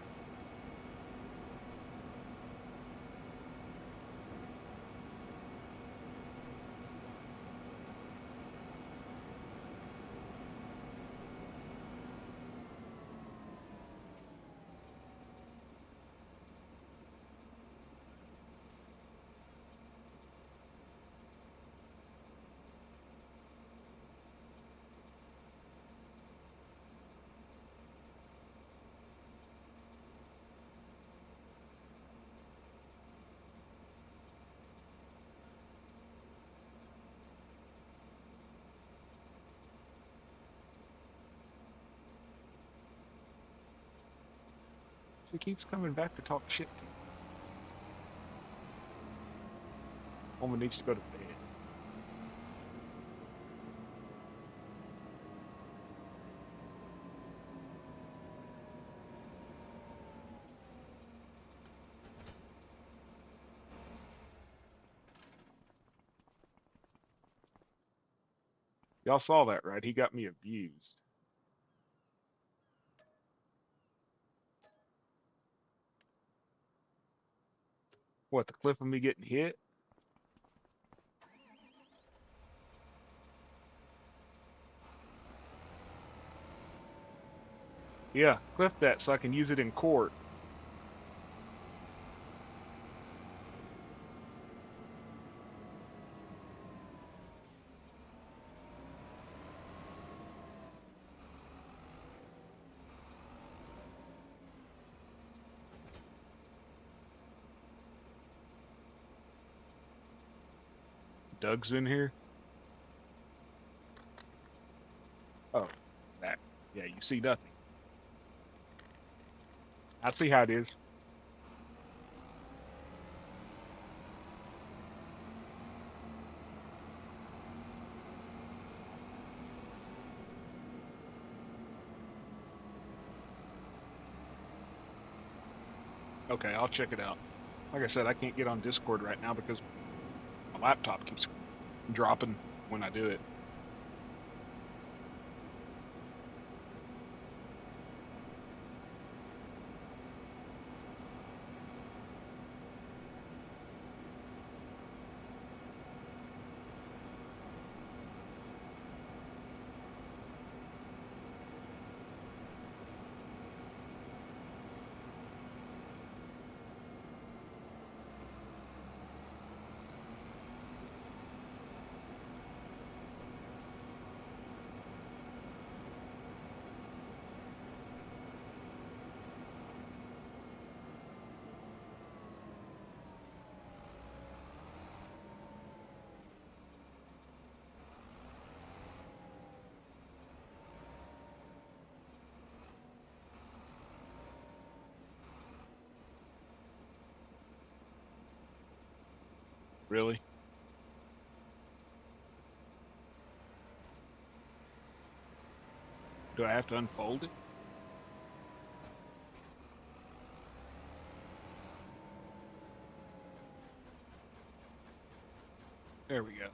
She keeps coming back to talk shit to me. Woman needs to go to bed. Y'all saw that, right? He got me abused. What, the clip of me getting hit? Yeah, clip that so I can use it in court. Doug's in here. Oh, that. Yeah, you see nothing. I see how it is. Okay, I'll check it out. Like I said, I can't get on Discord right now because my laptop keeps dropping when I do it. Really? Do I have to unfold it? There we go.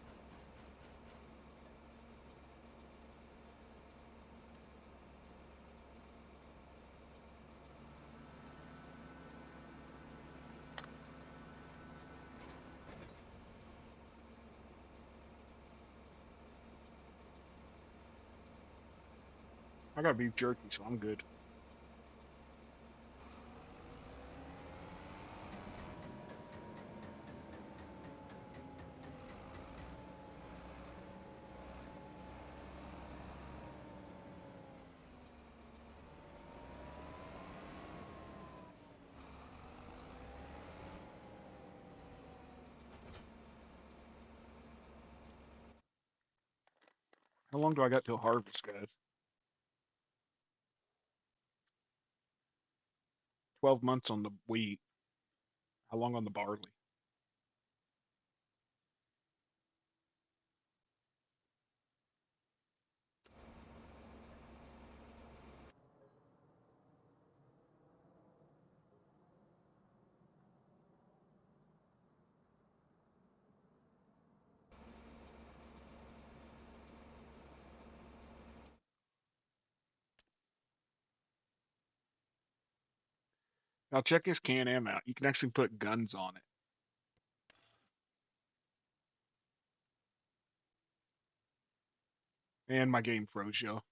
I got beef jerky, so I'm good. How long do I got till harvest, guys? 12 months on the wheat. How long on the barley? Now check this Can-Am out. You can actually put guns on it. And my game froze, y'all.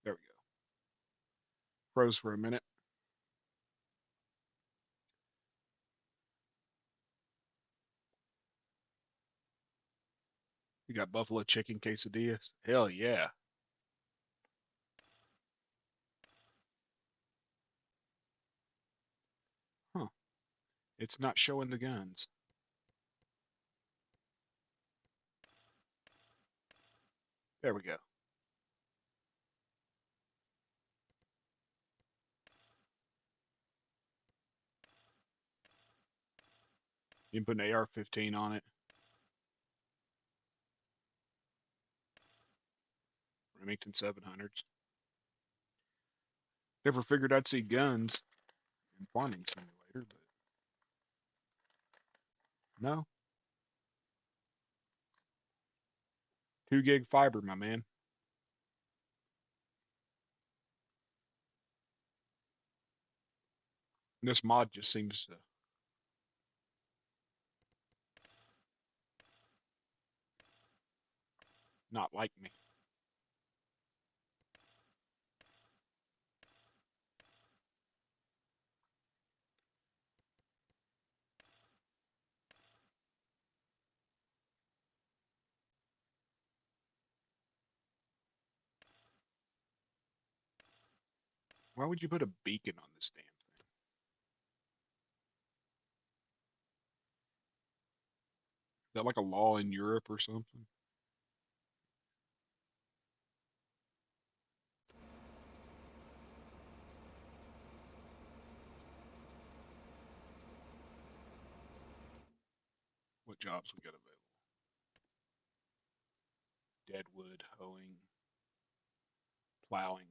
There we go. Froze for a minute. You got buffalo chicken quesadillas? Hell yeah. Huh. It's not showing the guns. There we go. You can put an AR-15 on it. Remington 700s. Never figured I'd see guns in Farming Simulator, but no. 2 gig fiber, my man. This mod just seems to not like me. Why would you put a beacon on this damn thing? Is that like a law in Europe or something? What jobs we got available? Deadwood, hoeing, plowing.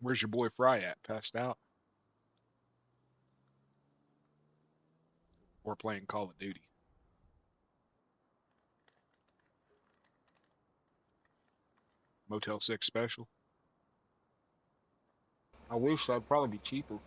Where's your boy Fry at? Passed out? Or playing Call of Duty? Motel 6 special? I wish that'd probably be cheaper.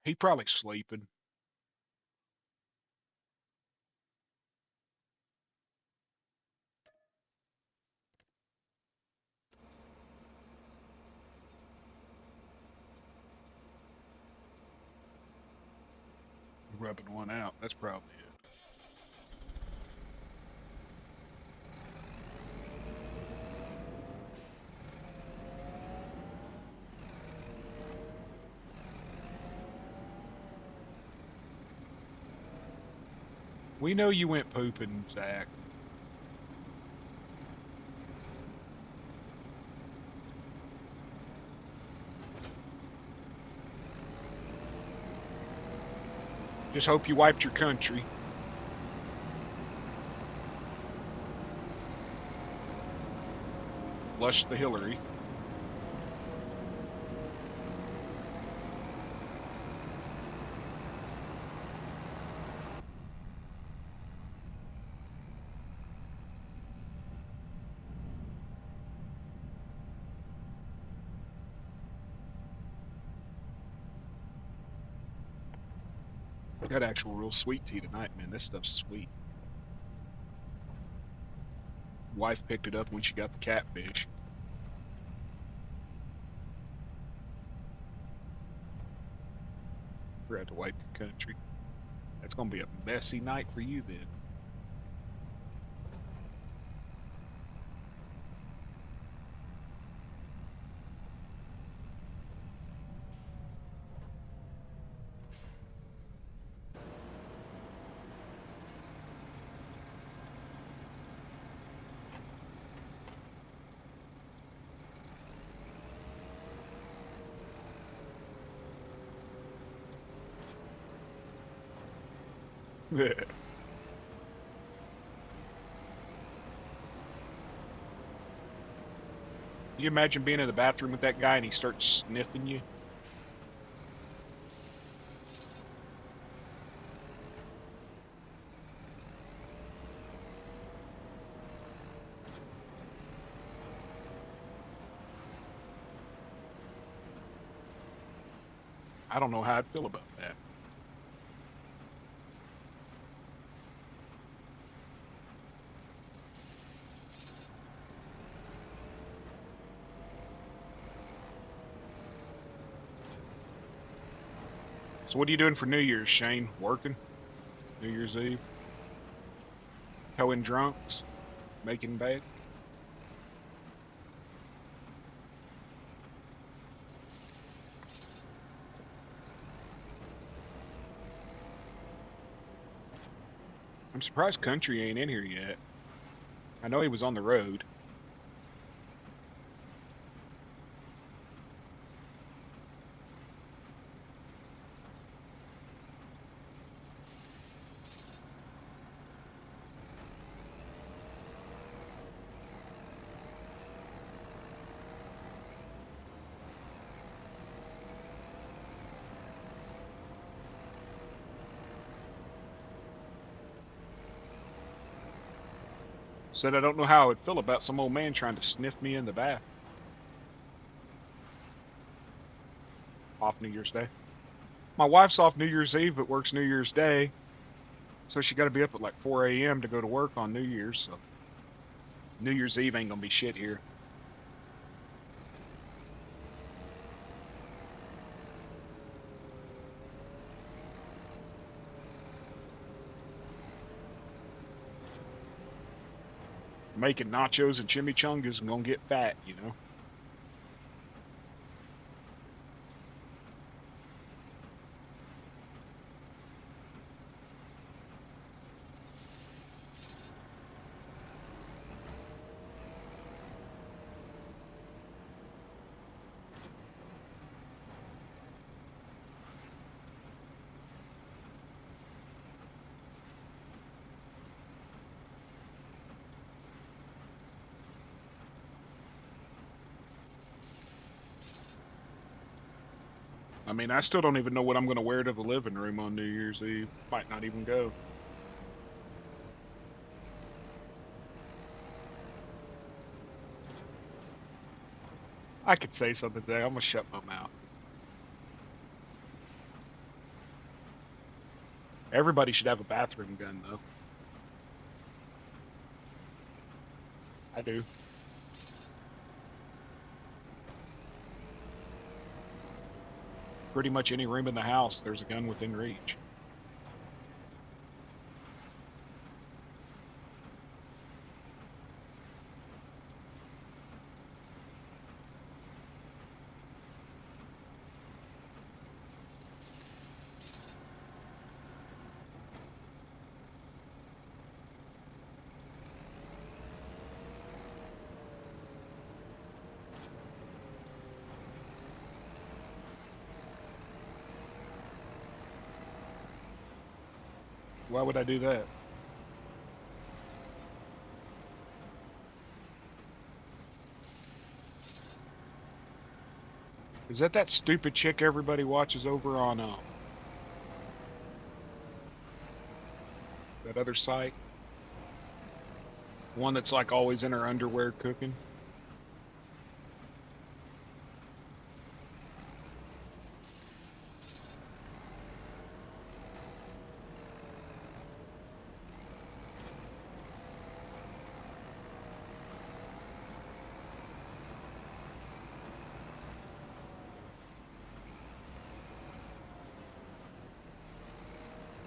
He probably sleeping. Rubbing one out. That's probably it. We know you went pooping, Zach. Just hope you wiped your country. Flush the Hillary. Got actual real sweet tea tonight, man. This stuff's sweet. Wife picked it up when she got the catfish. Forgot to wipe your country. That's gonna be a messy night for you then. You imagine being in the bathroom with that guy and he starts sniffing you? I don't know how I'd feel about that. So what are you doing for New Year's, Shane? Working? New Year's Eve? Towing drunks? Making bad? I'm surprised Country ain't in here yet. I know he was on the road. Said I don't know how I would feel about some old man trying to sniff me in the bath. Off New Year's Day. My wife's off New Year's Eve but works New Year's Day. So she got to be up at like 4 a.m. to go to work on New Year's. So New Year's Eve ain't going to be shit here. Making nachos and chimichangas and going to get fat, you know. I mean, I still don't even know what I'm going to wear to the living room on New Year's Eve. Might not even go. I could say something today. I'm going to shut my mouth. Everybody should have a bathroom gun, though. I do. Pretty much any room in the house, there's a gun within reach. Why would I do that? Is that stupid chick everybody watches over on that other site? One that's like always in her underwear cooking?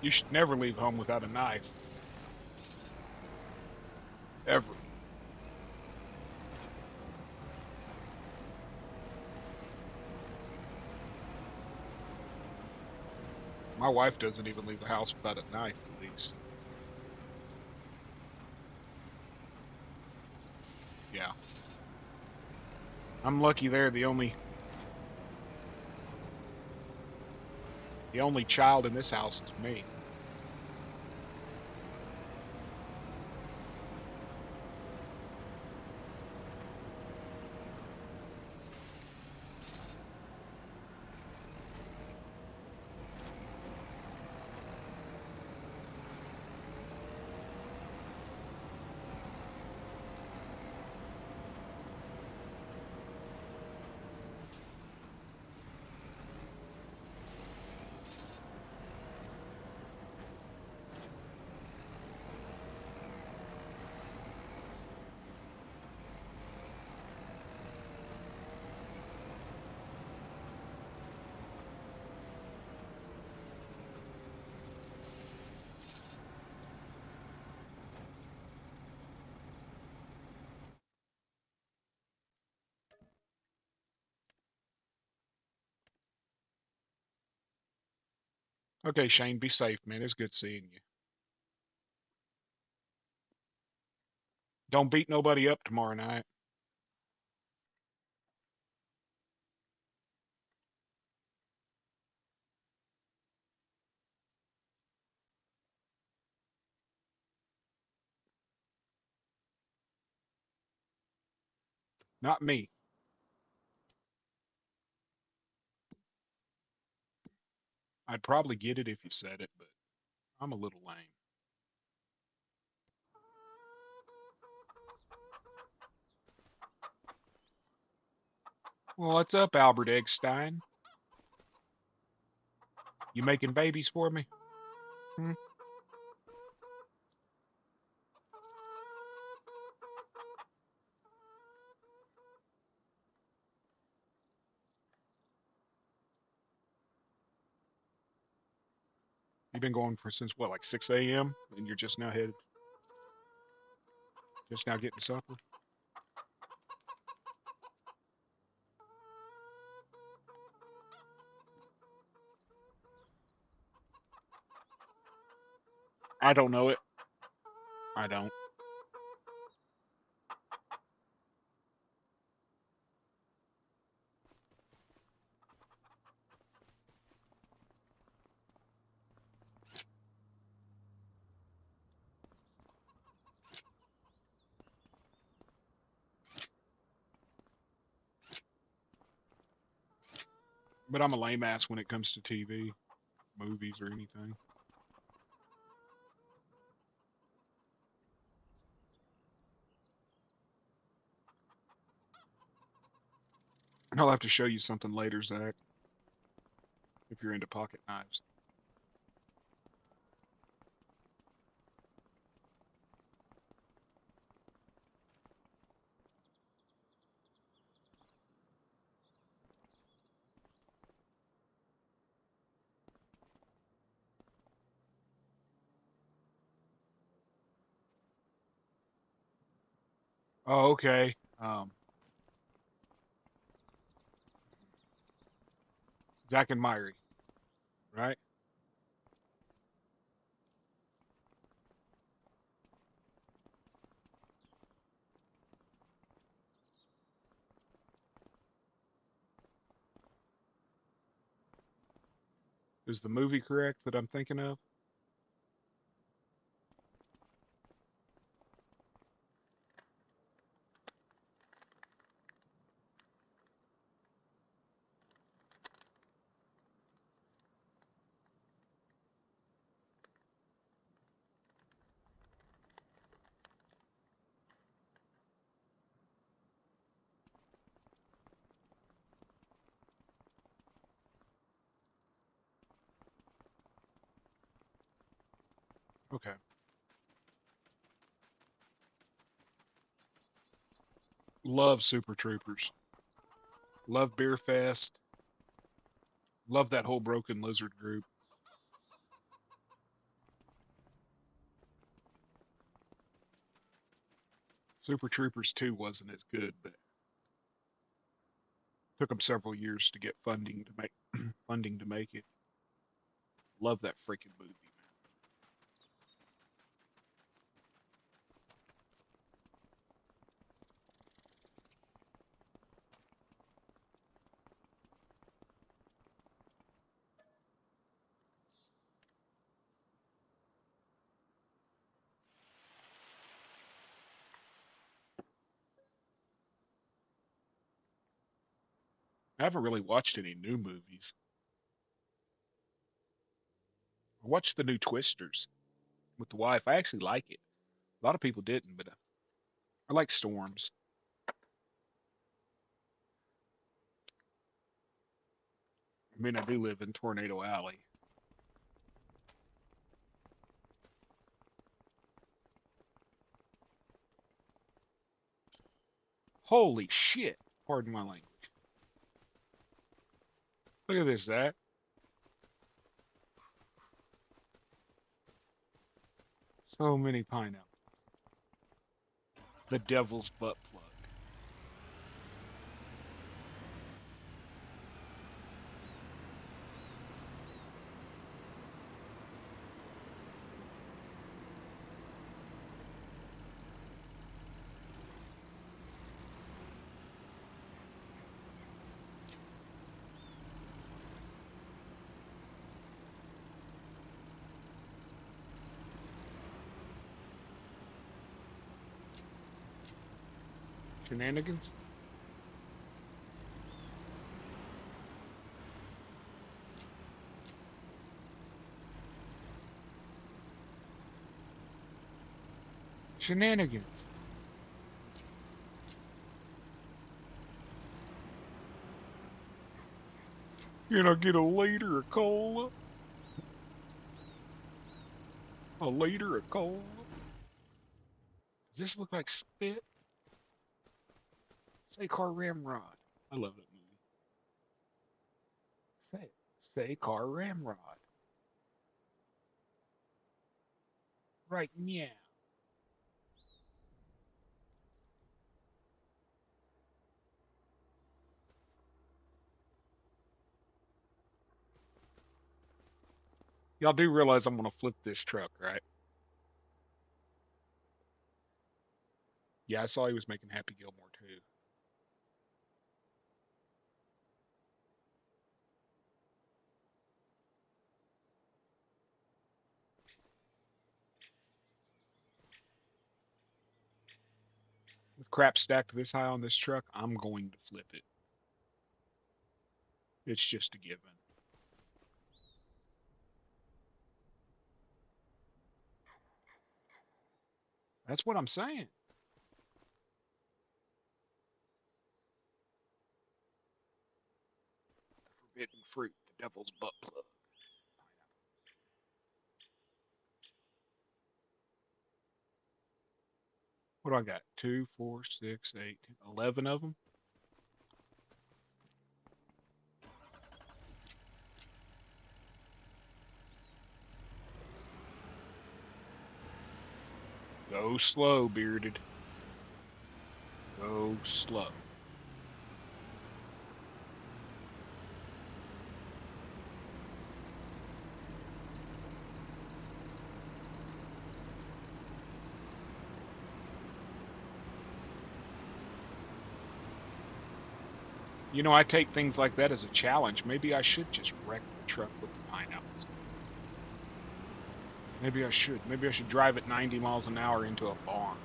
You should never leave home without a knife. Ever. My wife doesn't even leave the house without a knife, at least. Yeah. I'm lucky they're the only child in this house is me. Okay, Shane, be safe, man. It's good seeing you. Don't beat nobody up tomorrow night. Not me. I'd probably get it if you said it, but I'm a little lame. Well, what's up, Albert Eggstein? You making babies for me? Hmm? You've been going for since what, like 6 a.m. and you're just now getting supper? I don't know it. I don't. But I'm a lame ass when it comes to TV, movies, or anything. I'll have to show you something later, Zach, if you're into pocket knives. Oh, okay. Zach and Myri, right? Is the movie correct that I'm thinking of? Okay. Love Super Troopers. Love Beer Fest. Love that whole Broken Lizard group. Super Troopers 2 wasn't as good, but took them several years to get funding to make funding to make it. Love that freaking movie, man. I haven't really watched any new movies. I watched the new Twisters with the wife. I actually like it. A lot of people didn't, but I like storms. I mean, I do live in Tornado Alley. Holy shit! Pardon my language. Look at this, Zach. So many pineapples. The devil's butt plug. Shenanigans? Shenanigans. Can I get a liter of cola? A liter of cola? Does this look like spit? Say car ramrod. I love that movie. Say it. Say car ramrod. Right meow. Y'all do realize I'm gonna flip this truck, right? Yeah, I saw he was making Happy Gilmore too. With crap stacked this high on this truck, I'm going to flip it. It's just a given. That's what I'm saying. Forbidden fruit, the devil's butt plug. What do I got? 2, 4, 6, 8, 11 of them? Go slow, bearded. go slow. You know, I take things like that as a challenge. Maybe I should just wreck the truck with the pineapples. Maybe I should. Maybe I should drive at 90 miles an hour into a barn.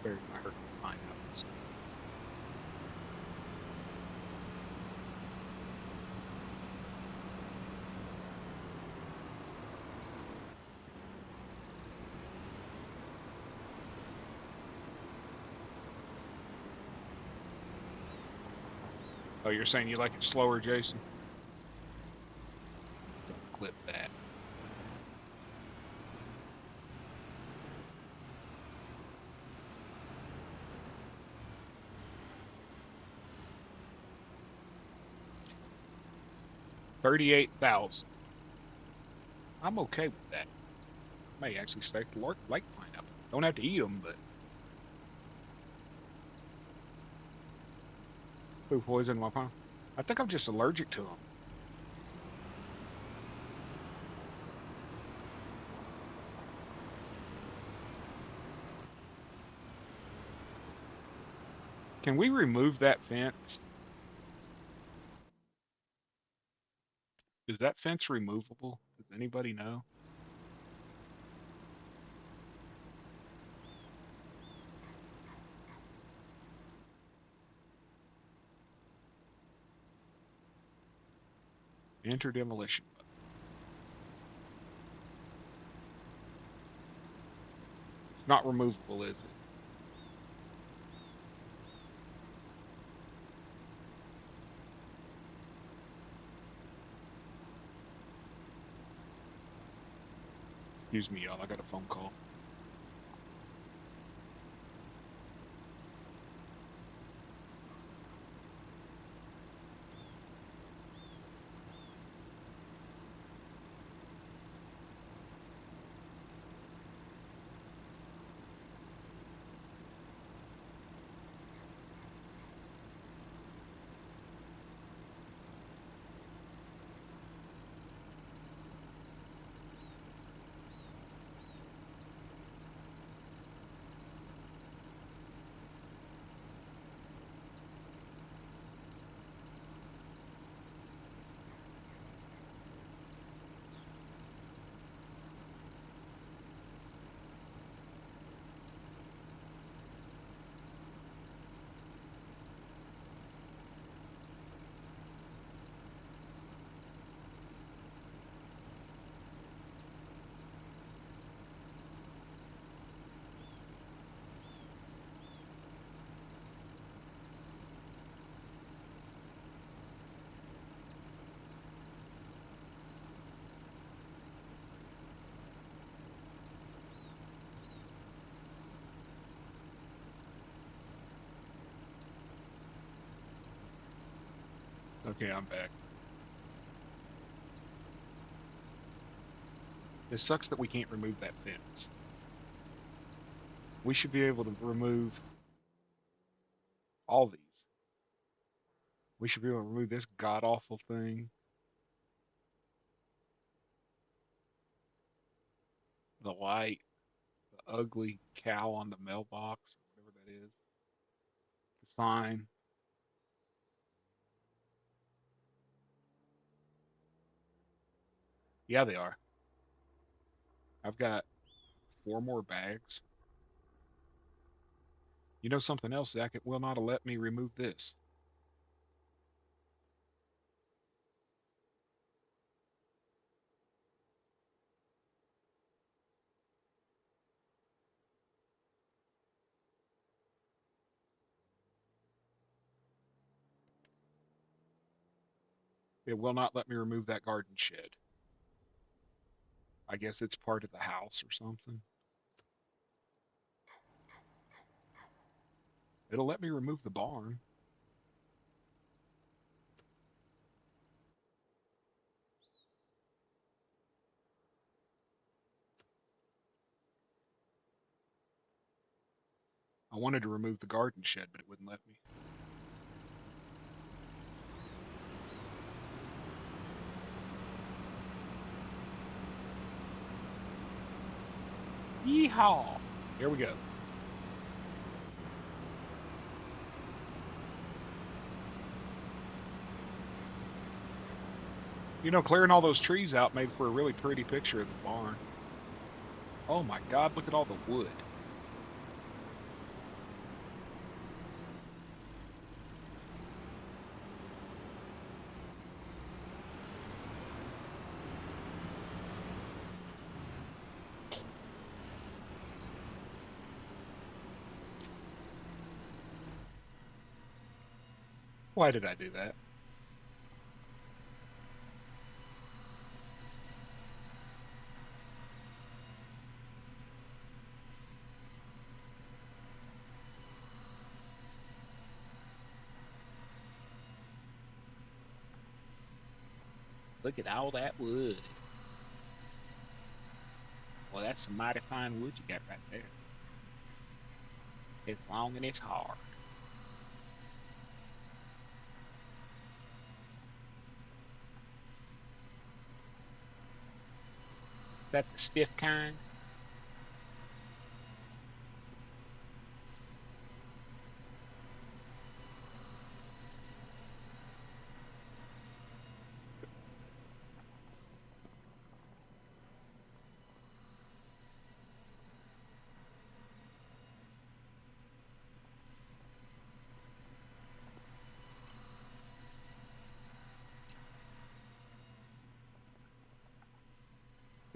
Better not hurt the pineapples. Oh, you're saying you like it slower, Jason? Don't clip that. $38,000. I'm okay with that. May actually start to like pineapple. Don't have to eat them, but food poison my pineapple. I think I'm just allergic to them. Can we remove that fence? Is that fence removable? Does anybody know? Enter demolition button. It's not removable, is it? Excuse me, y'all. I got a phone call. Okay, I'm back. It sucks that we can't remove that fence. We should be able to remove all these. We should be able to remove this god-awful thing. The light. The ugly cow on the mailbox, or whatever that is. The sign. Yeah, they are. I've got 4 more bags. You know something else, Zach? It will not let me remove this. It will not let me remove that garden shed. I guess it's part of the house or something. It'll let me remove the barn. I wanted to remove the garden shed, but it wouldn't let me. Yeehaw! Here we go. You know, clearing all those trees out made for a really pretty picture of the barn. Oh my God, look at all the wood. Why did I do that? Look at all that wood. Well, that's some mighty fine wood you got right there. It's long and it's hard. Is that the stiff kind?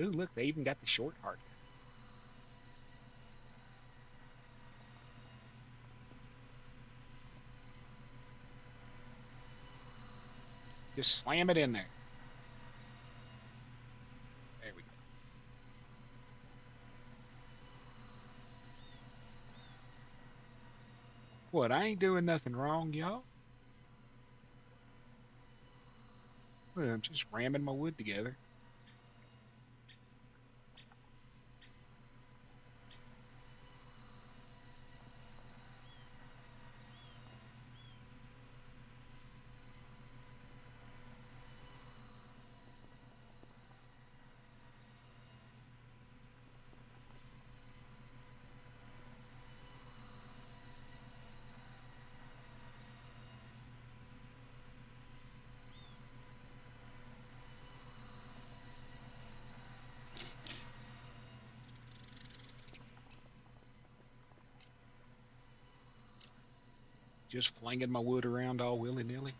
Ooh, look, they even got the short heart. Just slam it in there. There we go. What, I ain't doing nothing wrong, y'all? Well, I'm just ramming my wood together. Just flinging my wood around all willy-nilly.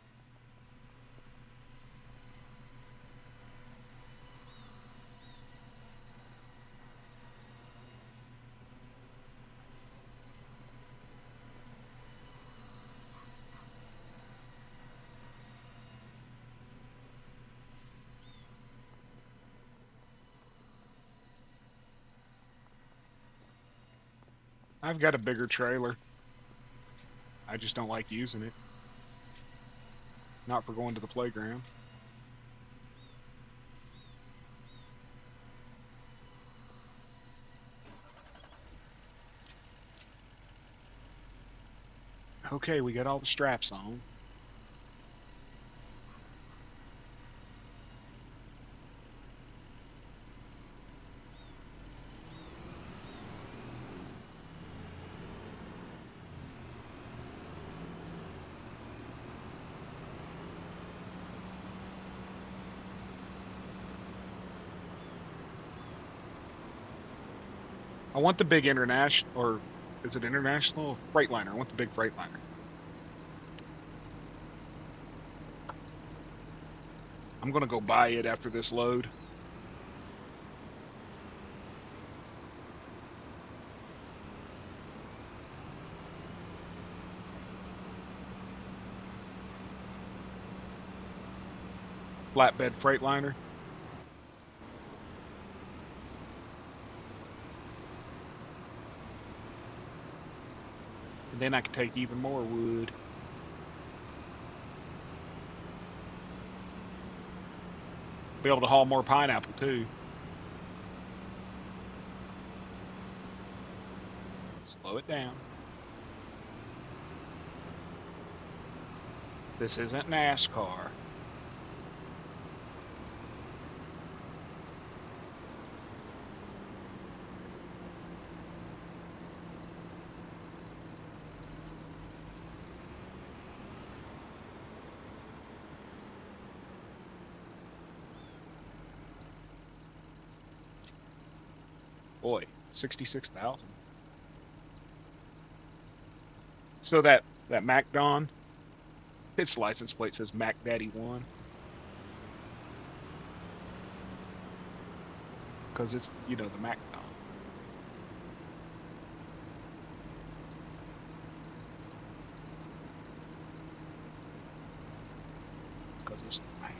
I've got a bigger trailer. I just don't like using it. Not for going to the playground. Okay, we got all the straps on. I want the big international, or is it international? Freightliner. I want the big Freightliner. I'm gonna go buy it after this load. Flatbed Freightliner. And then I can take even more wood. Be able to haul more pineapple too. Slow it down. This isn't NASCAR. Boy, 66,000. So that MacDon, its license plate says Mac Daddy 1 because it's, you know, the MacDon. Because it's the Mac.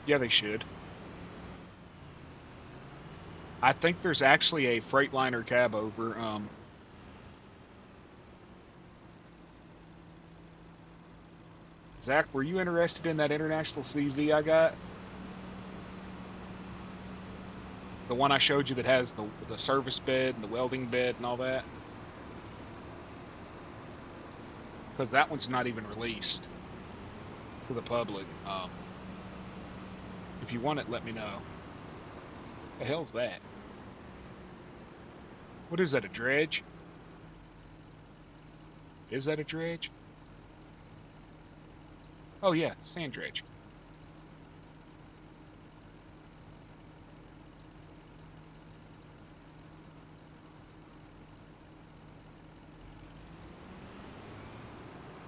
Yeah, they should. I think there's actually a Freightliner cab over. Zach, were you interested in that International CV I got? The one I showed you that has the service bed and the welding bed and all that? Because that one's not even released to the public. If you want it, let me know. The hell's that? What is that, a dredge? Is that a dredge? Oh yeah, sand dredge.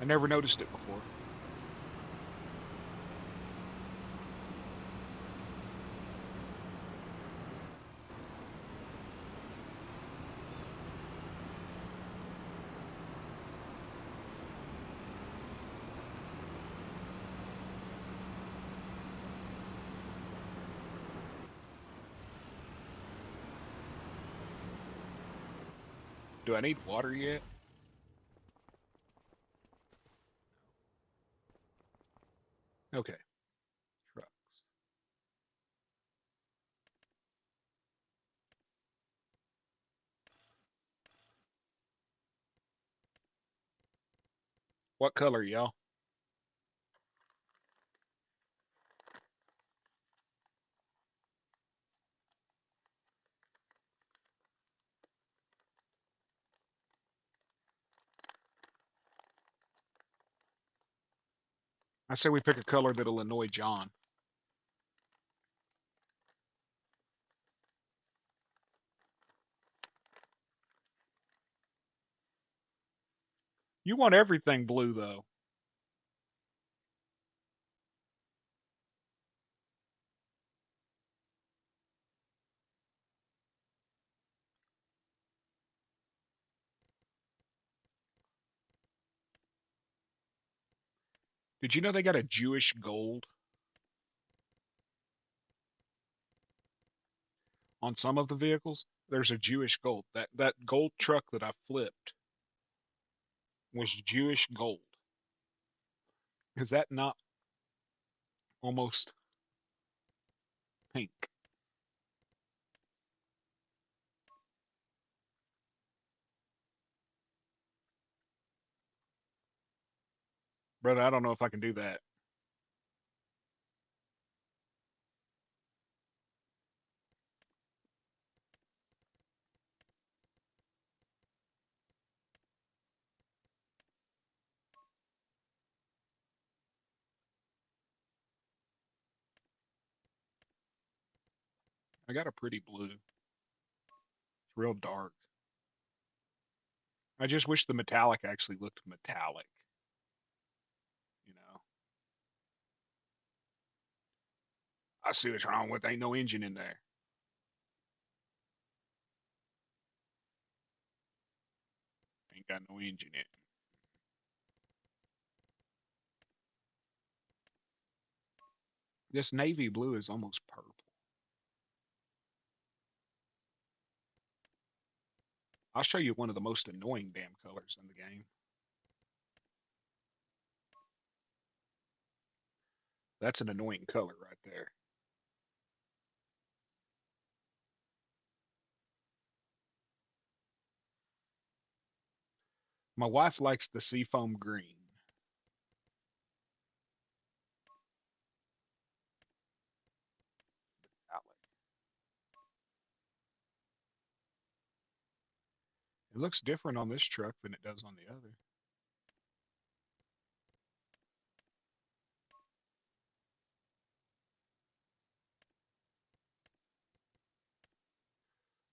I never noticed it before. Do I need water yet? Okay. Trucks. What color, y'all? I say we pick a color that'll annoy John. You want everything blue, though. Did you know they got a Jewish gold on some of the vehicles? There's a Jewish gold. That gold truck that I flipped was Jewish gold. Is that not almost pink? Brother, I don't know if I can do that. I got a pretty blue. It's real dark. I just wish the metallic actually looked metallic. You know, I see what's wrong with. Ain't no engine in there. Ain't got no engine in it. This navy blue is almost purple. I'll show you one of the most annoying damn colors in the game. That's an annoying color right there. My wife likes the seafoam green. It looks different on this truck than it does on the other.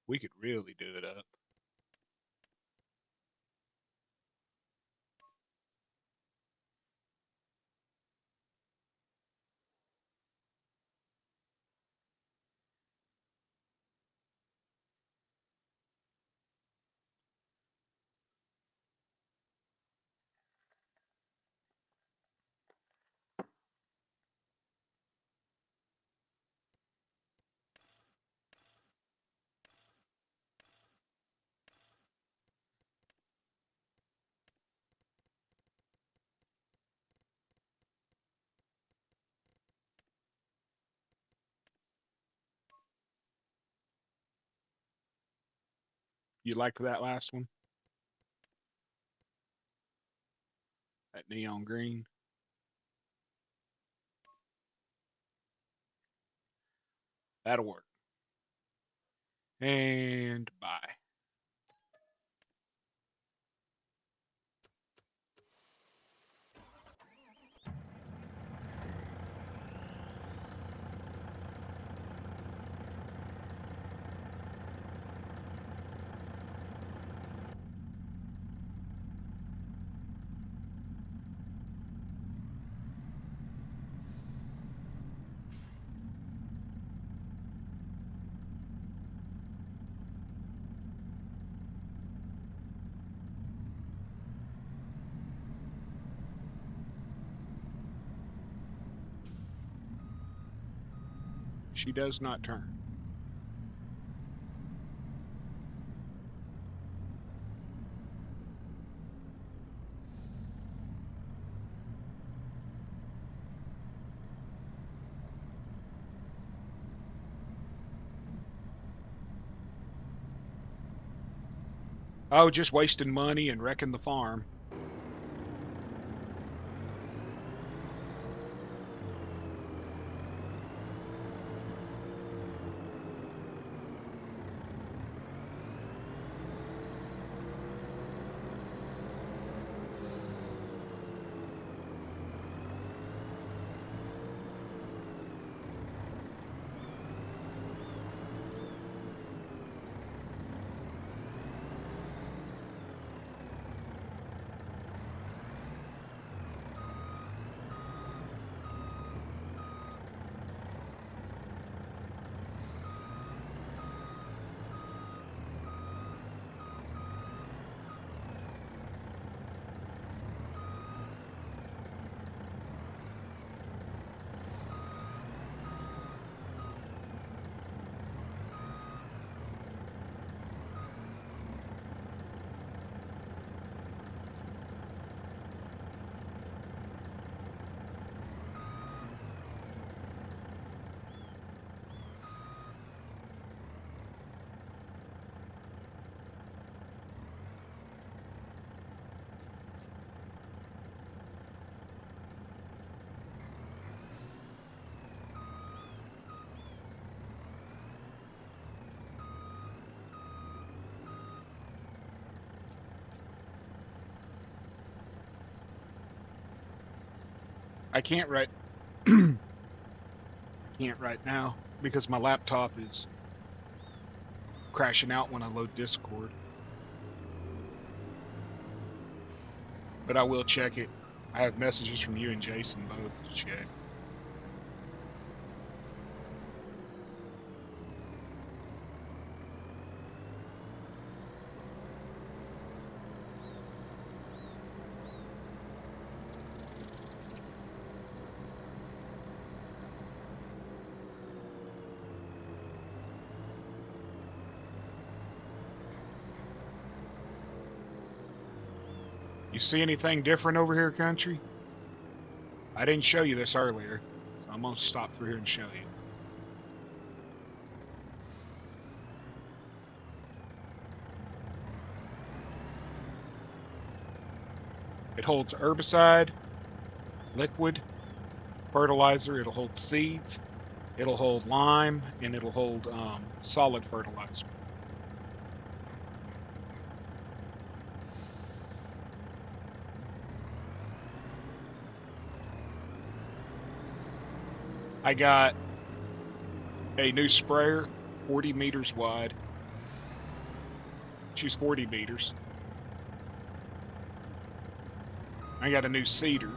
We could really do it up. You like that last one? That neon green? That'll work. And bye. She does not turn. Oh, just wasting money and wrecking the farm. I can't write can't right now because my laptop is crashing out when I load Discord. But I will check it. I have messages from you and Jason both to check. You see anything different over here, country? I didn't show you this earlier, so I'm gonna stop through here and show you. It holds herbicide, liquid, fertilizer. It'll hold seeds. It'll hold lime, and it'll hold solid fertilizer. I got a new sprayer, 40 meters wide. She's 40 meters. I got a new seeder.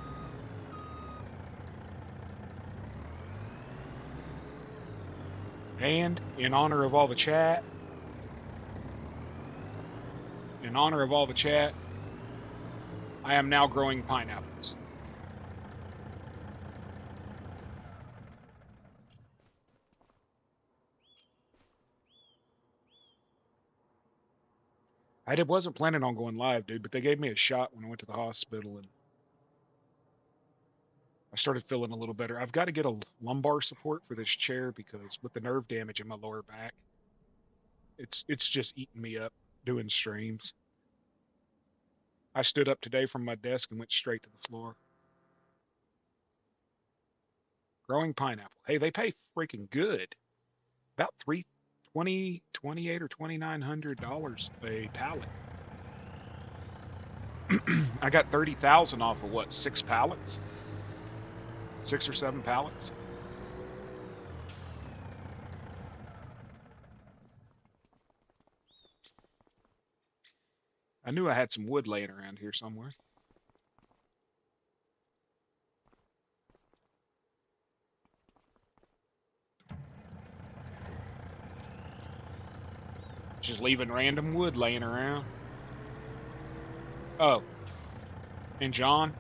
And in honor of all the chat, I am now growing pineapples. Wasn't planning on going live, dude, but they gave me a shot when I went to the hospital and I started feeling a little better. I've got to get a lumbar support for this chair because with the nerve damage in my lower back, it's just eating me up doing streams. I stood up today from my desk and went straight to the floor. Growing pineapple. Hey, they pay freaking good. About $28 or $2,900 a pallet. I got 30,000 off of what, 6 pallets? 6 or 7 pallets? I knew I had some wood laying around here somewhere. Just leaving random wood laying around. Oh, and John,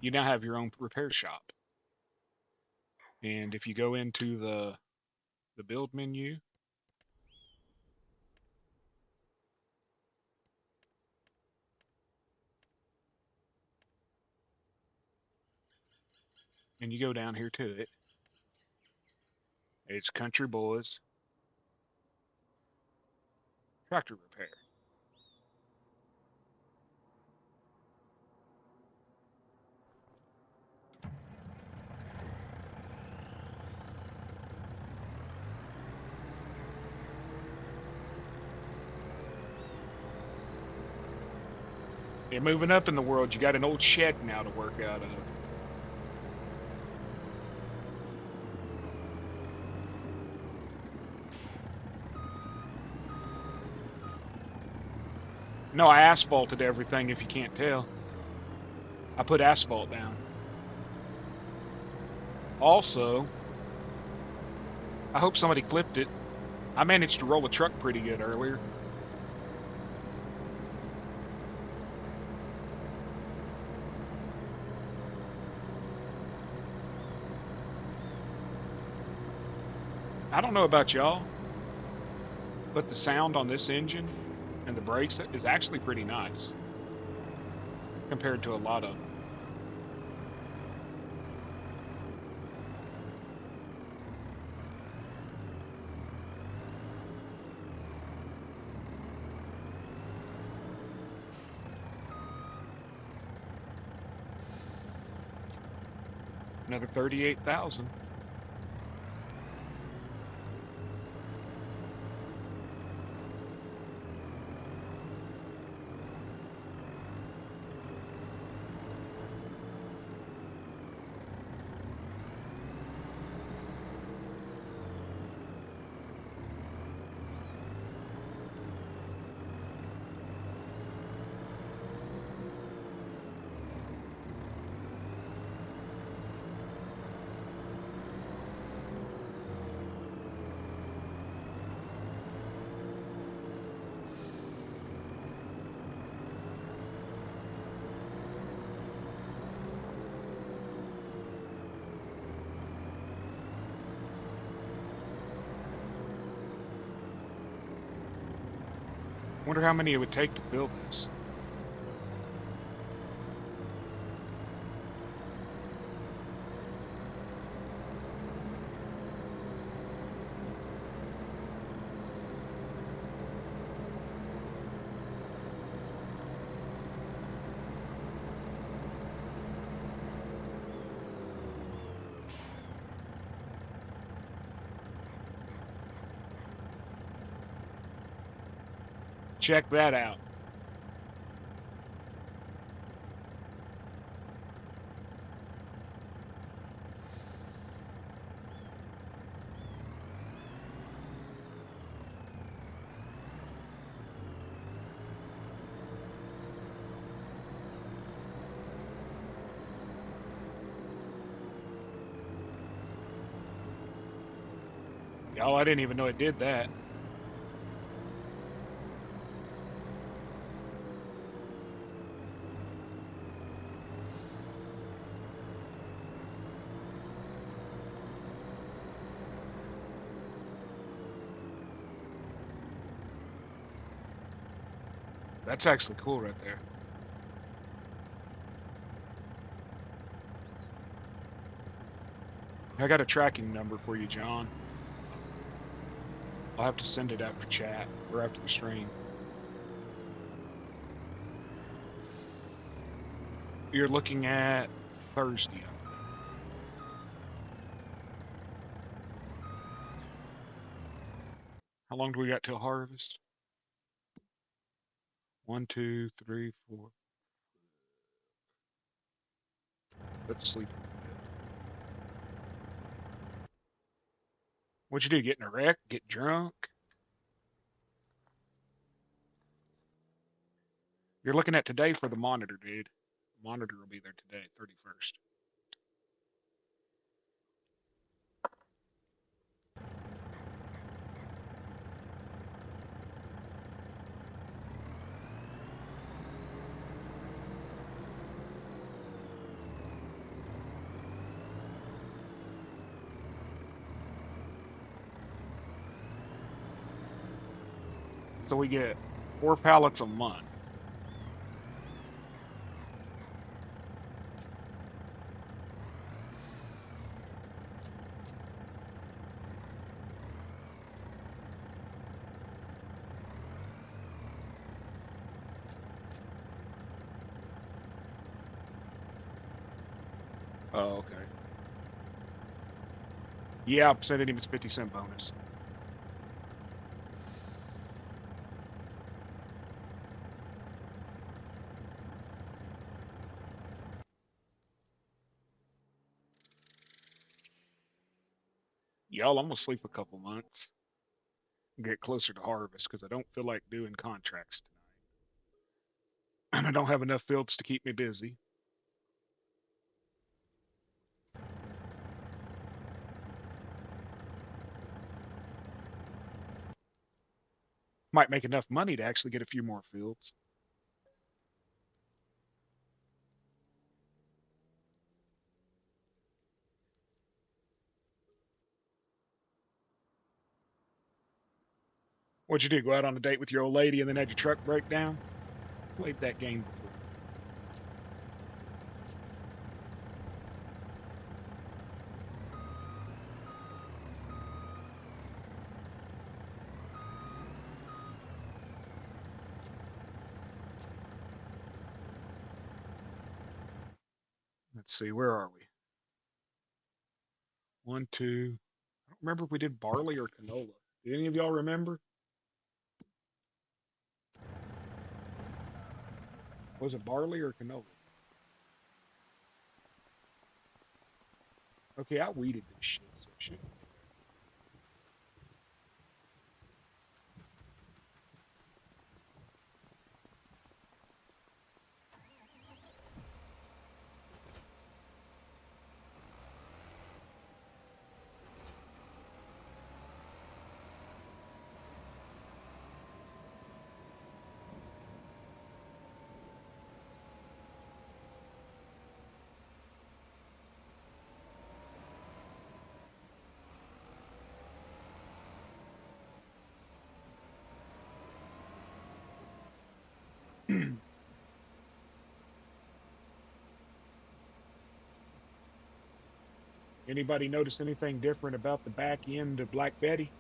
you now have your own repair shop. And if you go into the build menu, and you go down here to it, it's Country Boys Tractor Repair. You're moving up in the world. You got an old shed now to work out of. No, I asphalted everything if you can't tell. I put asphalt down. Also, I hope somebody clipped it. I managed to roll a truck pretty good earlier. I don't know about y'all, but the sound on this engine and the brakes is actually pretty nice compared to a lot of them. Another 38,000. Wonder how many it would take to build this. Check that out. Y'all, I didn't even know it did that. That's actually cool right there. I got a tracking number for you, John. I'll have to send it after chat or after the stream. You're looking at Thursday, I believe. How long do we got till harvest? 1, 2, 3, 4. Let's sleep a little bit. What'd you do? Get in a wreck? Get drunk? You're looking at today for the monitor, dude. The monitor will be there today, 31st. So we get 4 pallets a month. Oh, okay. Yeah, I'm sending him his 50-cent bonus. Y'all, I'm gonna sleep a couple months. Get closer to harvest because I don't feel like doing contracts tonight. I don't have enough fields to keep me busy. Might make enough money to actually get a few more fields. What'd you do? Go out on a date with your old lady and then had your truck break down? Played that game before. Let's see, where are we? 1, 2. I don't remember if we did barley or canola. Did any of y'all remember? Was it barley or canola? Okay, I weeded this shit, so it should be fair. Anybody notice anything different about the back end of Black Betty?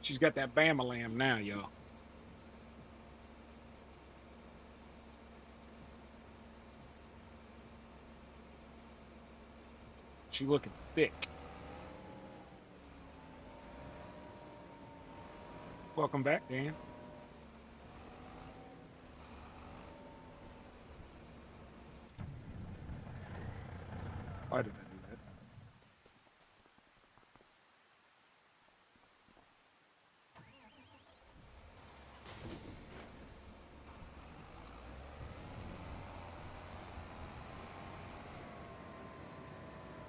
She's got that Bama lamb now, y'all. She looking thick. Welcome back, Dan. Why did I do that?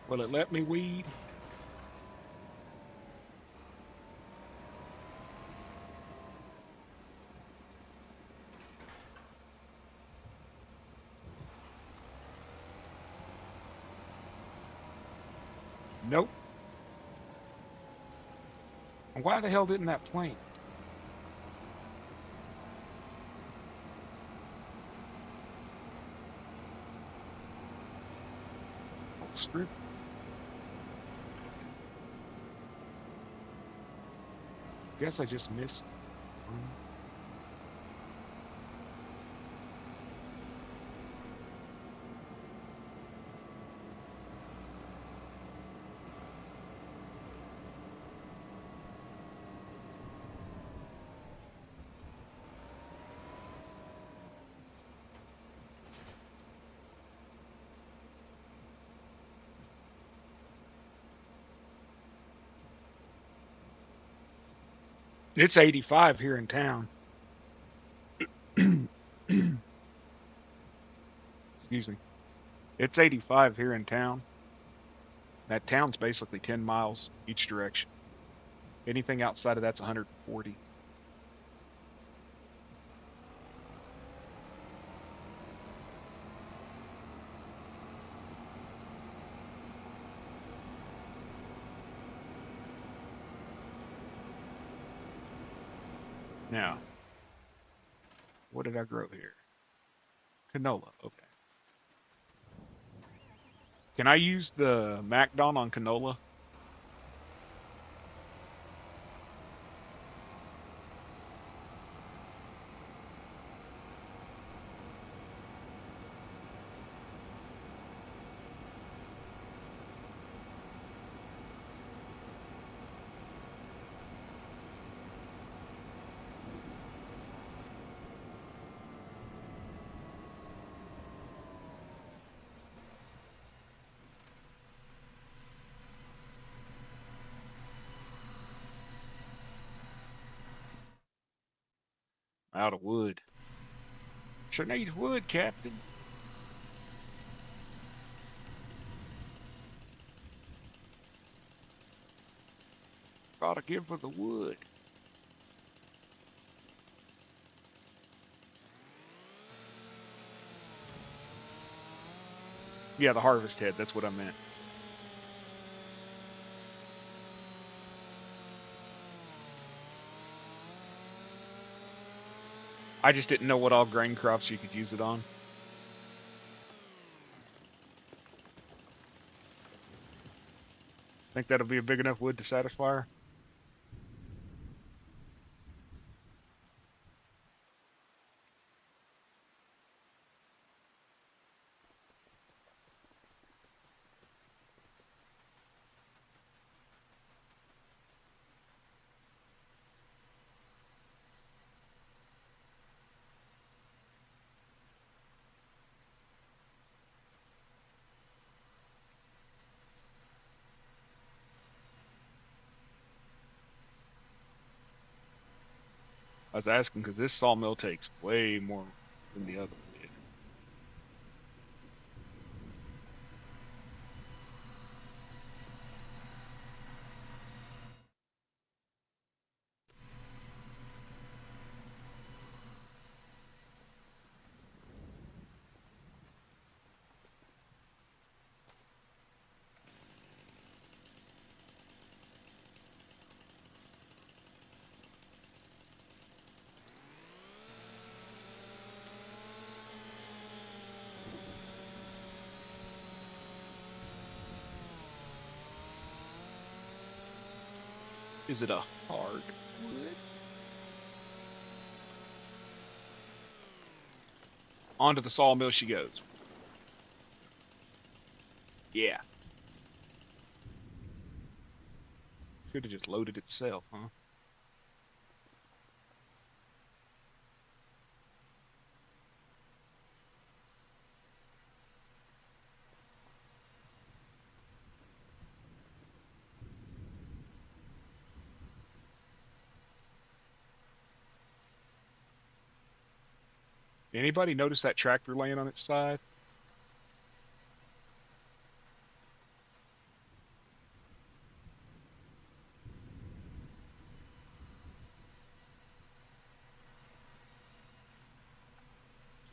Will it let me weed? Nope. Why the hell didn't that plane? Oh, screw. Guess I just missed. It's 85 here in town. Excuse me. It's 85 here in town. That town's basically 10 miles each direction. Anything outside of that's 140. Now, what did I grow here? Canola. Okay. Can I use the MacDon on canola? Out of wood. Sure needs wood, Captain. Gotta give her the wood. Yeah, the harvest head. That's what I meant. I just didn't know what all grain crops you could use it on. Think that'll be a big enough wood to satisfy her? I was asking because this sawmill takes way more than the other one did. Is it a hard wood? Onto the sawmill she goes. Yeah. Should have just loaded itself, huh? Anybody notice that tractor laying on its side?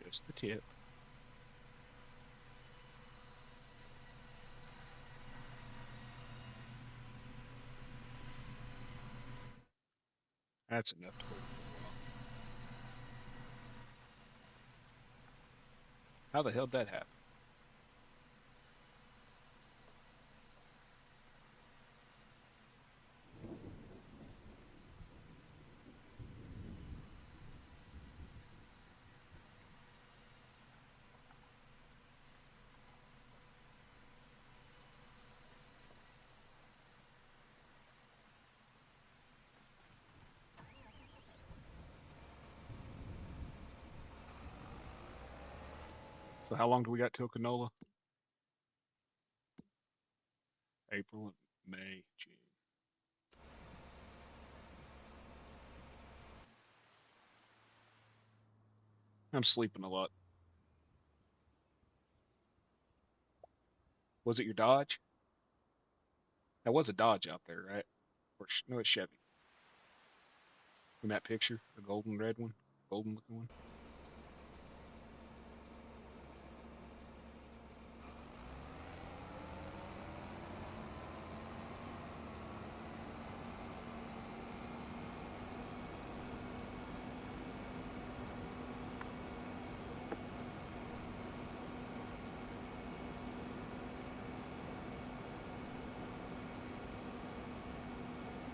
Just the tip. That's enough to hold for a while. How the hell did that happen? So how long do we got till canola? April, May, June. I'm sleeping a lot. Was it your Dodge? That was a Dodge out there, right? Or no, it's Chevy. In that picture, the golden red one, golden looking one.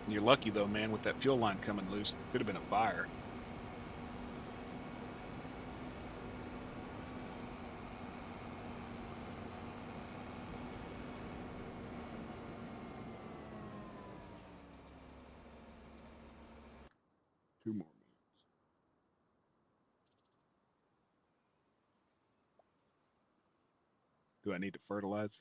You're lucky though, man, with that fuel line coming loose. There could have been a fire. Two more minutes. Do I need to fertilize?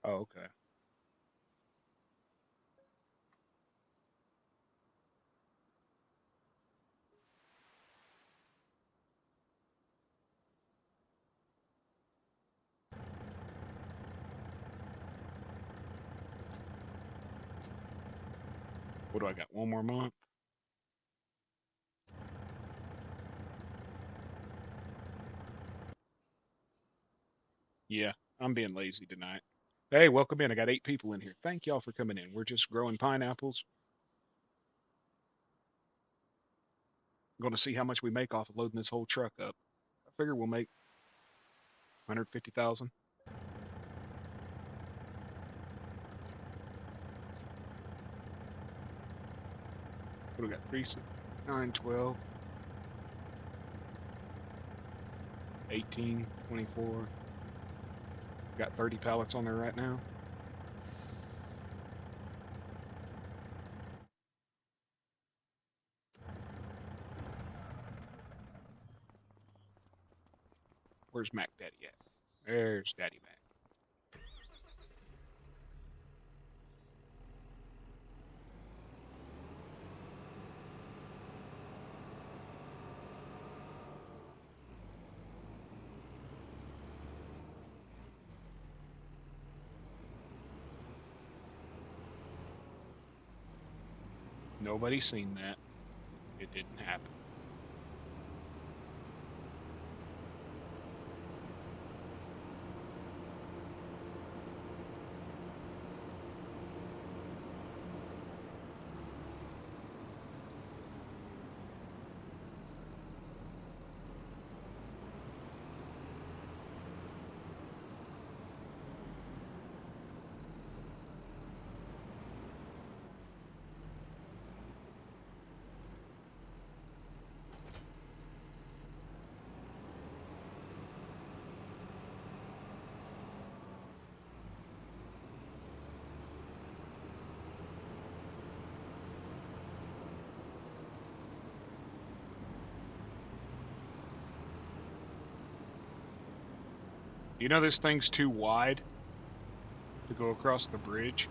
Oh, okay. What do I got? One more month? Yeah, I'm being lazy tonight. Hey, welcome in. I got 8 people in here. Thank y'all for coming in. We're just growing pineapples. Going to see how much we make off of loading this whole truck up. I figure we'll make 150,000. What do we got? 3, 6, 9, 12, 18, 24. Got 30 pallets on there right now. Where's Mac Daddy at? There's Daddy Mac. Nobody's seen that. It didn't happen. You know this thing's too wide to go across the bridge?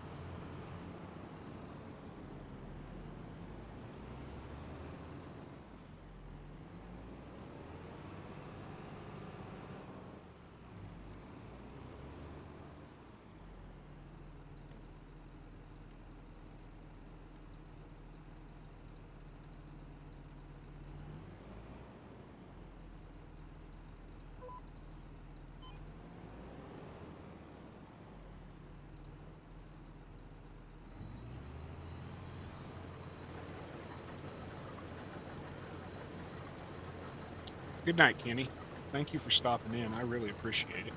Good night, Kenny. Thank you for stopping in. I really appreciate it.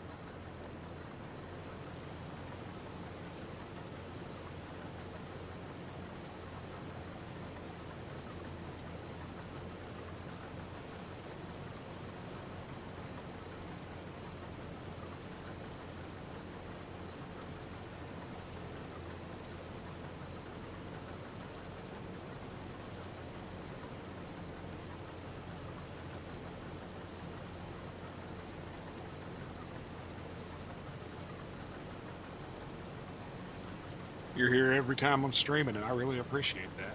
You're here every time I'm streaming, and I really appreciate that.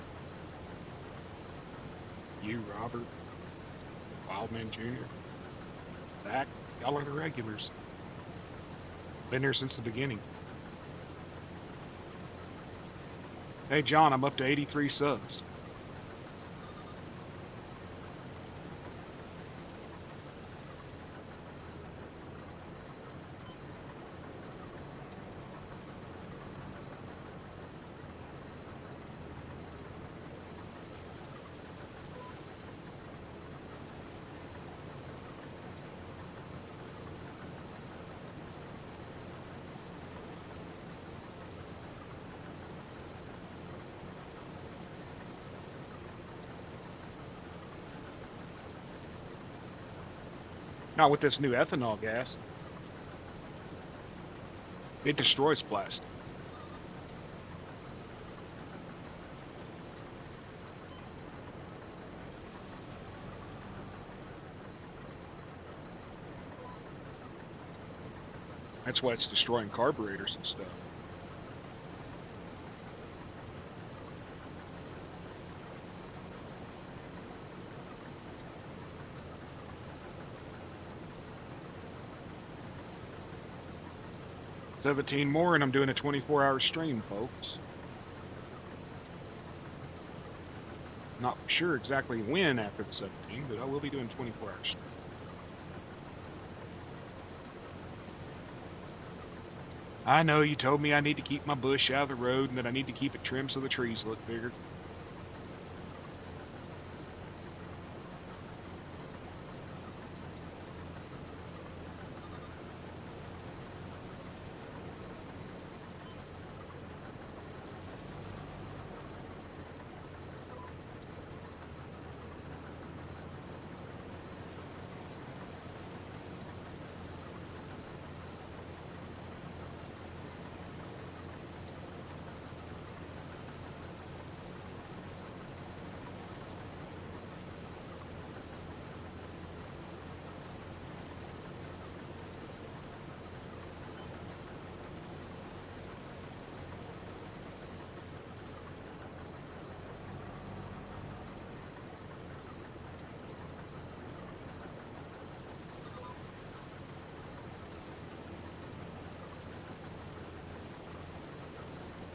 You, Robert, Wildman Jr., Zach, y'all are the regulars. Been here since the beginning. Hey, John, I'm up to 83 subs. Not with this new ethanol gas. It destroys plastic. That's why it's destroying carburetors and stuff. $17 more, and I'm doing a 24-hour stream, folks. Not sure exactly when after the 17, but I will be doing 24-hour stream. I know you told me I need to keep my bush out of the road and that I need to keep it trimmed so the trees look bigger.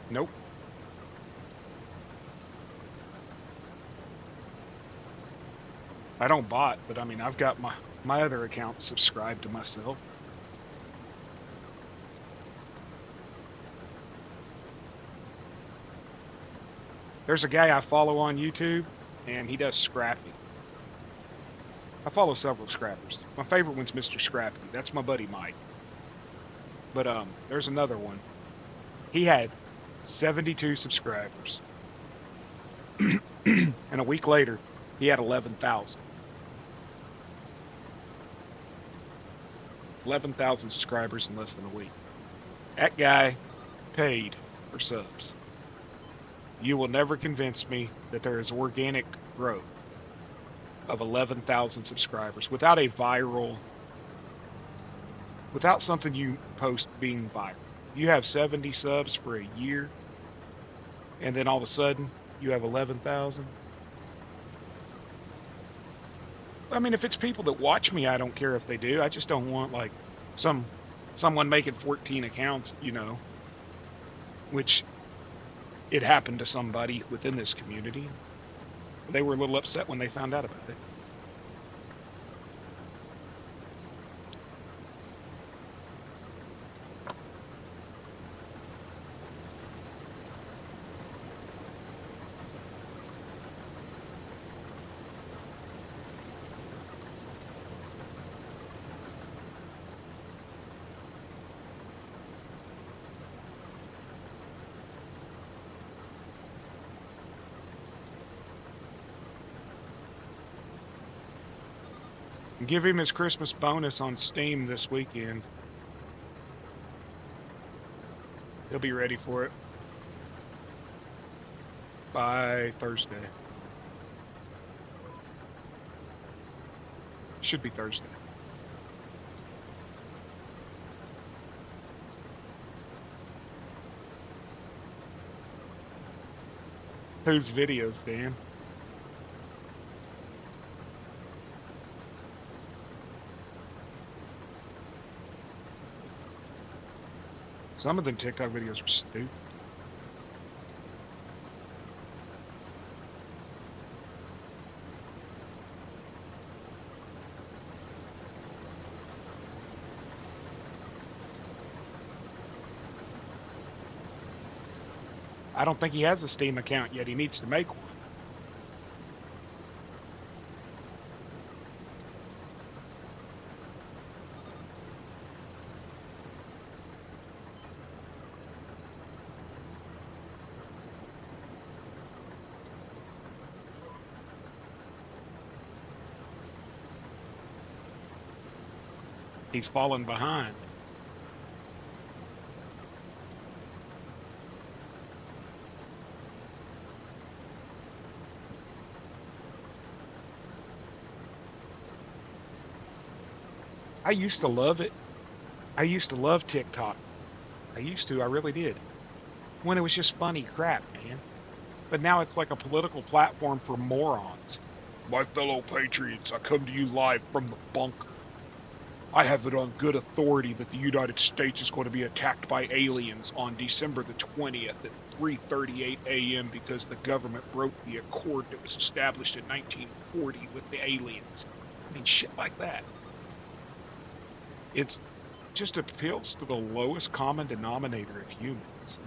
Nope. I don't bot, but I mean, I've got my other account subscribed to myself. There's a guy I follow on YouTube, and he does scrapping. I follow several scrappers. My favorite one's Mr. Scrappy. That's my buddy Mike. But there's another one. He had 72 subscribers. And a week later, he had 11,000. 11,000 subscribers in less than a week. That guy paid for subs. You will never convince me that there is organic growth of 11,000 subscribers without a viral without something you post being viral. You have 70 subs for a year, and then all of a sudden you have 11,000. I mean, if it's people that watch me, I don't care if they do. I just don't want like someone making 14 accounts, which it happened to somebody within this community. They were a little upset when they found out about it. Give him his Christmas bonus on Steam this weekend. He'll be ready for it by Thursday. Should be Thursday. Whose videos, Dan? Some of them TikTok videos are stupid. I don't think he has a Steam account yet. He needs to make one. He's fallen behind. I used to love it. I used to love TikTok. I really did. When it was just funny crap, man. But now it's like a political platform for morons. My fellow patriots, I come to you live from the bunker. I have it on good authority that the United States is going to be attacked by aliens on December the 20th at 3:38 a.m. because the government broke the accord that was established in 1940 with the aliens. I mean, shit like that. It just appeals to the lowest common denominator of humans.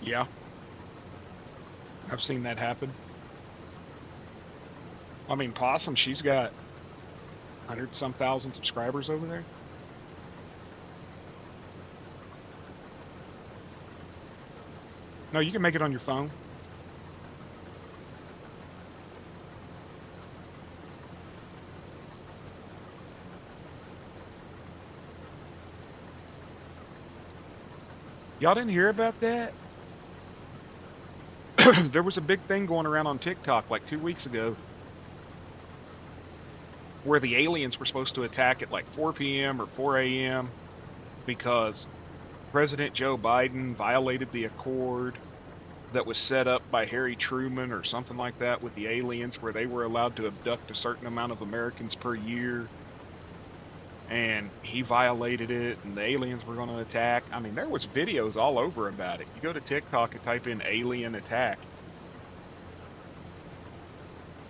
Yeah. I've seen that happen. I mean, Possum, she's got 100-some thousand subscribers over there. No, you can make it on your phone. Y'all didn't hear about that? There was a big thing going around on TikTok like 2 weeks ago where the aliens were supposed to attack at like 4 p.m. or 4 a.m. because President Joe Biden violated the accord that was set up by Harry Truman or something like that with the aliens, where they were allowed to abduct a certain amount of Americans per year. And he violated it, and the aliens were going to attack. I mean, there was videos all over about it. You go to TikTok and type in alien attack.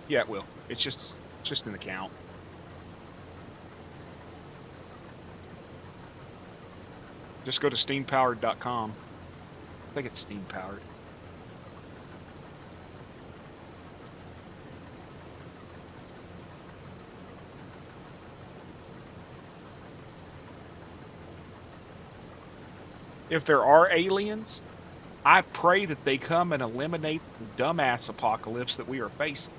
Yeah, it will. It's just an account. Just go to steampowered.com. I think it's steam powered. If there are aliens, I pray that they come and eliminate the dumbass apocalypse that we are facing.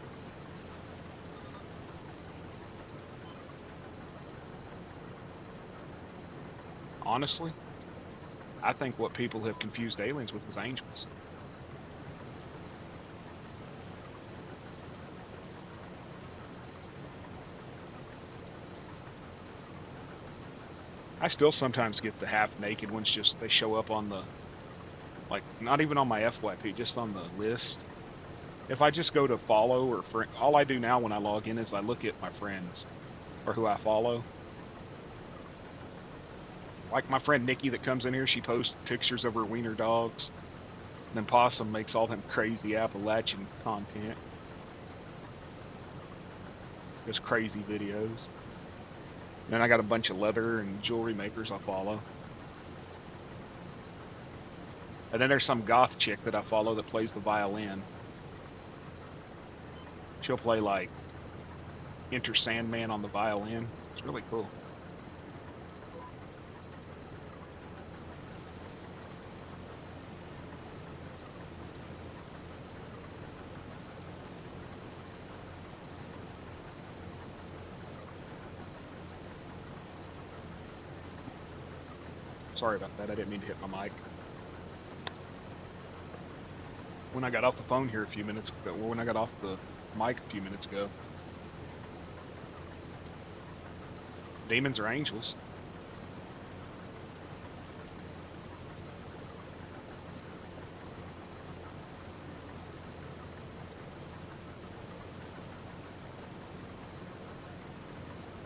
Honestly. I think what people have confused aliens with was angels. I still sometimes get the half naked ones, just they show up on the, like, not even on my FYP, just on the list. If I just go to follow or friend, all I do now when I log in is I look at my friends or who I follow. Like my friend Nikki that comes in here, she posts pictures of her wiener dogs. And then Possum makes all them crazy Appalachian content. Just crazy videos. Then I got a bunch of leather and jewelry makers I follow. And then there's some goth chick that I follow that plays the violin. She'll play like Enter Sandman on the violin. It's really cool. Sorry about that. I didn't mean to hit my mic. When I got off the phone here a few minutes ago, or when I got off the mic a few minutes ago. Demons are angels.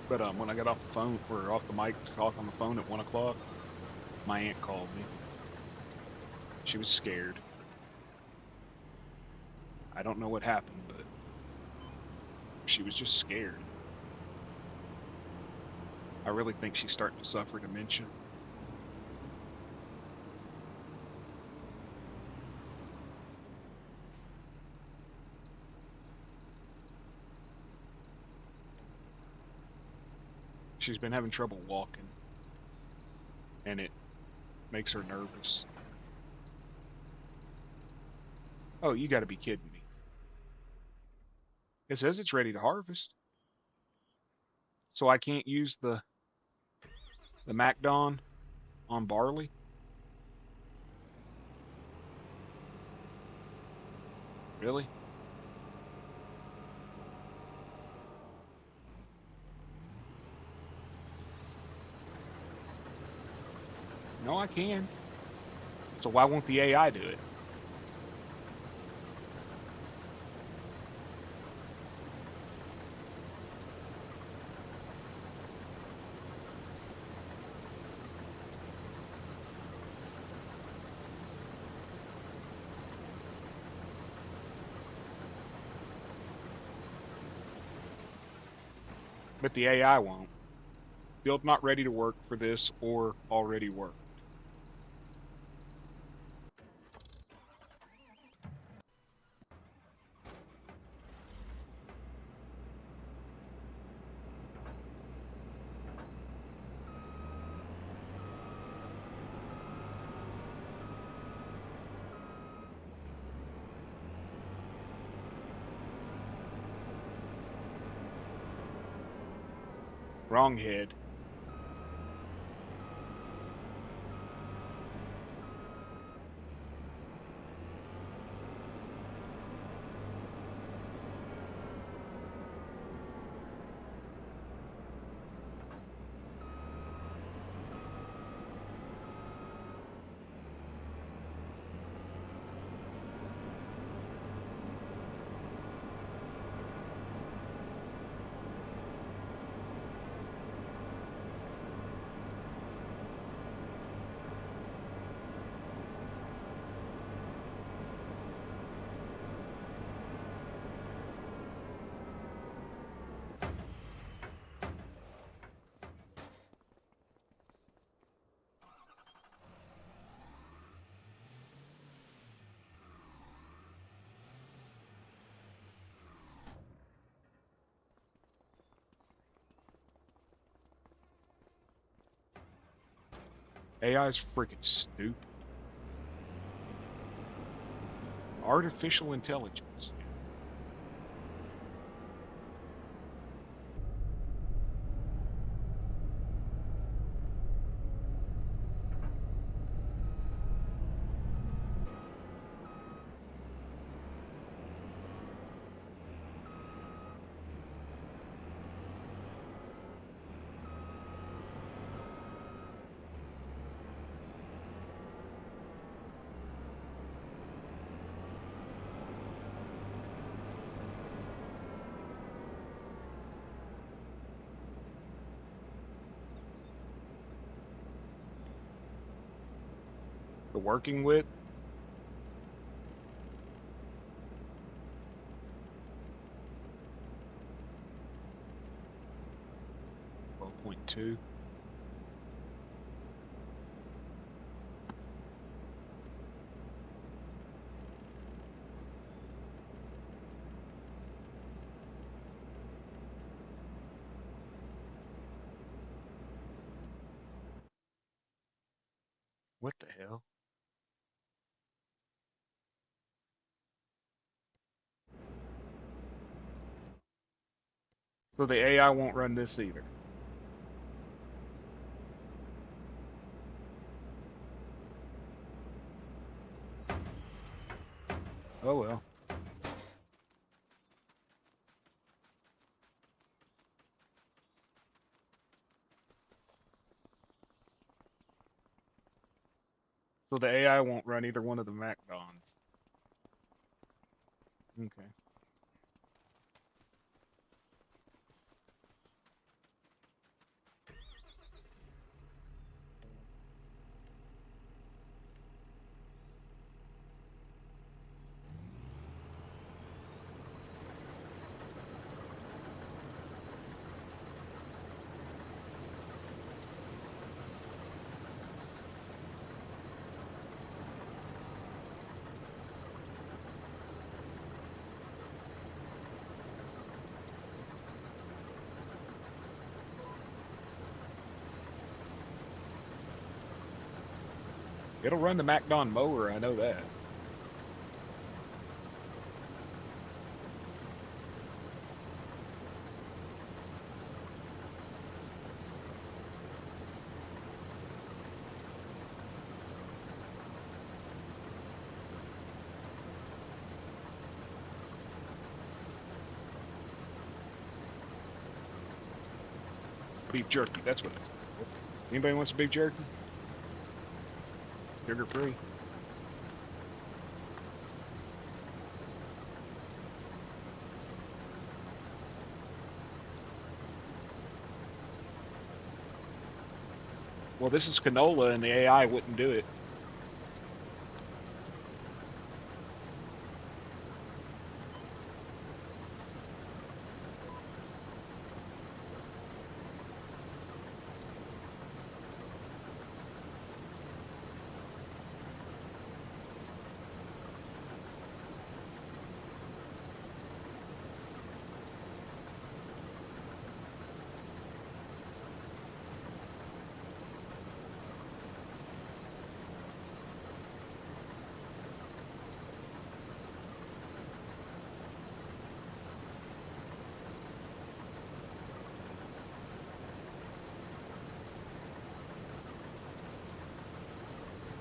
But when I got off the phone, or off the mic to talk on the phone at 1 o'clock, my aunt called me. She was scared. I don't know what happened, but she was just scared. I really think she's starting to suffer dementia. She's been having trouble walking, and it makes her nervous. Oh, you gotta be kidding me. It says it's ready to harvest. So I can't use the MacDon on barley? Really? No, I can. So why won't the AI do it? But the AI won't. Field not ready to work for this or already worked. Wrong head. AI is freaking stupid. Artificial intelligence. the working with. .2. What the hell? So the AI won't run this either. Oh well. So the AI won't run either one of the MacDons. Okay. It'll run the MacDon mower, I know that. Beef jerky, that's what it is. Anybody wants beef jerky? Sugar free. Well, this is canola and the AI wouldn't do it.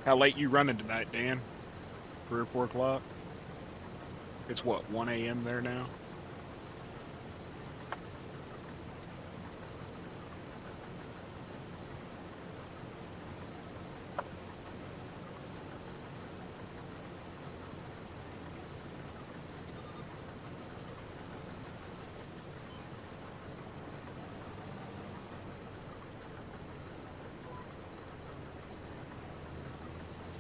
How late you running tonight, Dan? 3 or 4 o'clock? It's what, 1 a.m. there now?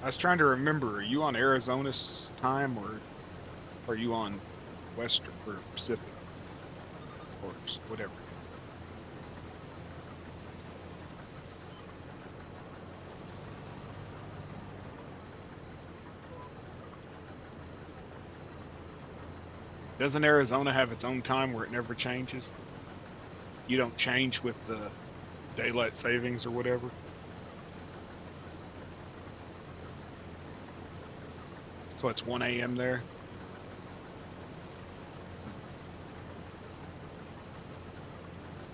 I was trying to remember, are you on Arizona's time or are you on Western or Pacific? Or whatever it is. Doesn't Arizona have its own time where it never changes? You don't change with the daylight savings or whatever? So it's 1 a.m. there?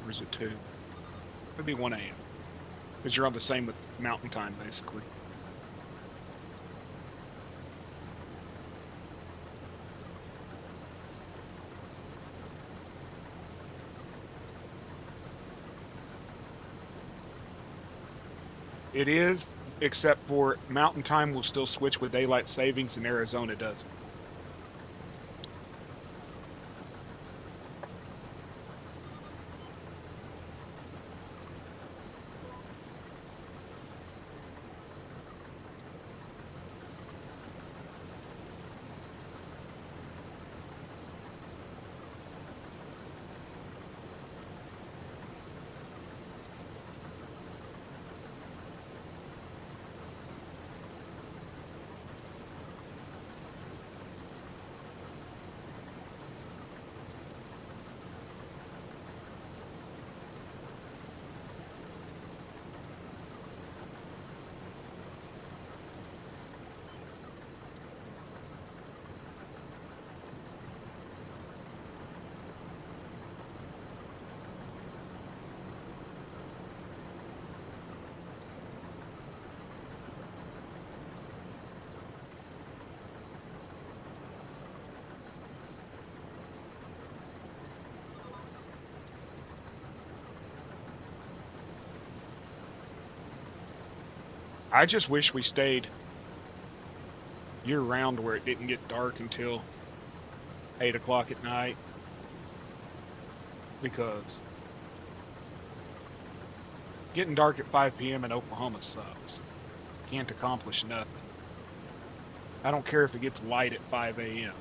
Or is it 2? Could be 1 a.m. Because you're on the same with mountain time, basically. It is, except for mountain time will still switch with daylight savings and Arizona doesn't. I just wish we stayed year round where it didn't get dark until 8 o'clock at night, because getting dark at 5 p.m. in Oklahoma sucks. Can't accomplish nothing. I don't care if it gets light at 5 a.m.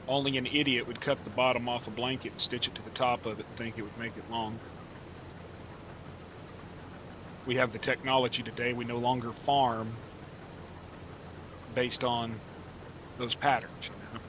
Only an idiot would cut the bottom off a blanket and stitch it to the top of it and think it would make it longer. We have the technology today. We no longer farm based on those patterns, you know?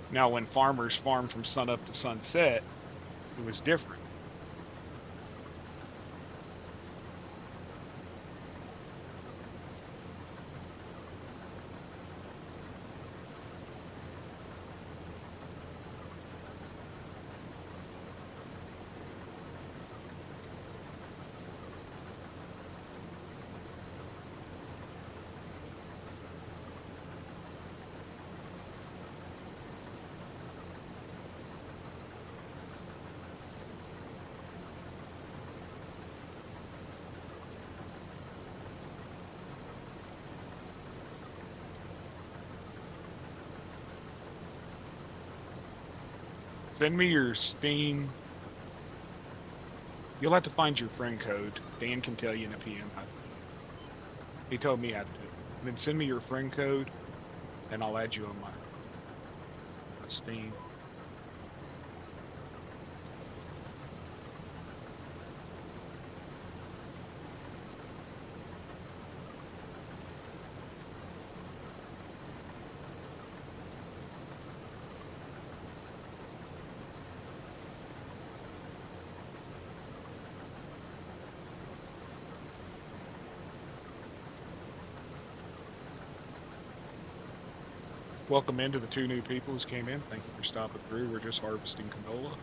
Now, when farmers farmed from sunup to sunset, it was different. Send me your Steam. You'll have to find your friend code. Dan can tell you in a PM how to do it. He told me how to do it. And then send me your friend code, and I'll add you on my Steam. Welcome into the 2 new people who came in. Thank you for stopping through. We're just harvesting canola.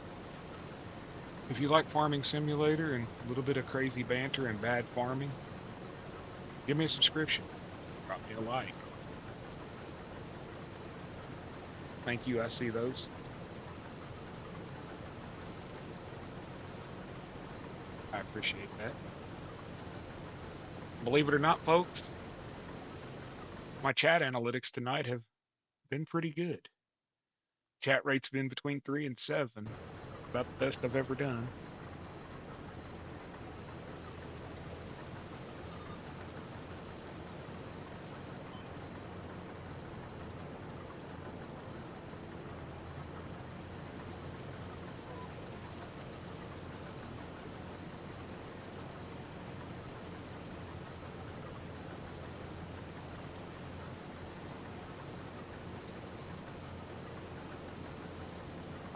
If you like Farming Simulator and a little bit of crazy banter and bad farming, give me a subscription. Drop me a like. Thank you. I see those. I appreciate that. Believe it or not, folks, my chat analytics tonight have been pretty good. Chat rate's been between 3 and 7. About the best I've ever done.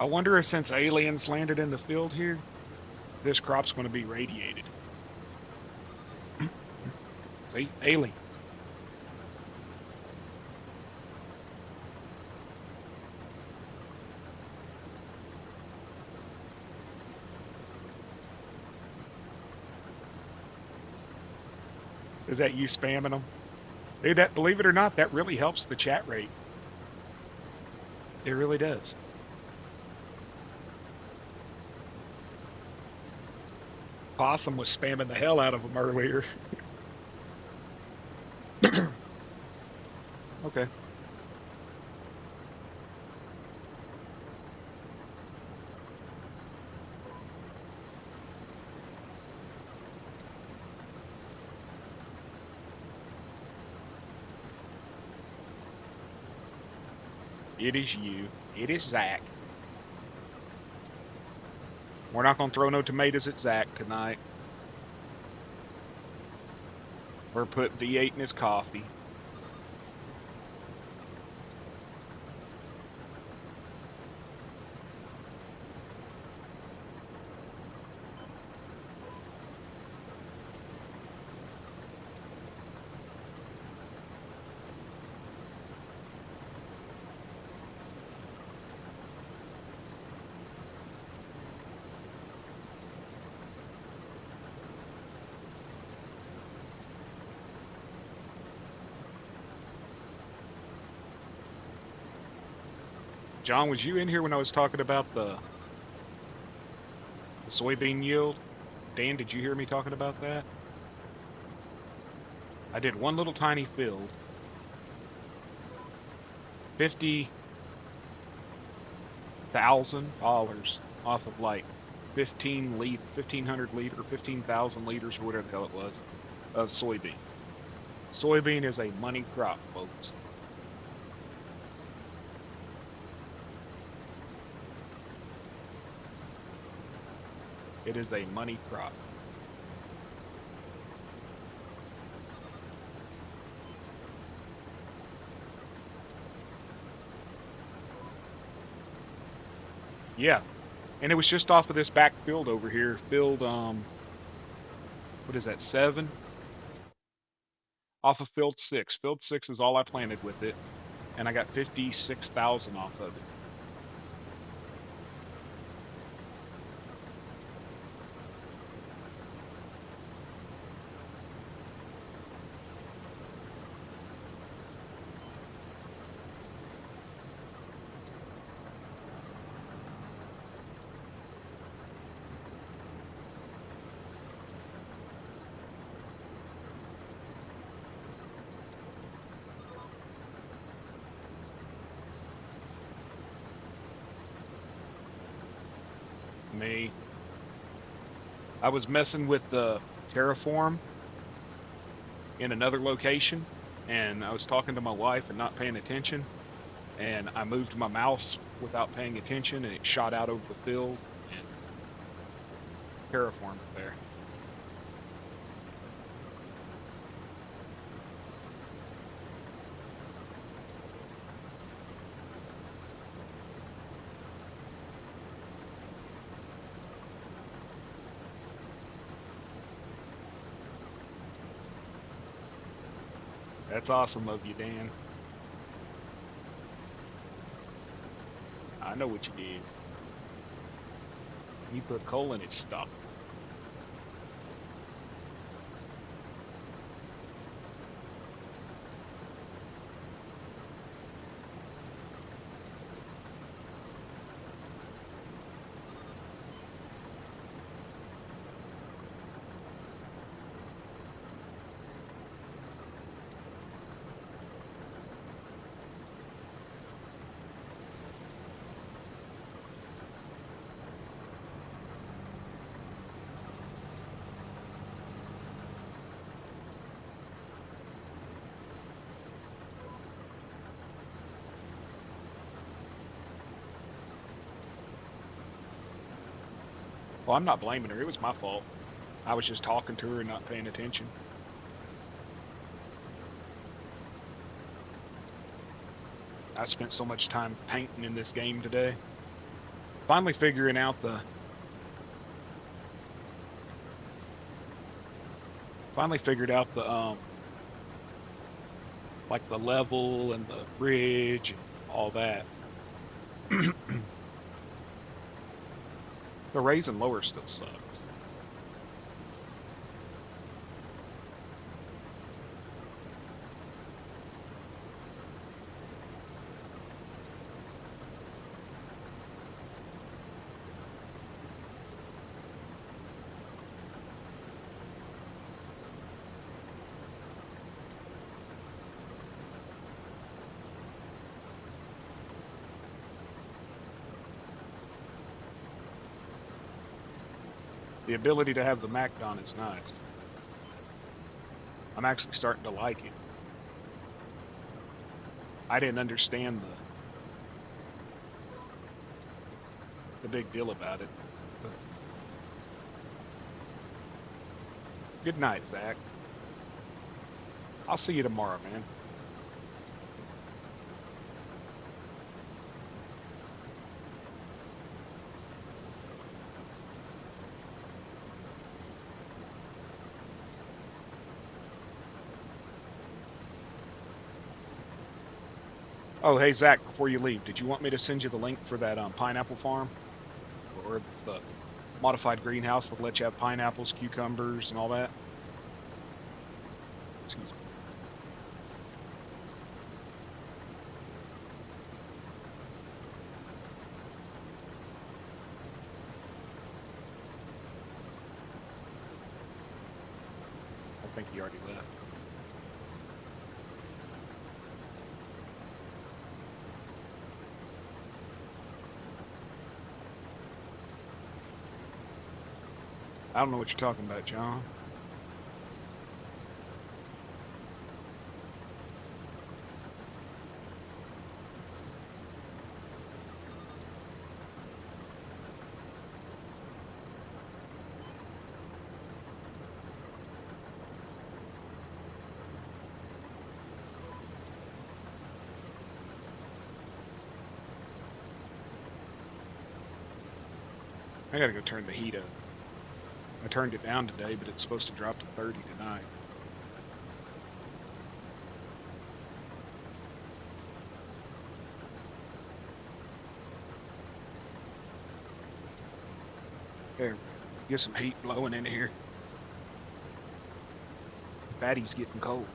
I wonder if since aliens landed in the field here, this crop's going to be radiated. See? Alien. Is that you spamming them? Dude, that, believe it or not, that really helps the chat rate. It really does. Possum was spamming the hell out of them earlier. Okay. It is you. It is Zach. We're not going to throw no tomatoes at Zach tonight. We're putting V8 in his coffee. John, was you in here when I was talking about the soybean yield? Dan, did you hear me talking about that? I did one little tiny field, $50,000 off of like 1,500 liter, 15,000 liters, or whatever the hell it was, of soybean. Soybean is a money crop, folks. It is a money crop. Yeah, and it was just off of this back field over here. Field, what is that, 7? Off of field 6. Field 6 is all I planted with it, and I got 56,000 off of it. Me. I was messing with the Terraform in another location, and I was talking to my wife and not paying attention, and I moved my mouse without paying attention, and it shot out over the field and terraformed it there. That's awesome of you, Dan. I know what you did. You put coal in its stuff. Well, I'm not blaming her. It was my fault. I was just talking to her and not paying attention. I spent so much time painting in this game today. Finally figuring out the... Finally figured out the, like the level and the bridge and all that. The raise and lower still sucks. The ability to have the MacDon is nice. I'm actually starting to like it. I didn't understand the big deal about it. But good night, Zach. I'll see you tomorrow, man. Oh, hey, Zach, before you leave, did you want me to send you the link for that pineapple farm? Or the modified greenhouse that lets you have pineapples, cucumbers, and all that? Excuse me. he already left. I don't know what you're talking about, John. I gotta go turn the heat up. I turned it down today, but it's supposed to drop to 30 tonight. There, get some heat blowing in here. Fatty's getting cold.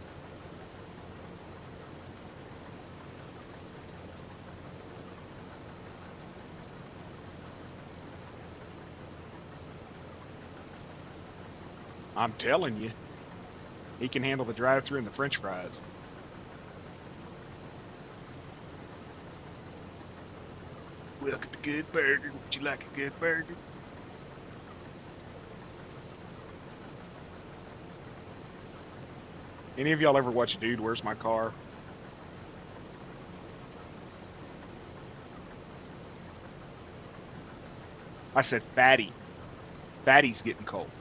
I'm telling you, he can handle the drive-thru and the French fries. Welcome to Good Burger. Would you like a good burger? Any of y'all ever watch Dude, Where's My Car? I said Fatty. Fatty's getting cold.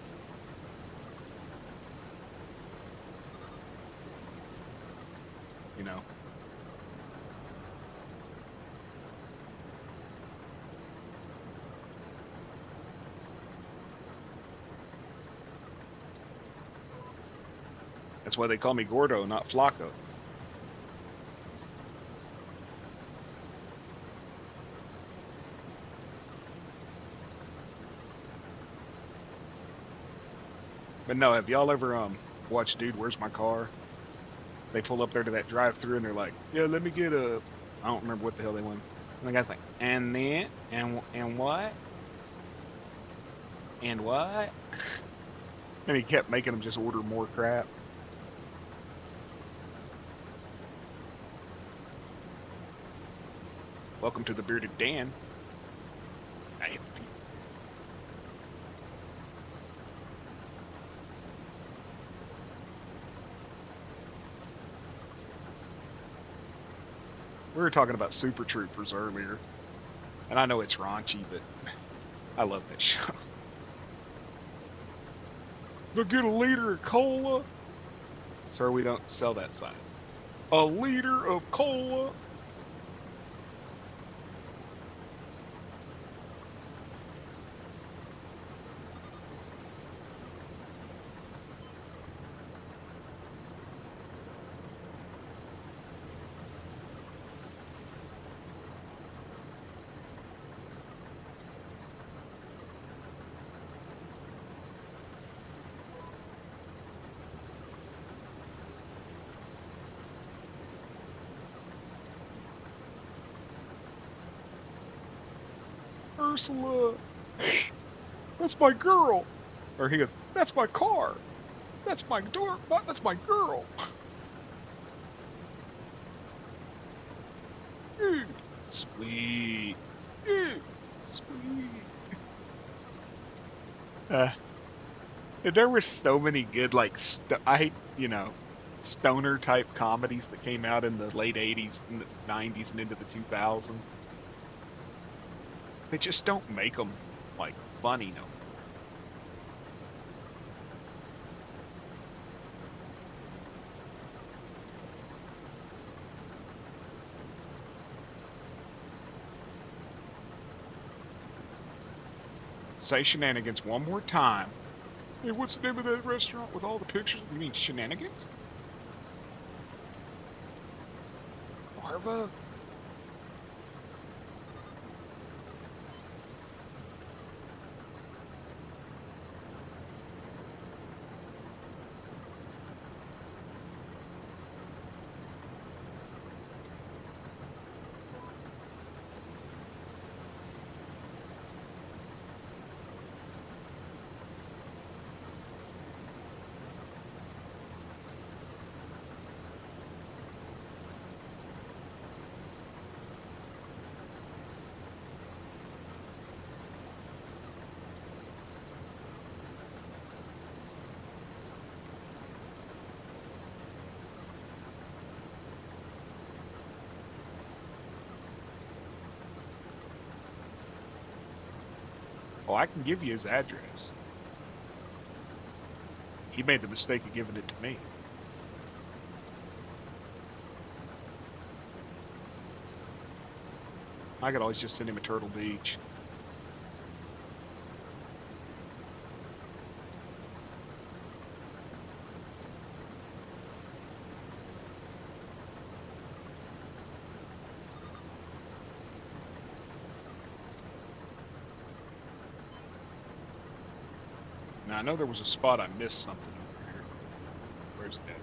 You know. That's why they call me Gordo, not Flacco. But no, have y'all ever watched Dude, Where's My Car? They pull up there to that drive-thru and they're like, "Yeah, let me get a." I don't remember what the hell they want. And the guy's like, "And then, and what? And what?" And he kept making them just order more crap. Welcome to the Bearded Dan. We were talking about Super Troopers earlier, and I know it's raunchy, but I love that show. They'll get a liter of cola. Sir, we don't sell that size. A liter of cola. Ursula, that's my girl. Or he goes, that's my car. That's my door. That's my girl. Dude, sweet. Dude, sweet. There were so many good, like, stoner type comedies that came out in the late 80s and the 90s and into the 2000s. They just don't make them, like, funny no more. Say Shenanigans one more time. Hey, what's the name of that restaurant with all the pictures? You mean Shenanigans? Marva? Oh, I can give you his address. He made the mistake of giving it to me. I could always just send him a Turtle Beach. Now, I know there was a spot I missed something over here. Where's that?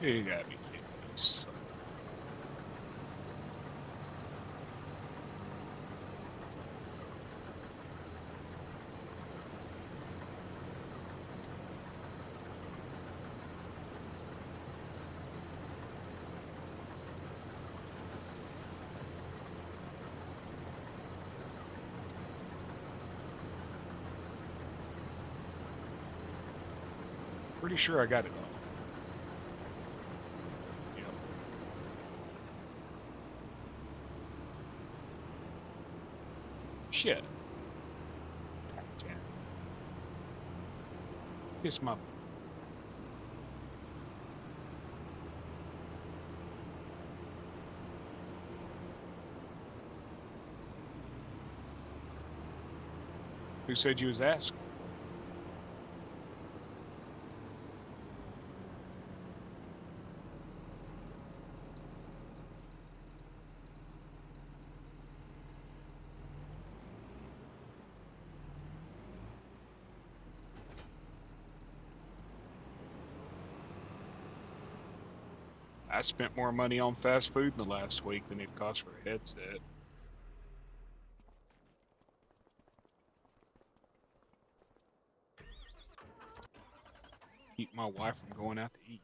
You gotta be kidding me, son. Pretty sure I got it all. Yep. Shit. Damn. Kiss my. Who said you was asking? I spent more money on fast food in the last week than it cost for a headset. Keep my wife from going out to eat.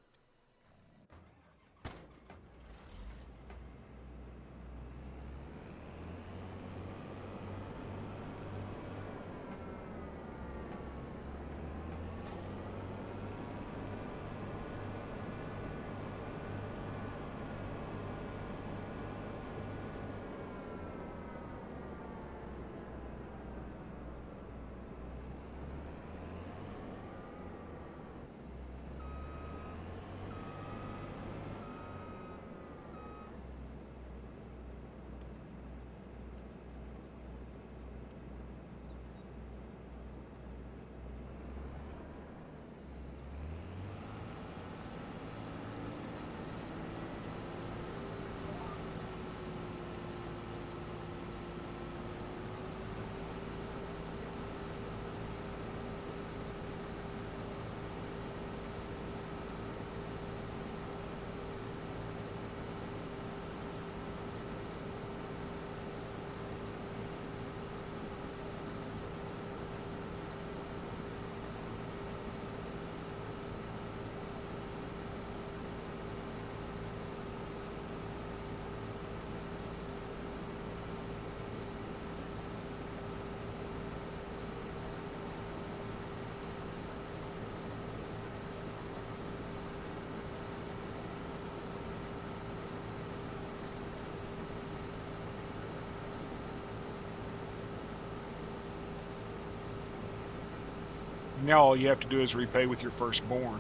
Now all you have to do is repay with your firstborn.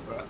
But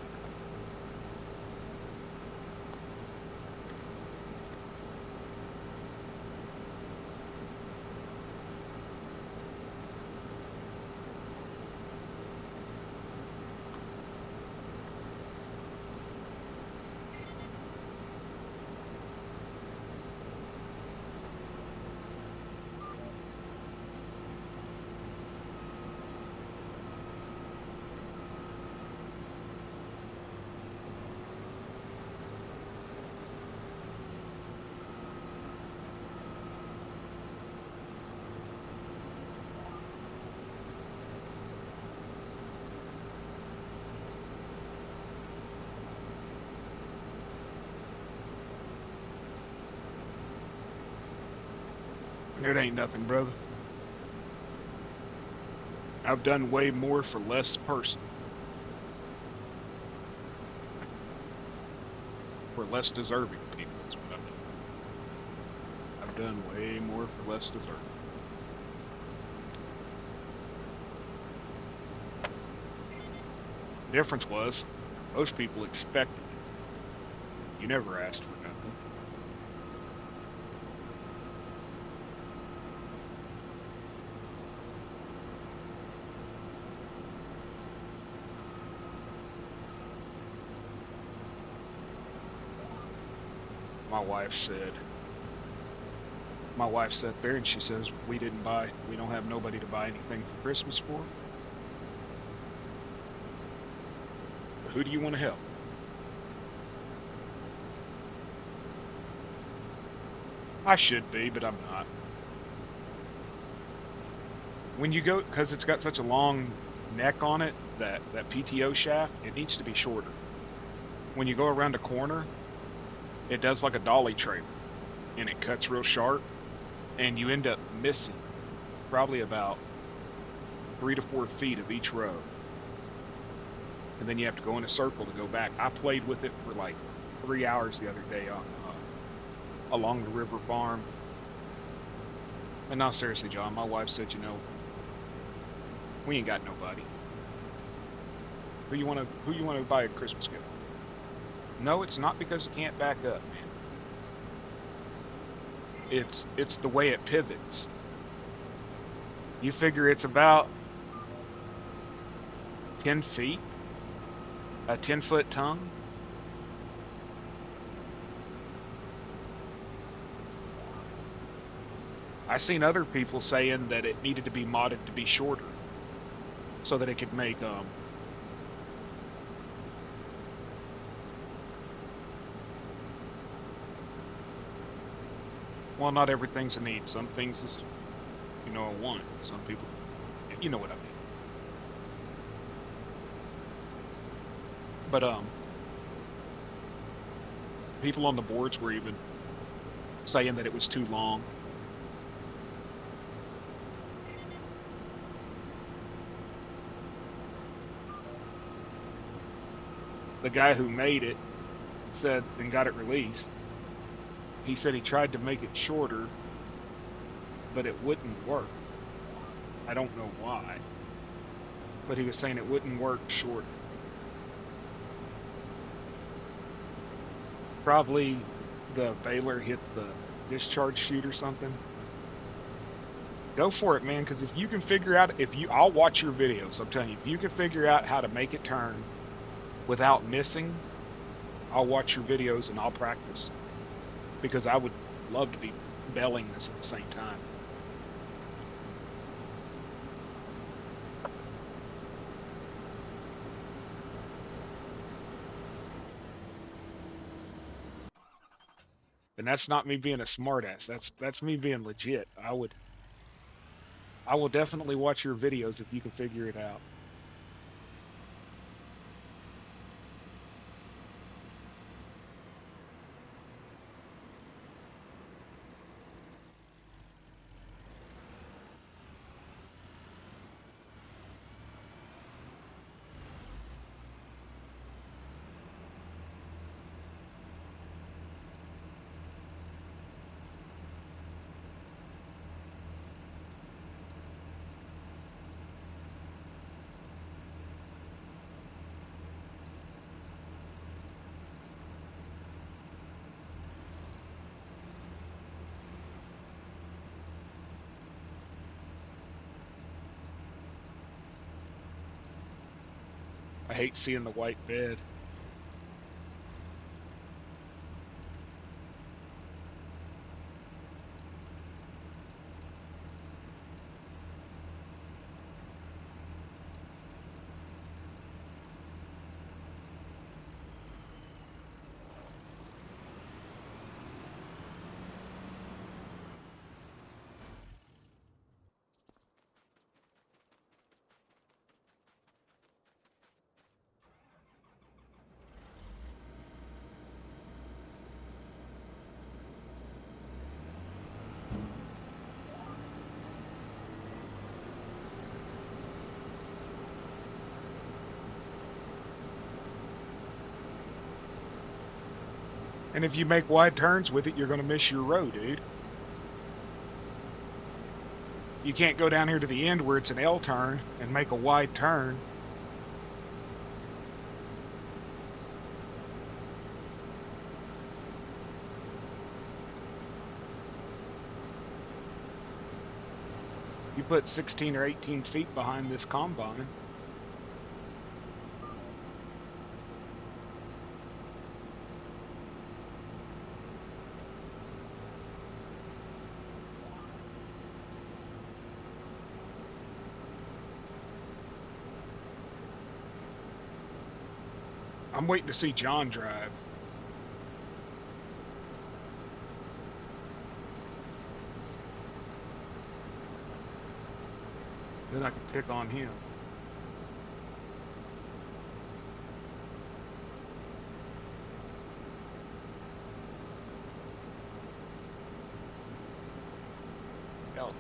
It ain't nothing, brother. I've done way more for less person. For less deserving people is what I've done. I've done way more for less deserving. The difference was, most people expected it. You never asked for nothing. My wife sat there and she says, we don't have nobody to buy anything for Christmas for. Who do you want to help? I should be, but I'm not. When you go, because it's got such a long neck on it, that PTO shaft, it needs to be shorter. When you go around a corner, it does like a dolly trailer, and it cuts real sharp, and you end up missing probably about 3 to 4 feet of each row. And then you have to go in a circle to go back. I played with it for like 3 hours the other day on along the river farm. And now seriously, John, my wife said, we ain't got nobody. Who you want to buy a Christmas gift? No, it's not because it can't back up, man. It's the way it pivots. You figure it's about 10 feet, a 10-foot tongue. I seen other people saying that it needed to be modded to be shorter, so that it could make well, not everything's a need. Some things is, a want. Some people, you know what I mean. But people on the boards were even saying that it was too long. The guy who made it said and got it released, he said he tried to make it shorter, but it wouldn't work. I don't know why, but he was saying it wouldn't work shorter. Probably the baler hit the discharge chute or something. Go for it, man, because if you can figure out, I'll watch your videos, I'm telling you, if you can figure out how to make it turn without missing, I'll watch your videos and I'll practice. Because I would love to be belling this at the same time. And that's not me being a smartass. That's me being legit. I will definitely watch your videos if you can figure it out. I hate seeing the white bed. And if you make wide turns with it, you're going to miss your row, dude. You can't go down here to the end where it's an L turn and make a wide turn. You put 16 or 18 feet behind this combine. I'm waiting to see John drive. Then I can pick on him. Hell.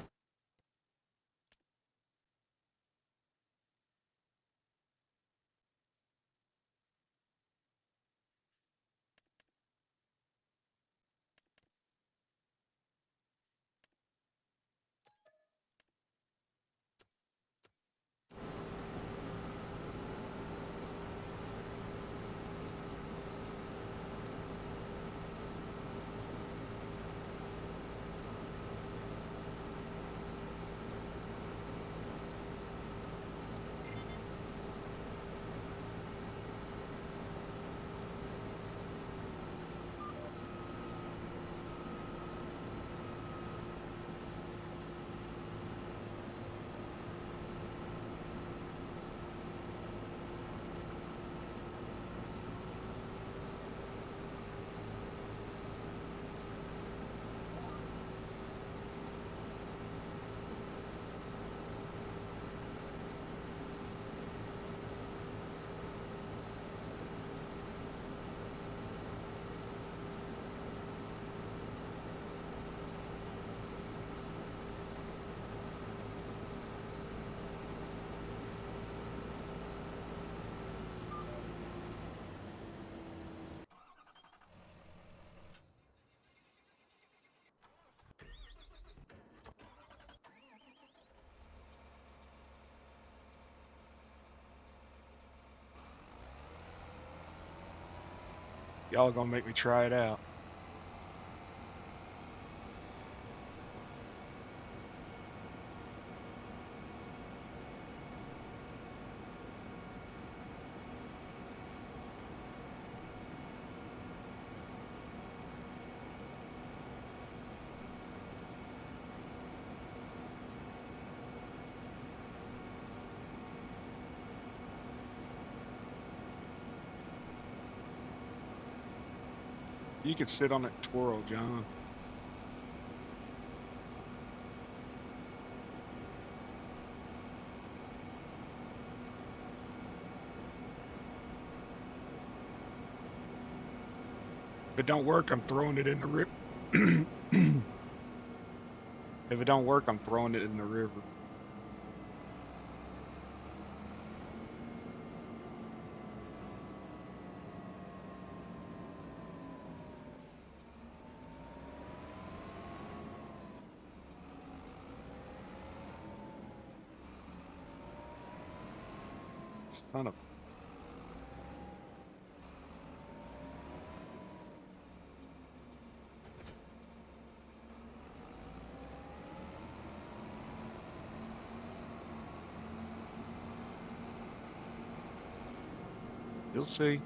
Y'all are gonna make me try it out. You could sit on that twirl, John. If it don't work, I'm throwing it in the river. If it don't work, I'm throwing it in the river. Son of. You'll see.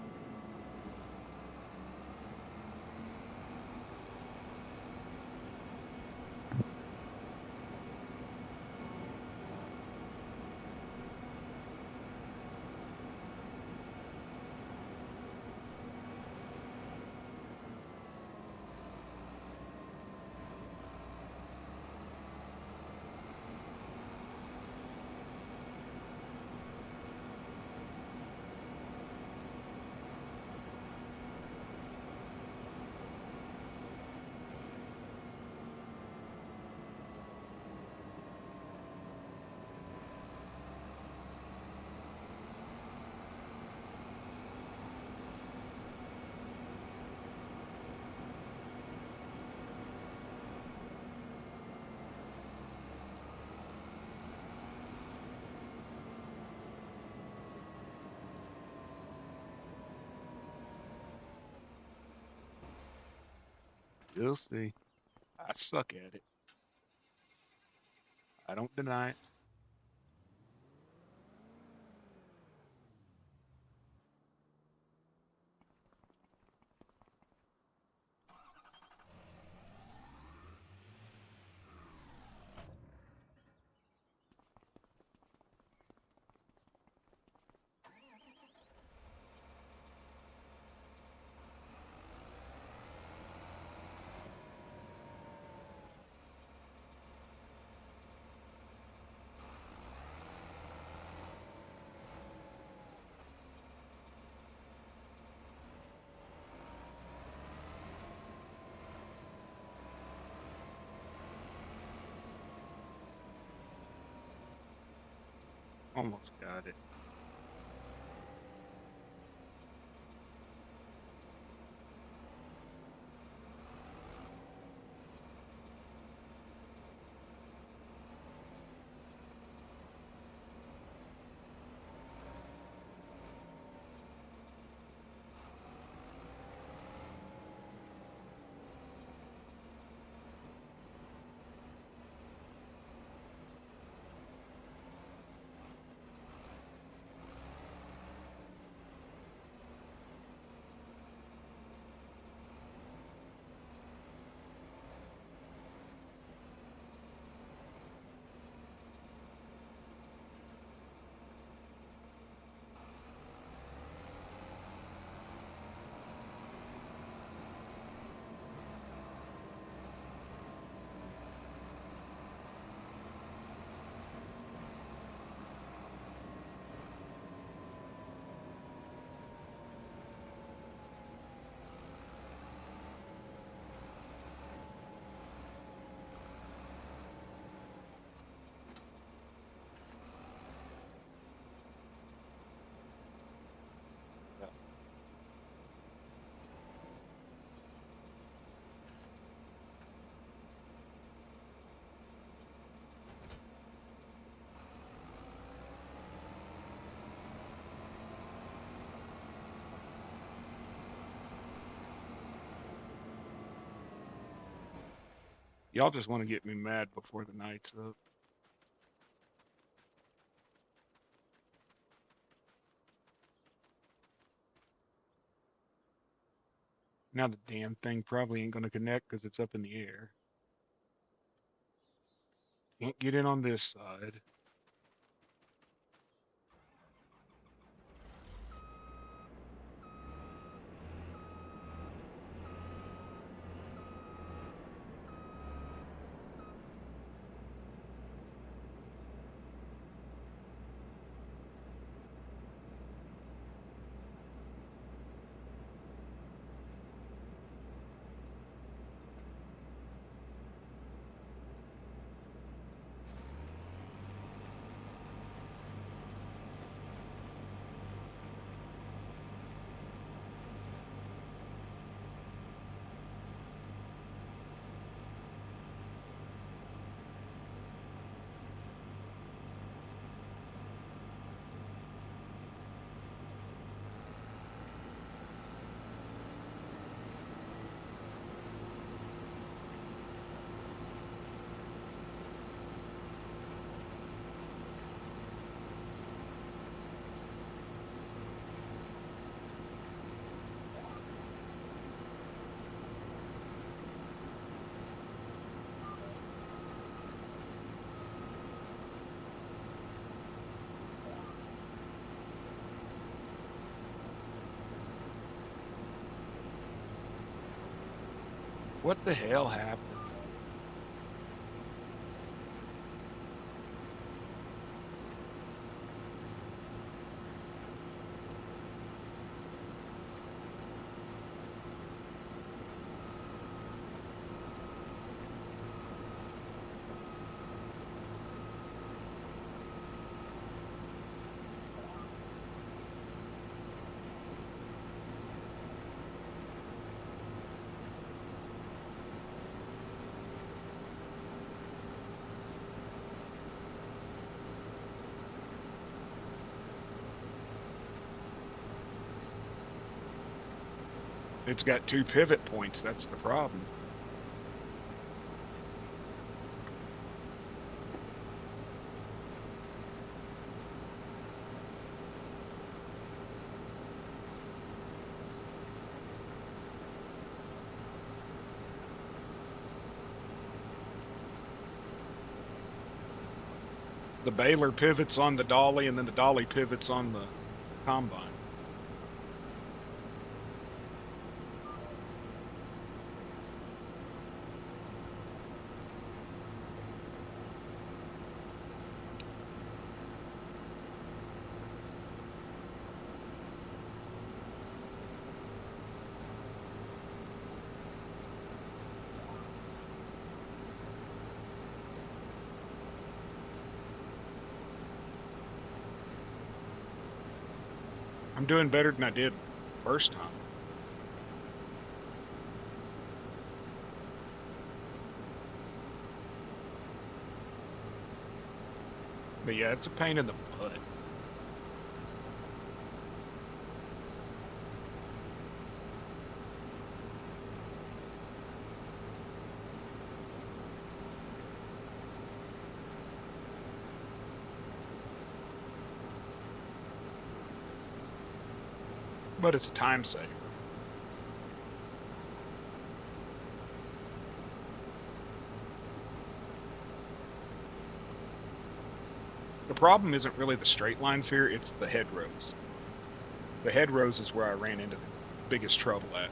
You'll see. I suck at it. I don't deny it. Almost got it. Y'all just want to get me mad before the night's up. Now the damn thing probably ain't gonna connect because it's up in the air. Can't get in on this side. What the hell happened? It's got 2 pivot points. That's the problem. The baler pivots on the dolly, and then the dolly pivots on the combine. I'm doing better than I did first time. But yeah, it's a pain in the butt. But it's a time saver. The problem isn't really the straight lines here, it's the head rows. The head rows is where I ran into the biggest trouble at.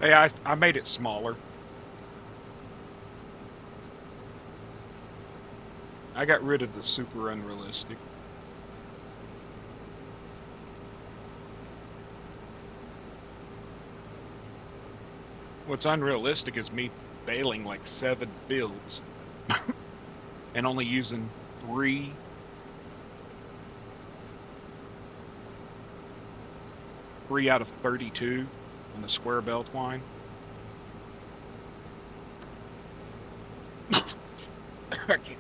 Hey, I made it smaller. I got rid of the super unrealistic. What's unrealistic is me bailing like 7 builds and only using 3 out of 32 on the square bell twine. I can't.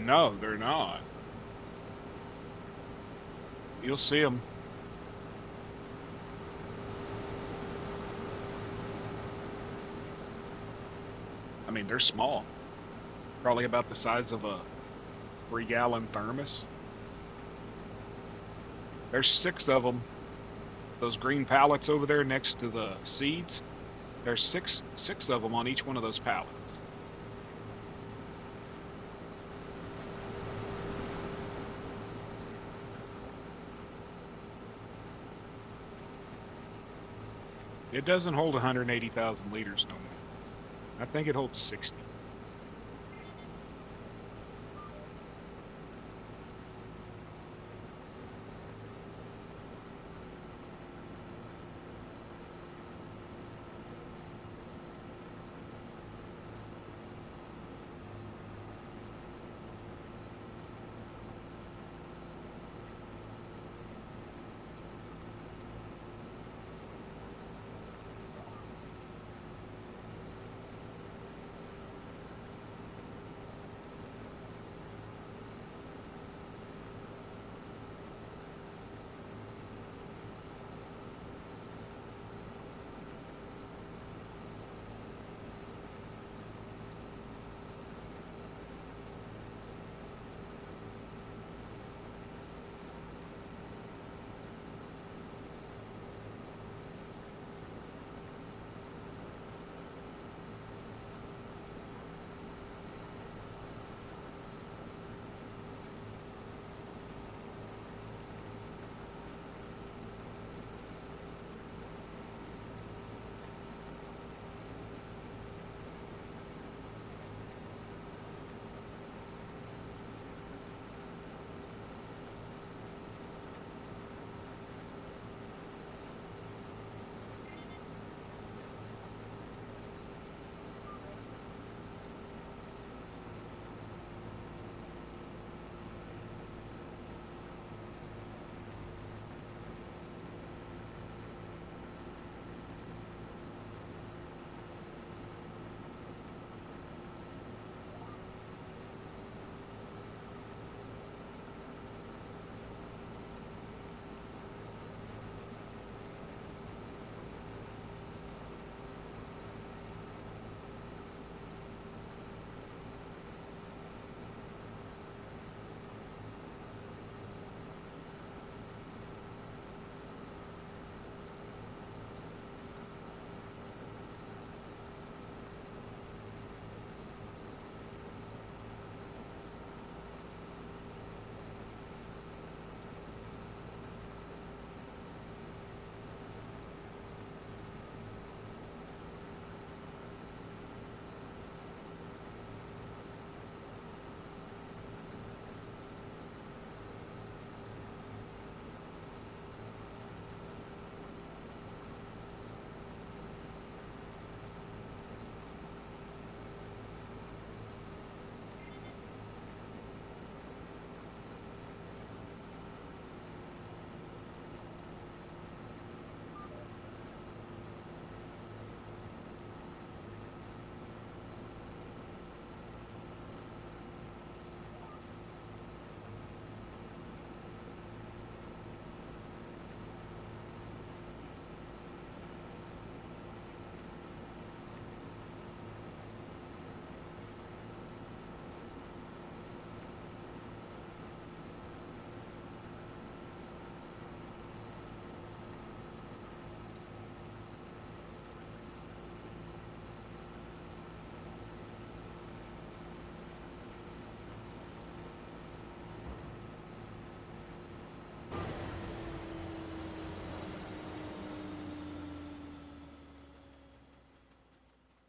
No, they're not. You'll see them. I mean, they're small. Probably about the size of a 3-gallon thermos. There's 6 of them. Those green pallets over there next to the seeds. There's six of them on each one of those pallets. It doesn't hold 180,000 liters no more. I think it holds 60.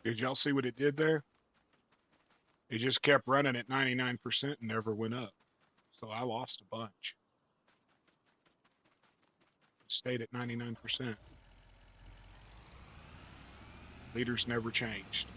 Did y'all see what it did there? It just kept running at 99% and never went up. So I lost a bunch. It stayed at 99%. Liters never changed.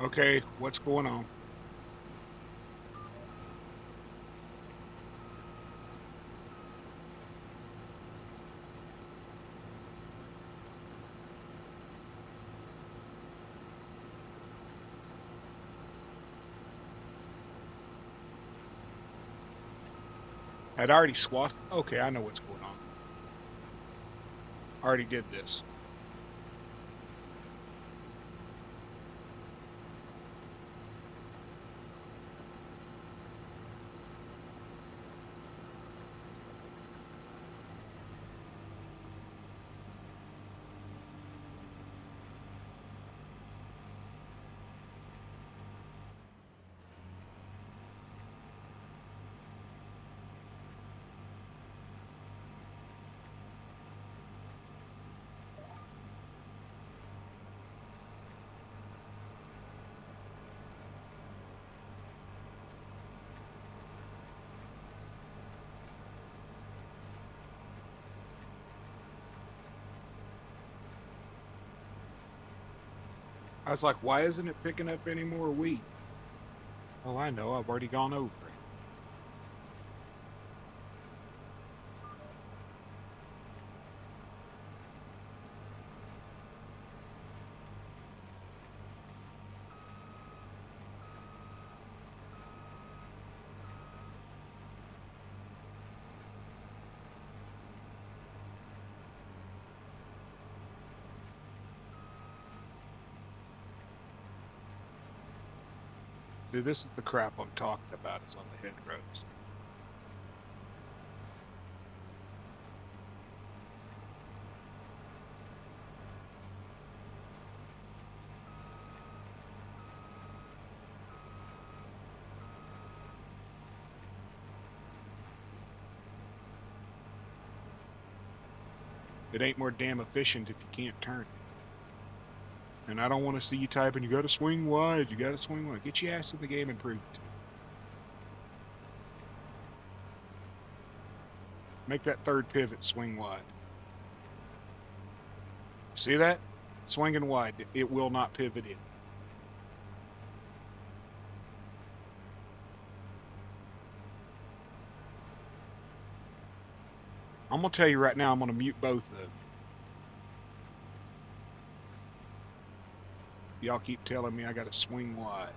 Okay, what's going on? I'd already swathed. Okay, I know what's going on. I already did this. I was like, why isn't it picking up any more wheat? Oh, I know. I've already gone over it. Dude, this is the crap I'm talking about. It's on the head roads. It ain't more damn efficient if you can't turn it. And I don't want to see you typing, you got to swing wide, you got to swing wide. Get your ass in the game and prove it to me. Make that third pivot swing wide. See that? Swinging wide. It will not pivot in. I'm going to tell you right now, I'm going to mute both of them. Y'all keep telling me I got to swing wide.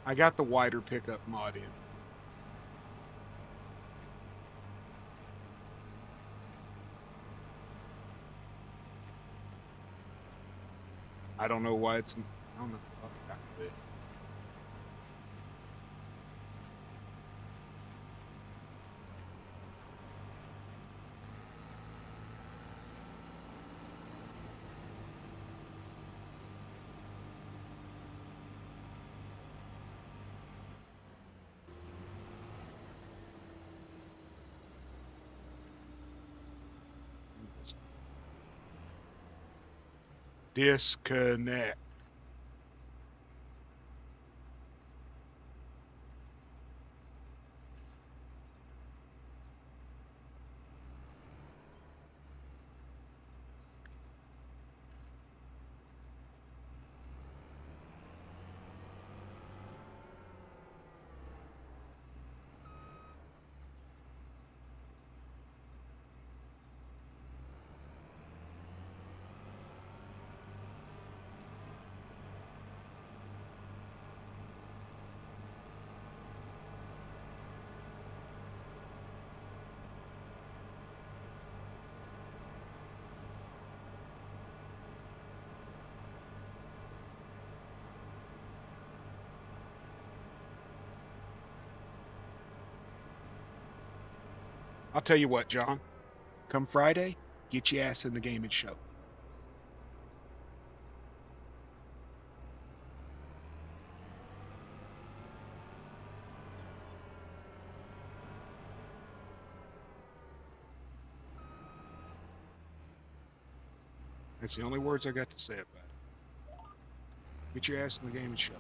I got the wider pickup mod in. I don't know why it's. I don't know. Disconnect. I'll tell you what, John. Come Friday, get your ass in the game and show. That's the only words I got to say about it. Get your ass in the game and show.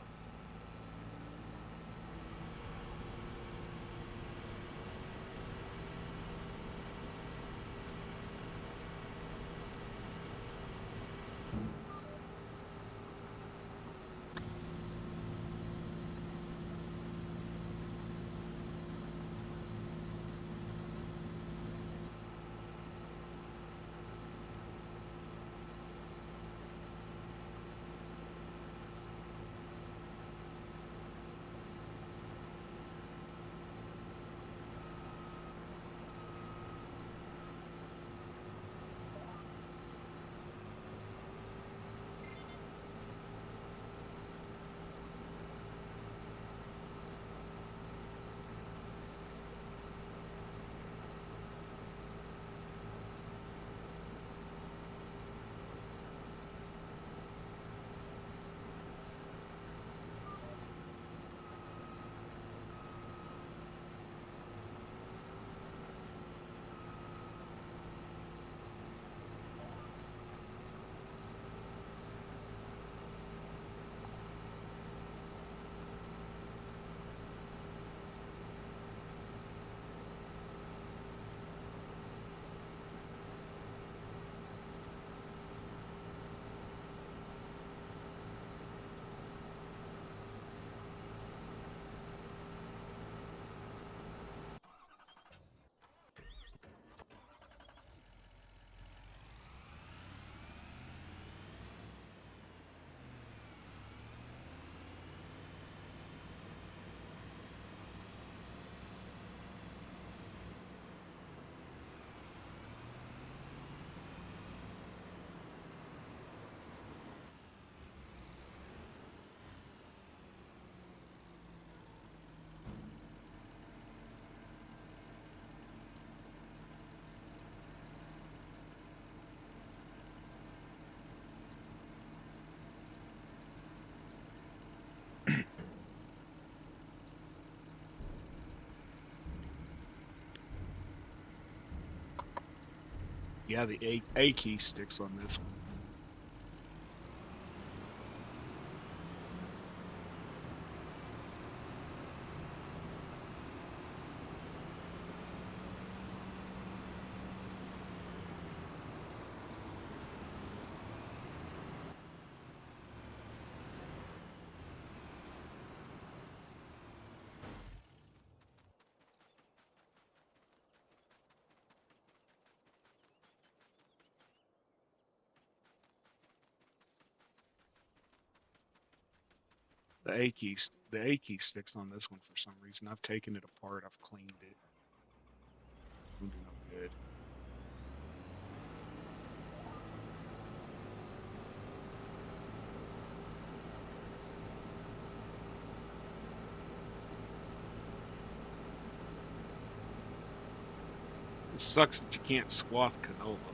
Yeah, the A key sticks on this one. The A key sticks on this one for some reason. I've taken it apart. I've cleaned it. Won't do no good. It sucks that you can't swath canola.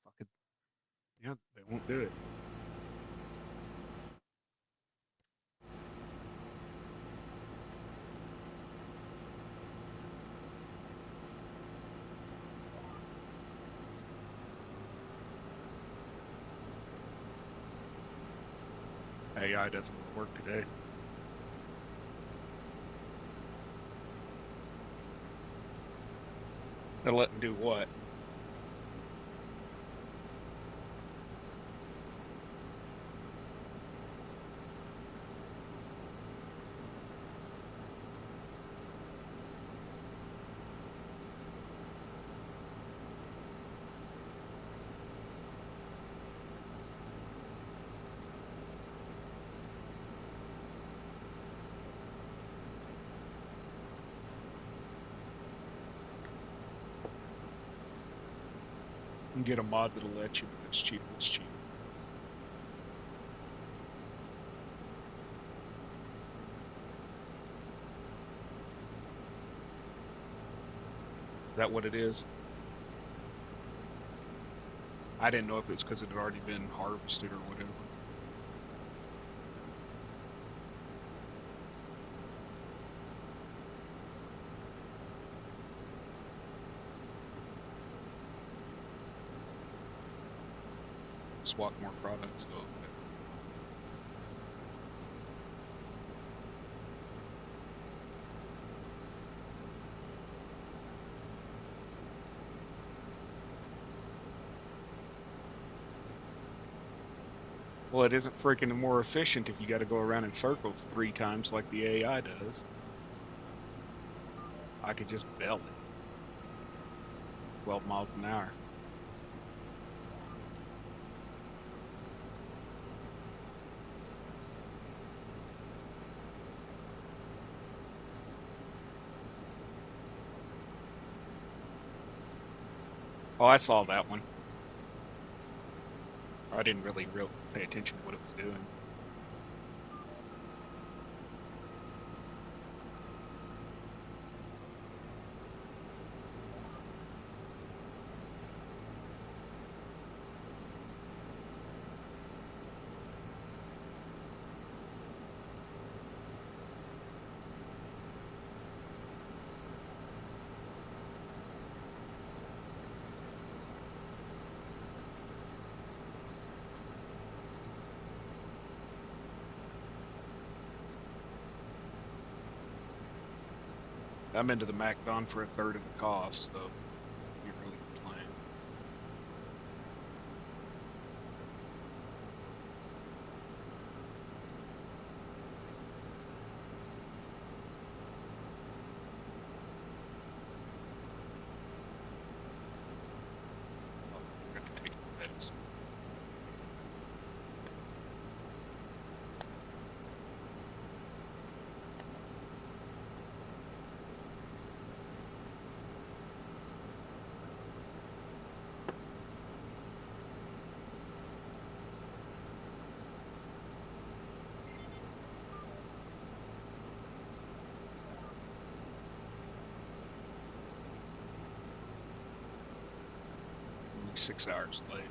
Fucking yeah, they won't do it. AI doesn't work today. They're letting do what? You can get a mod that'll let you, but it's cheap. It's cheap. Is that what it is? I didn't know if it's because it had already been harvested or whatever. Swap more products. Oh, okay. Well, it isn't freaking more efficient if you got to go around in circles 3 times like the AI does. I could just bell it. 12 miles an hour. Oh, I saw that one. I didn't really pay attention to what it was doing. I'm into the MacDon for a third of the cost, so can't really complain. Oh, I forgot to take the medicine. 6 hours late.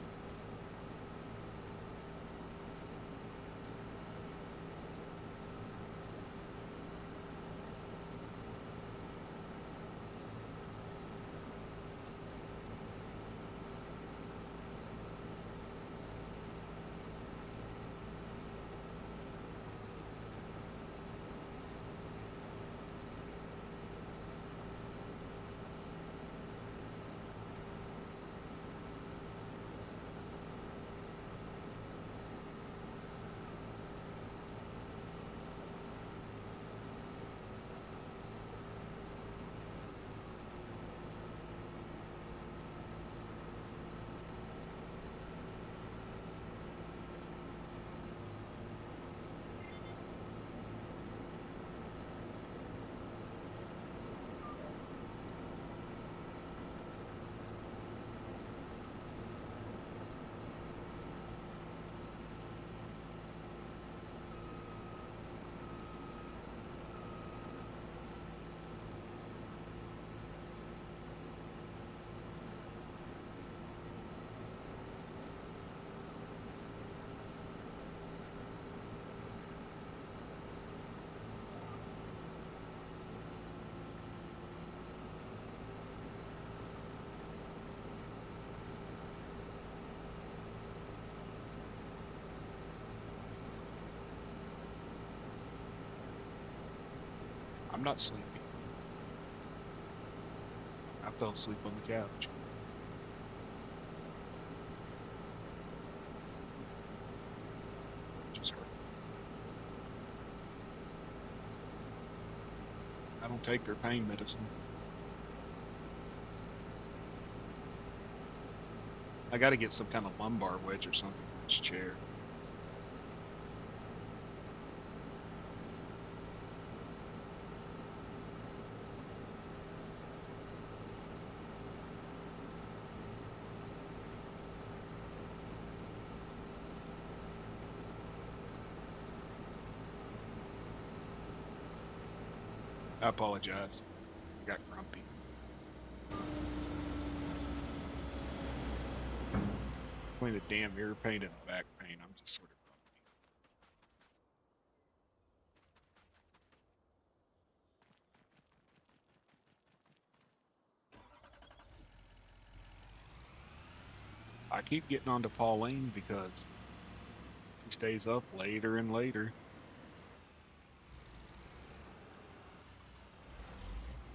I'm not sleepy. I fell asleep on the couch. Just hurt. I don't take their pain medicine. I gotta get some kind of lumbar wedge or something for this chair. I apologize. I got grumpy. Between the damn ear pain and the back pain, I'm just sort of grumpy. I keep getting onto Pauline because she stays up later and later.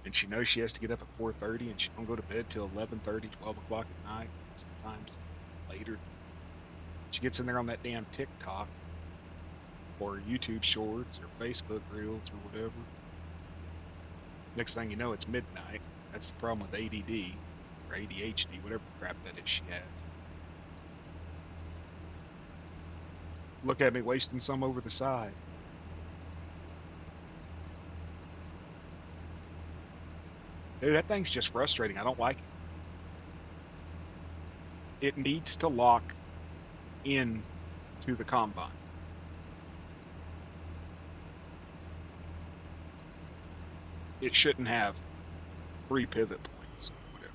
And she knows she has to get up at 4:30 and she don't go to bed till 11:30, 12 o'clock at night, sometimes later. She gets in there on that damn TikTok or YouTube shorts or Facebook reels or whatever. Next thing you know, it's midnight. That's the problem with ADD or ADHD, whatever crap that is she has. Look at me wasting some over the side. Dude, that thing's just frustrating. I don't like it. It needs to lock in to the combine. It shouldn't have 3 pivot points. Whatever.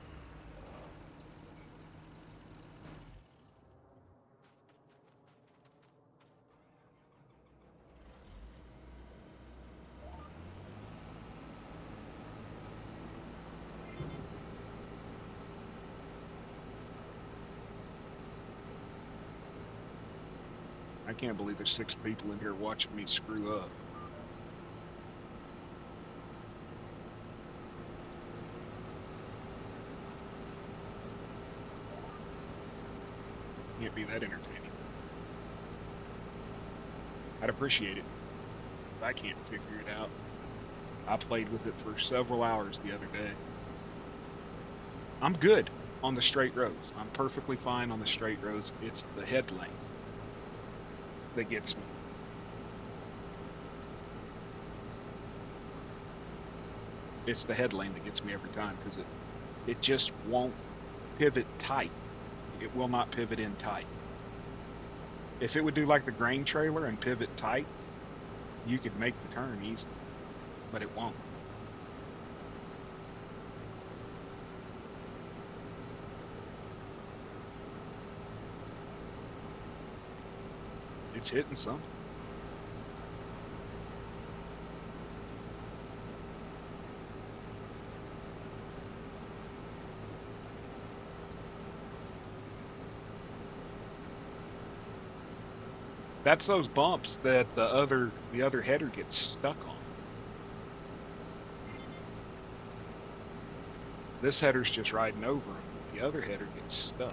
I can't believe there's 6 people in here watching me screw up. Can't be that entertaining. I'd appreciate it. But I can't figure it out. I played with it for several hours the other day. I'm good on the straight roads. I'm perfectly fine on the straight roads. It's the head lane that gets me. It's the head lane that gets me every time because it just won't pivot tight. It will not pivot in tight. If it would do like the grain trailer and pivot tight, you could make the turn easily, but it won't. It's hitting something. That's those bumps that the other header gets stuck on. This header's just riding over them. The other header gets stuck.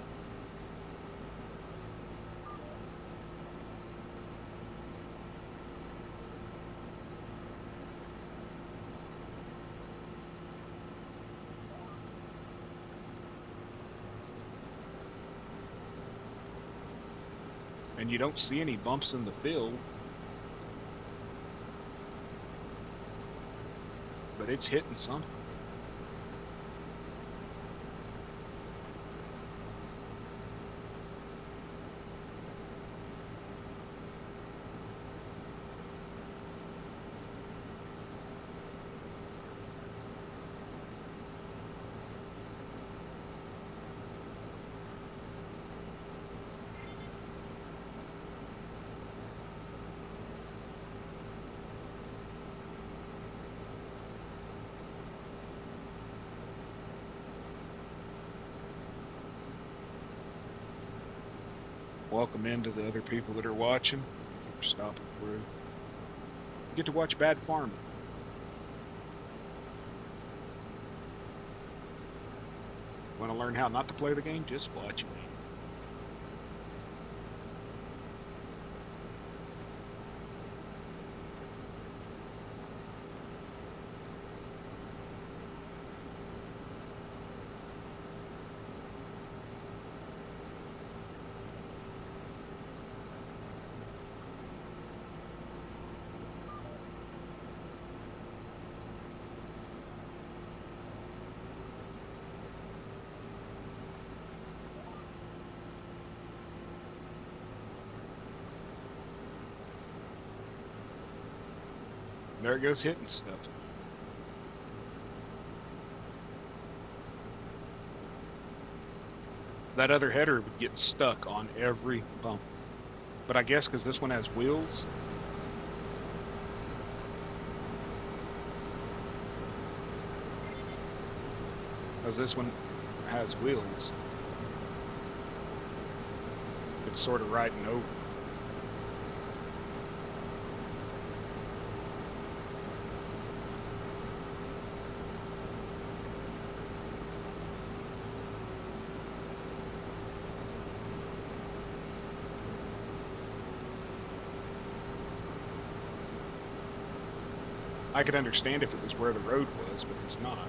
And you don't see any bumps in the field. But it's hitting something. Welcome in to the other people that are watching. Thank you for stopping through. You get to watch bad farming. Want to learn how not to play the game? Just watch me. There it goes hitting stuff. That other header would get stuck on every bump. But I guess because this one has wheels. Because this one has wheels. It's sort of riding over. I could understand if it was where the road was, but it's not.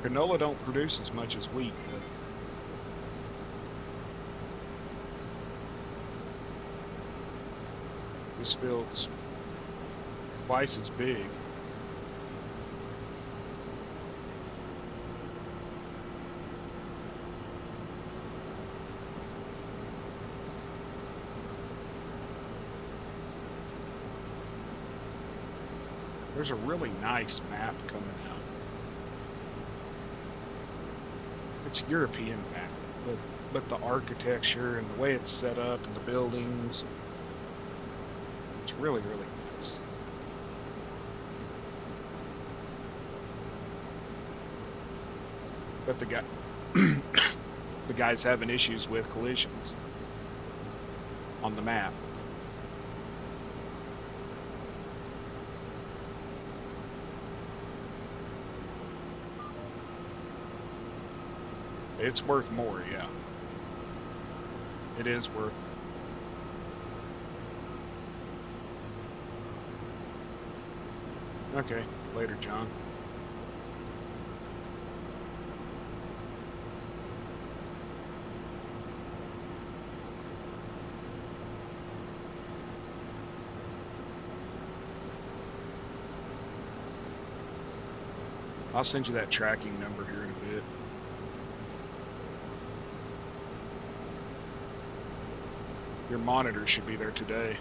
Canola don't produce as much as wheat does. This field's twice as big. There's a really nice map coming out. It's a European map, but the architecture and the way it's set up and the buildings, it's really, really nice. But the guy's having issues with collisions on the map. It's worth more, yeah. It is worth. Okay, later, John. I'll send you that tracking number here in a bit. Your monitor should be there today.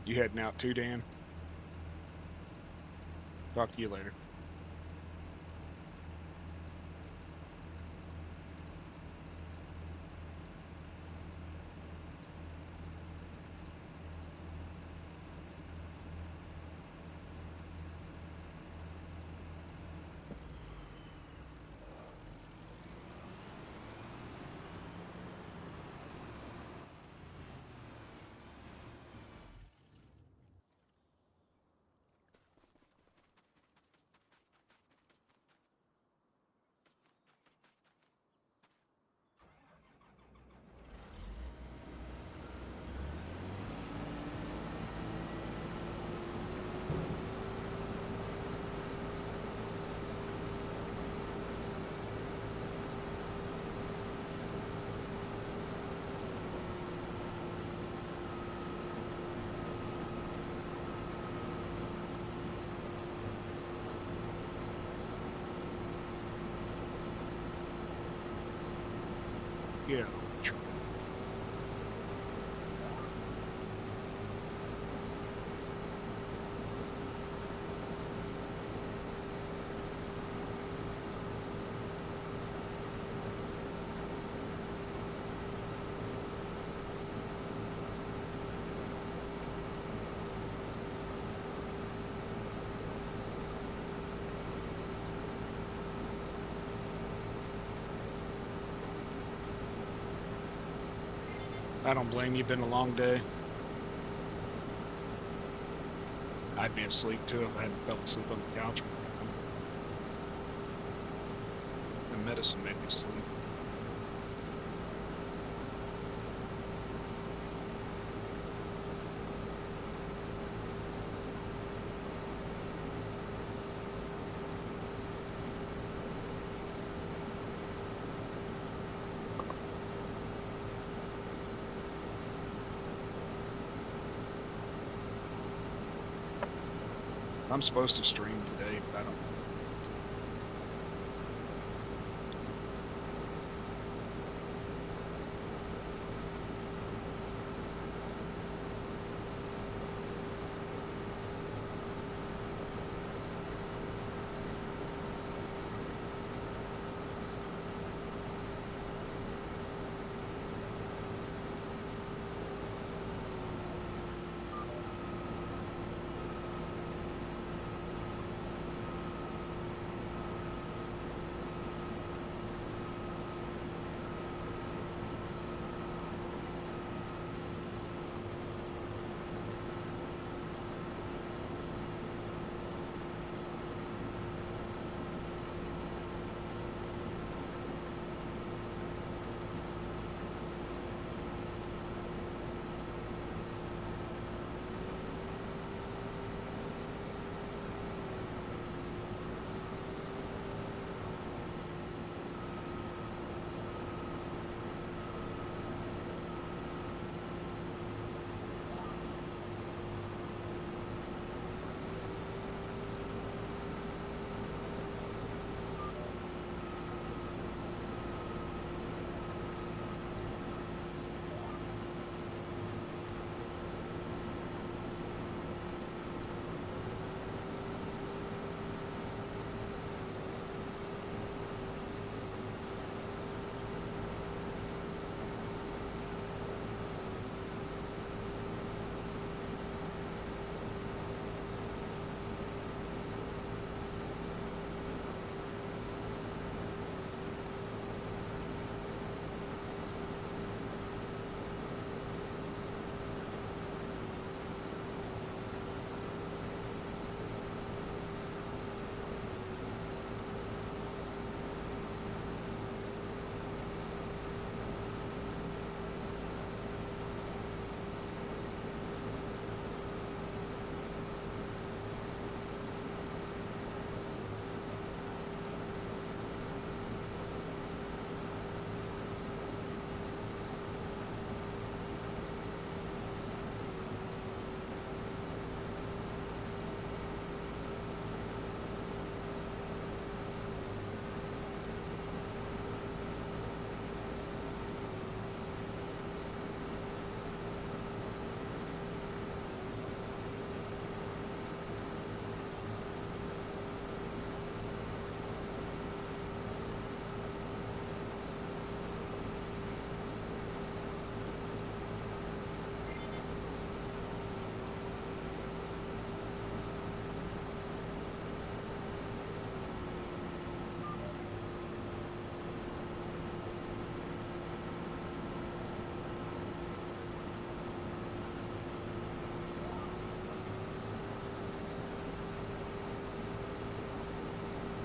You heading out too, Dan? Talk to you later. Yeah. I don't blame you. Been a long day. I'd be asleep too if I hadn't fell asleep on the couch. The medicine made me sleep. I'm supposed to stream today, but I don't.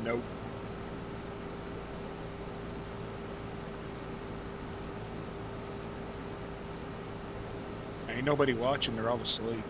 Nope. Ain't nobody watching. They're all asleep.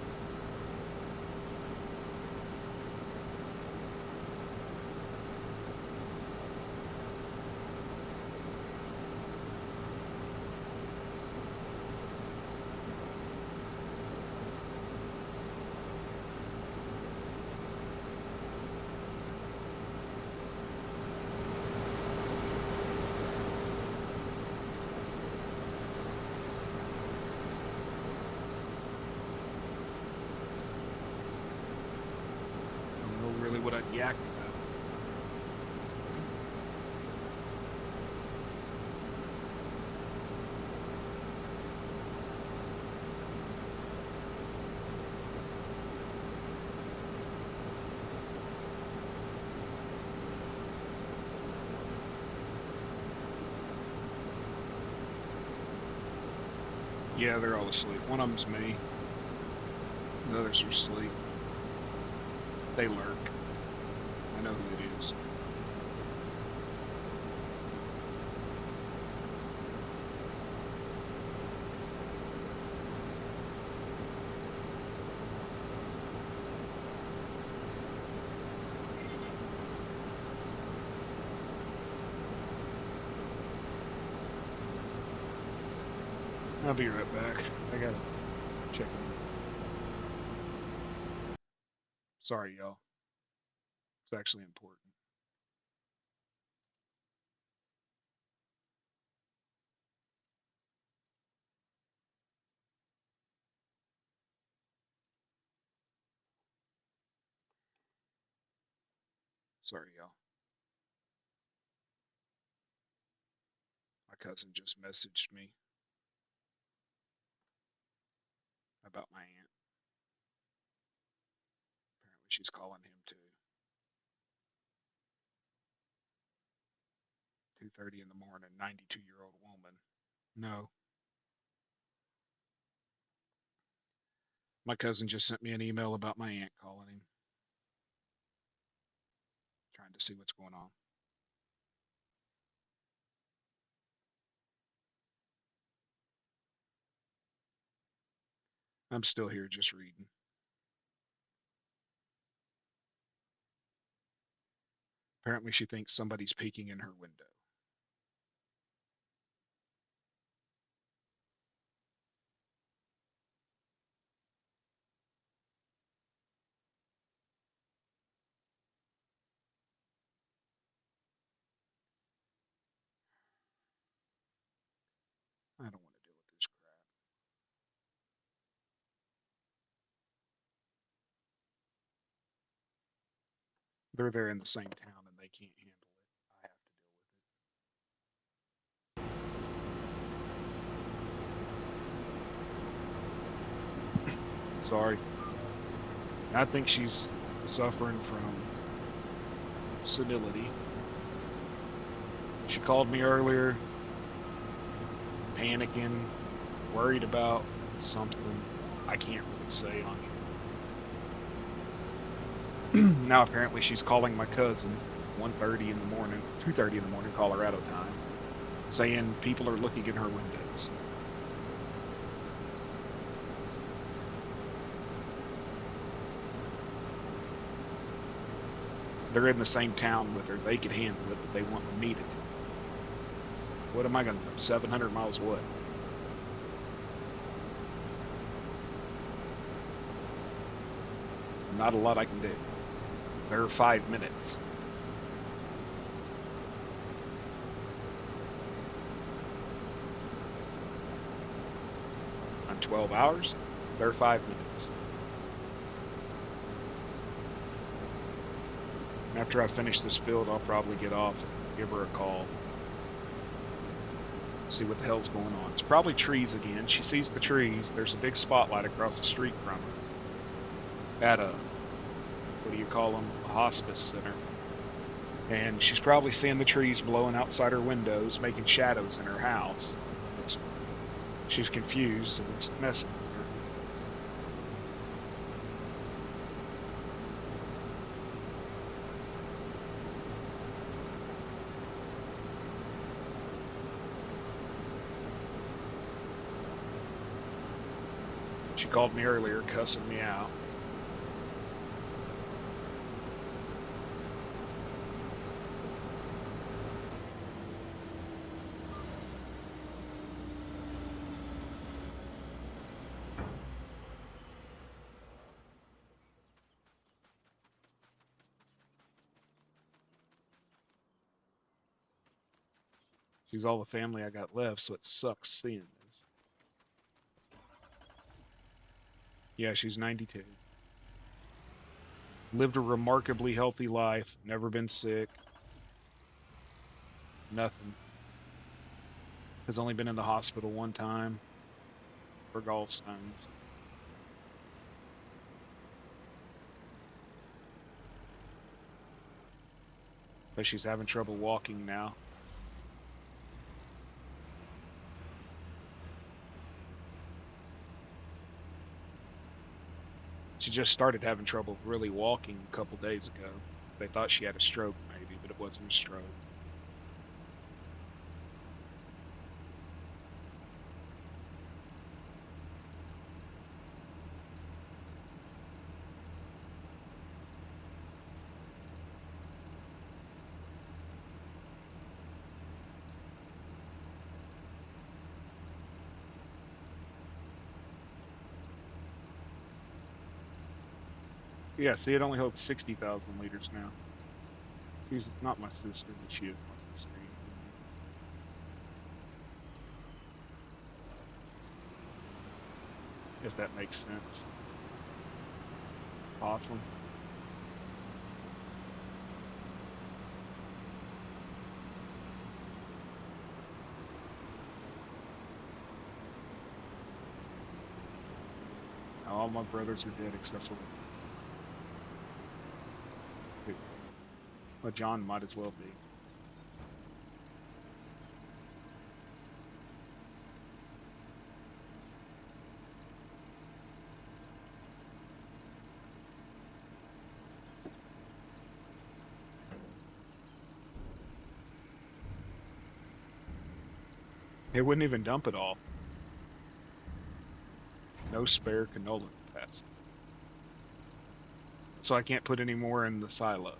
I don't know really what I'd yak about. Yeah, they're all asleep. One of them's me. The others are asleep. They lurk. I know who it is. I'll be right back. I gotta check in. Sorry, y'all. It's actually important. Sorry, y'all. My cousin just messaged me about my aunt. Apparently, she's calling him too. 2:30 in the morning. 92-year-old woman. No, my cousin just sent me an email about my aunt calling him, trying to see what's going on. I'm still here just reading. Apparently, she thinks somebody's peeking in her window. I don't want to deal with this crap. They're there in the same town and they can't handle it. I have to deal with it. Sorry. I think she's suffering from senility. She called me earlier, panicking, worried about something I can't really say on here. Now apparently she's calling my cousin 1:30 in the morning, 2:30 in the morning Colorado time, saying people are looking in her windows. They're in the same town with her. They could handle it, but they want me to do it. What am I going to do? 700 miles away? Not a lot I can do. There are 5 minutes. On 12 hours, there are 5 minutes. After I finish this build, I'll probably get off and give her a call. See what the hell's going on. It's probably trees again. She sees the trees. There's a big spotlight across the street from her. At a, what do you call them? A hospice center. And she's probably seeing the trees blowing outside her windows, making shadows in her house. She's confused and it's messing with her. She called me earlier, cussing me out. She's all the family I got left, so it sucks seeing this. Yeah, she's 92. Lived a remarkably healthy life, never been sick. Nothing. Has only been in the hospital one time for gallstones. But she's having trouble walking now. She just started having trouble really walking a couple days ago. They thought she had a stroke maybe, but it wasn't a stroke. Yeah, see, it only holds 60,000 liters now. She's not my sister, but she is my sister. If that makes sense. Awesome. All my brothers are dead except for well, John might as well be. It wouldn't even dump it all. No spare canola capacity. So I can't put any more in the silo.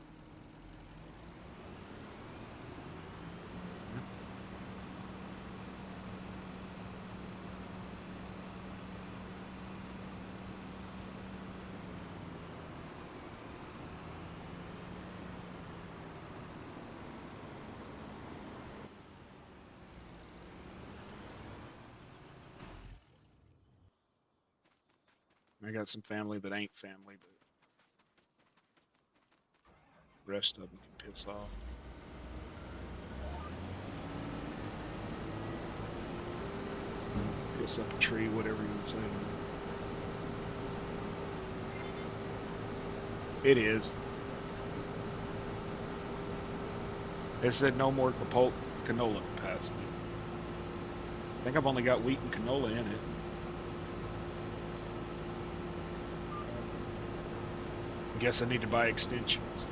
I got some family that ain't family, but the rest of them can piss off. Piss up a tree, whatever you say. It is. It said no more canola capacity. I think I've only got wheat and canola in it. Guess I need to buy extensions.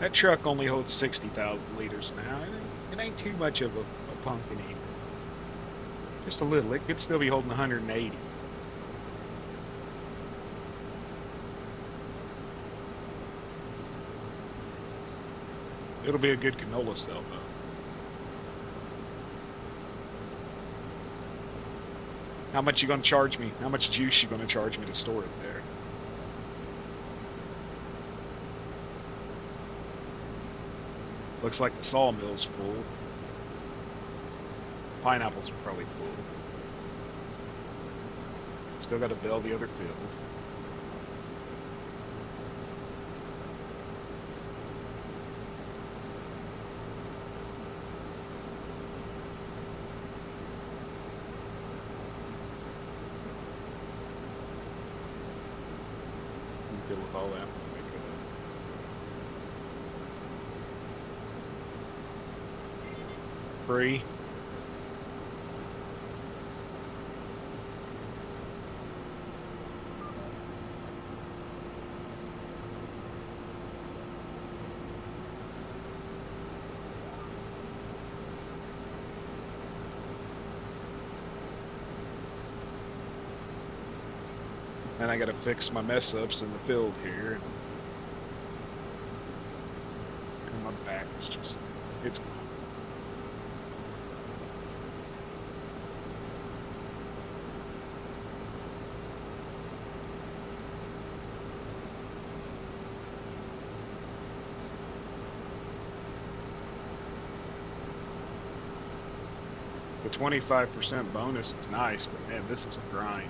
That truck only holds 60,000 liters now. It ain't too much of a pumpkin either. Just a little. It could still be holding 180. It'll be a good canola cell, though. How much you gonna charge me? How much juice you gonna charge me to store it there? Looks like the sawmill's full. Pineapples are probably full. Still got to bell the other field. Deal with all that. Free. And I gotta fix my mess ups in the field here. And my back is just, it's gone. The 25% bonus is nice, but man, this is a grind.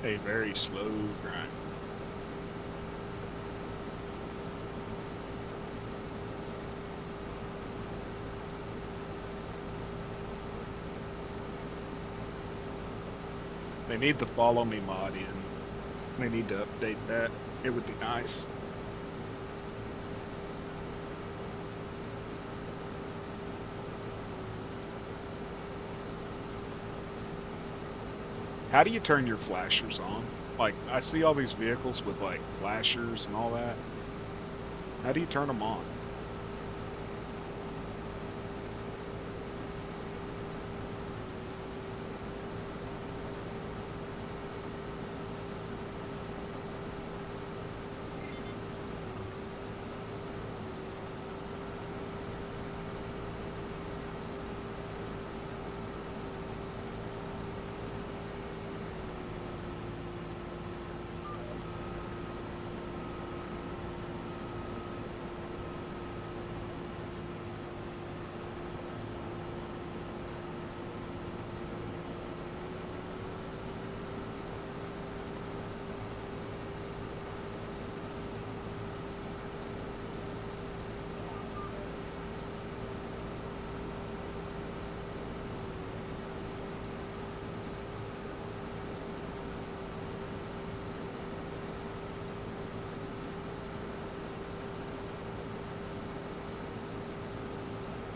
A very slow grind. They need the follow me mod in. They need to update that. It would be nice. How do you turn your flashers on? Like, I see all these vehicles with like flashers and all that. How do you turn them on?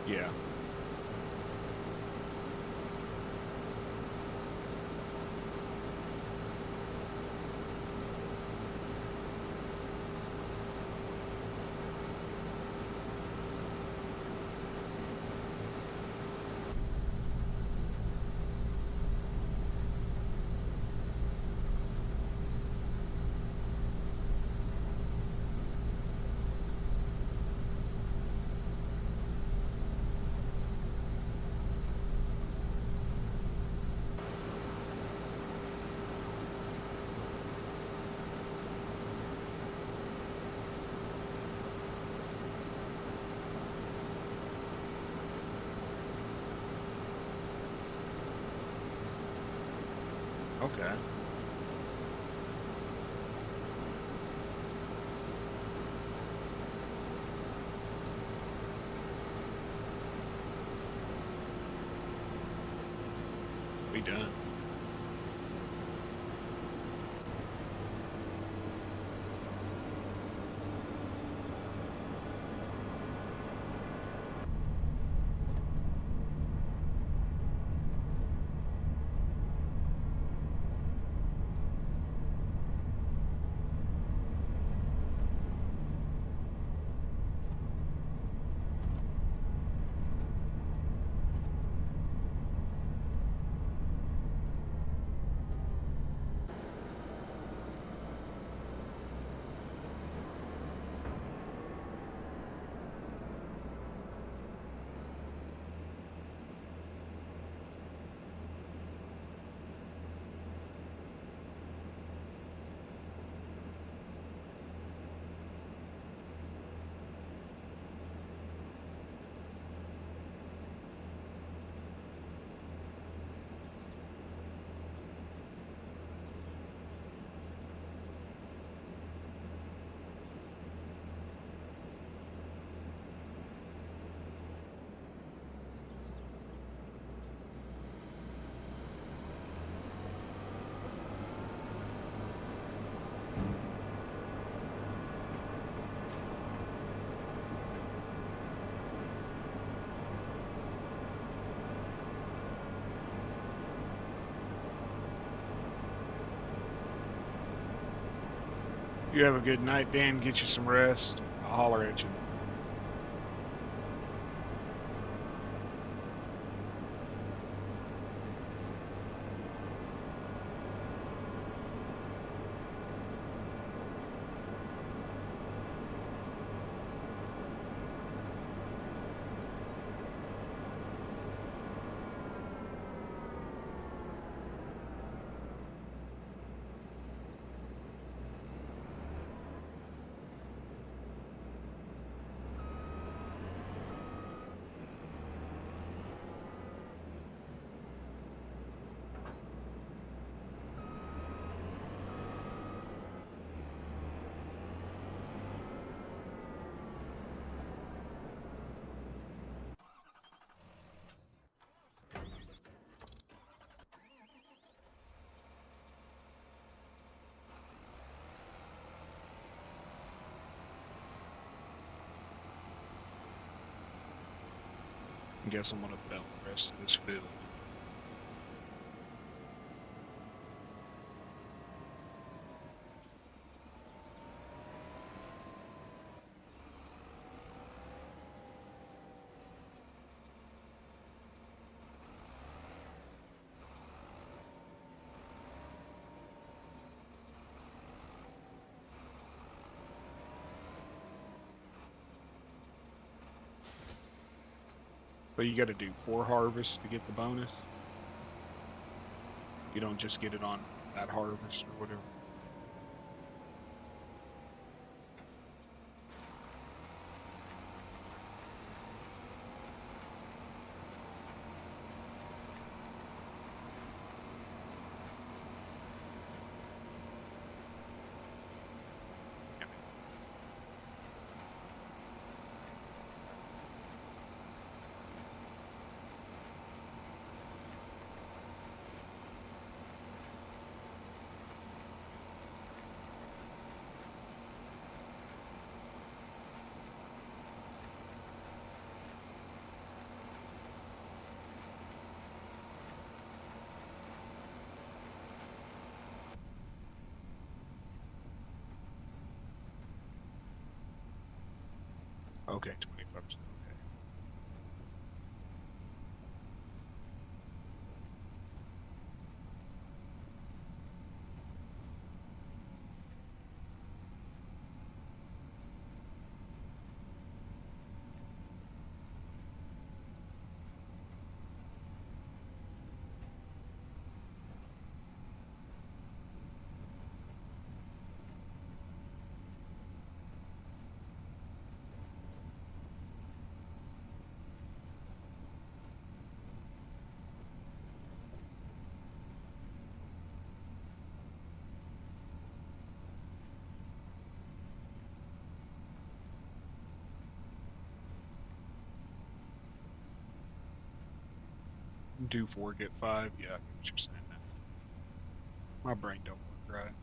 Yeah. Okay. We done. You have a good night, Dan. Get you some rest. I'll holler at you. I guess I'm gonna belt the rest of this field. So you got to do 4 harvests to get the bonus. You don't just get it on that harvest or whatever. Okay, 25%. Okay. Do 4, get 5. Yeah, I get what you're saying now. My brain don't work right.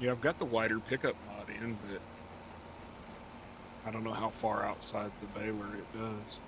Yeah, I've got the wider pickup mod in, but I don't know how far outside the baler it does.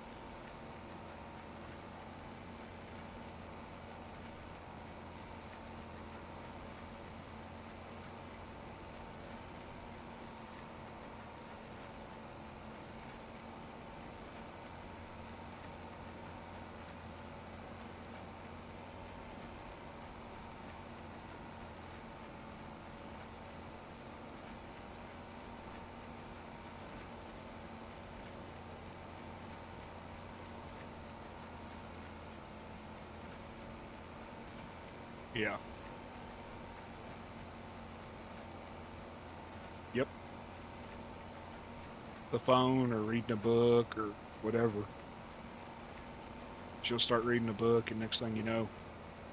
Yeah. Yep. The phone or reading a book or whatever. She'll start reading a book, and next thing you know,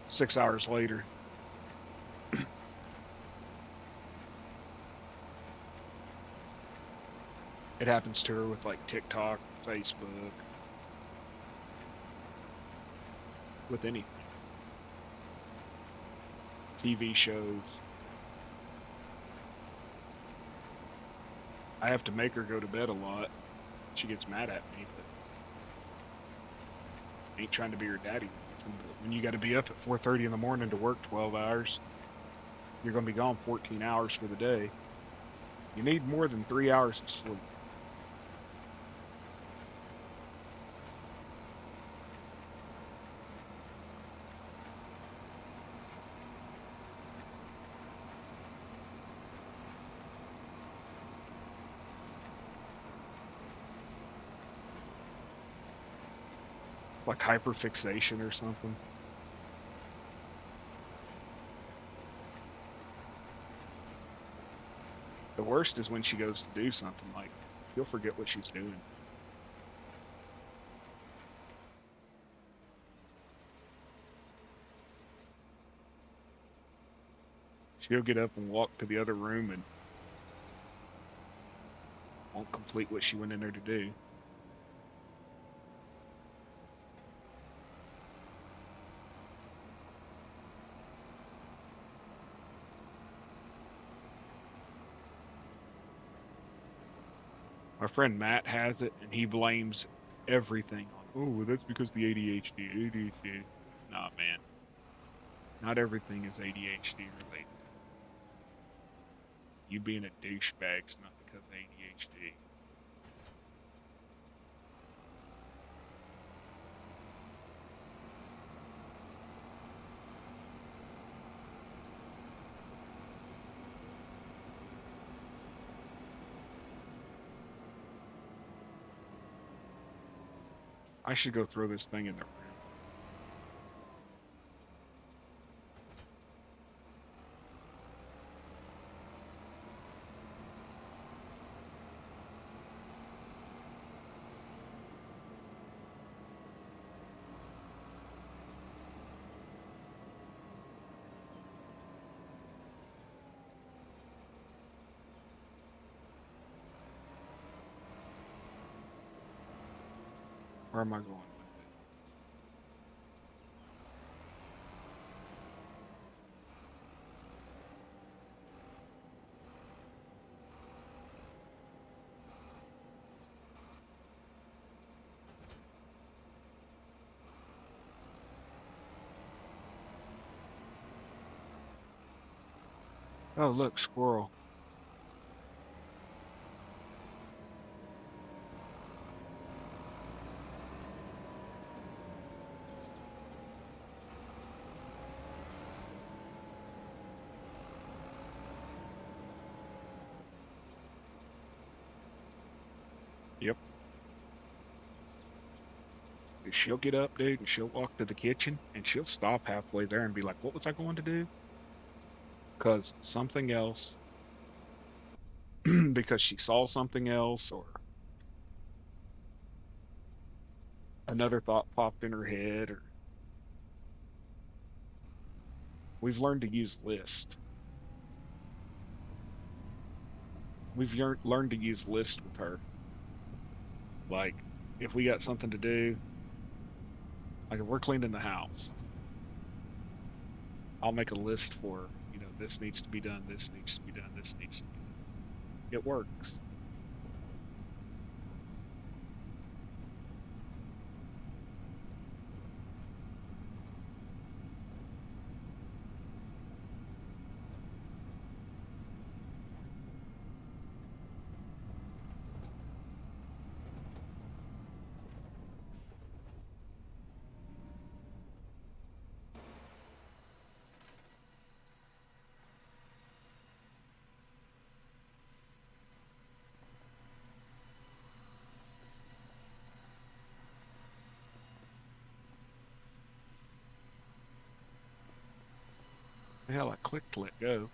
6 hours later, it happens to her with like TikTok, Facebook, with anything. TV shows. I have to make her go to bed a lot. She gets mad at me, but Ain't trying to be her daddy. But when you got to be up at 4:30 in the morning to work 12 hours, you're going to be gone 14 hours for the day. You need more than 3 hours of sleep. Like hyperfixation or something. The worst is when she goes to do something, like she'll forget what she's doing. She'll get up and walk to the other room and won't complete what she went in there to do. My friend Matt has it, and he blames everything on, oh, well, that's because the ADHD. ADHD. Nah, man. Not everything is ADHD related. You being a douchebag's not because of ADHD. I should go throw this thing in the room. Where am I going with it? Oh, look, squirrel. Yep. She'll get up, dude, and she'll walk to the kitchen, and she'll stop halfway there and be like, what was I going to do? Because something else, because she saw something else, or another thought popped in her head, or we've learned to use list. We've learned to use list with her. Like, if we got something to do, like if we're cleaning the house, I'll make a list for, this needs to be done, this needs to be done, this needs to be done. It works. Hell, I clicked let go.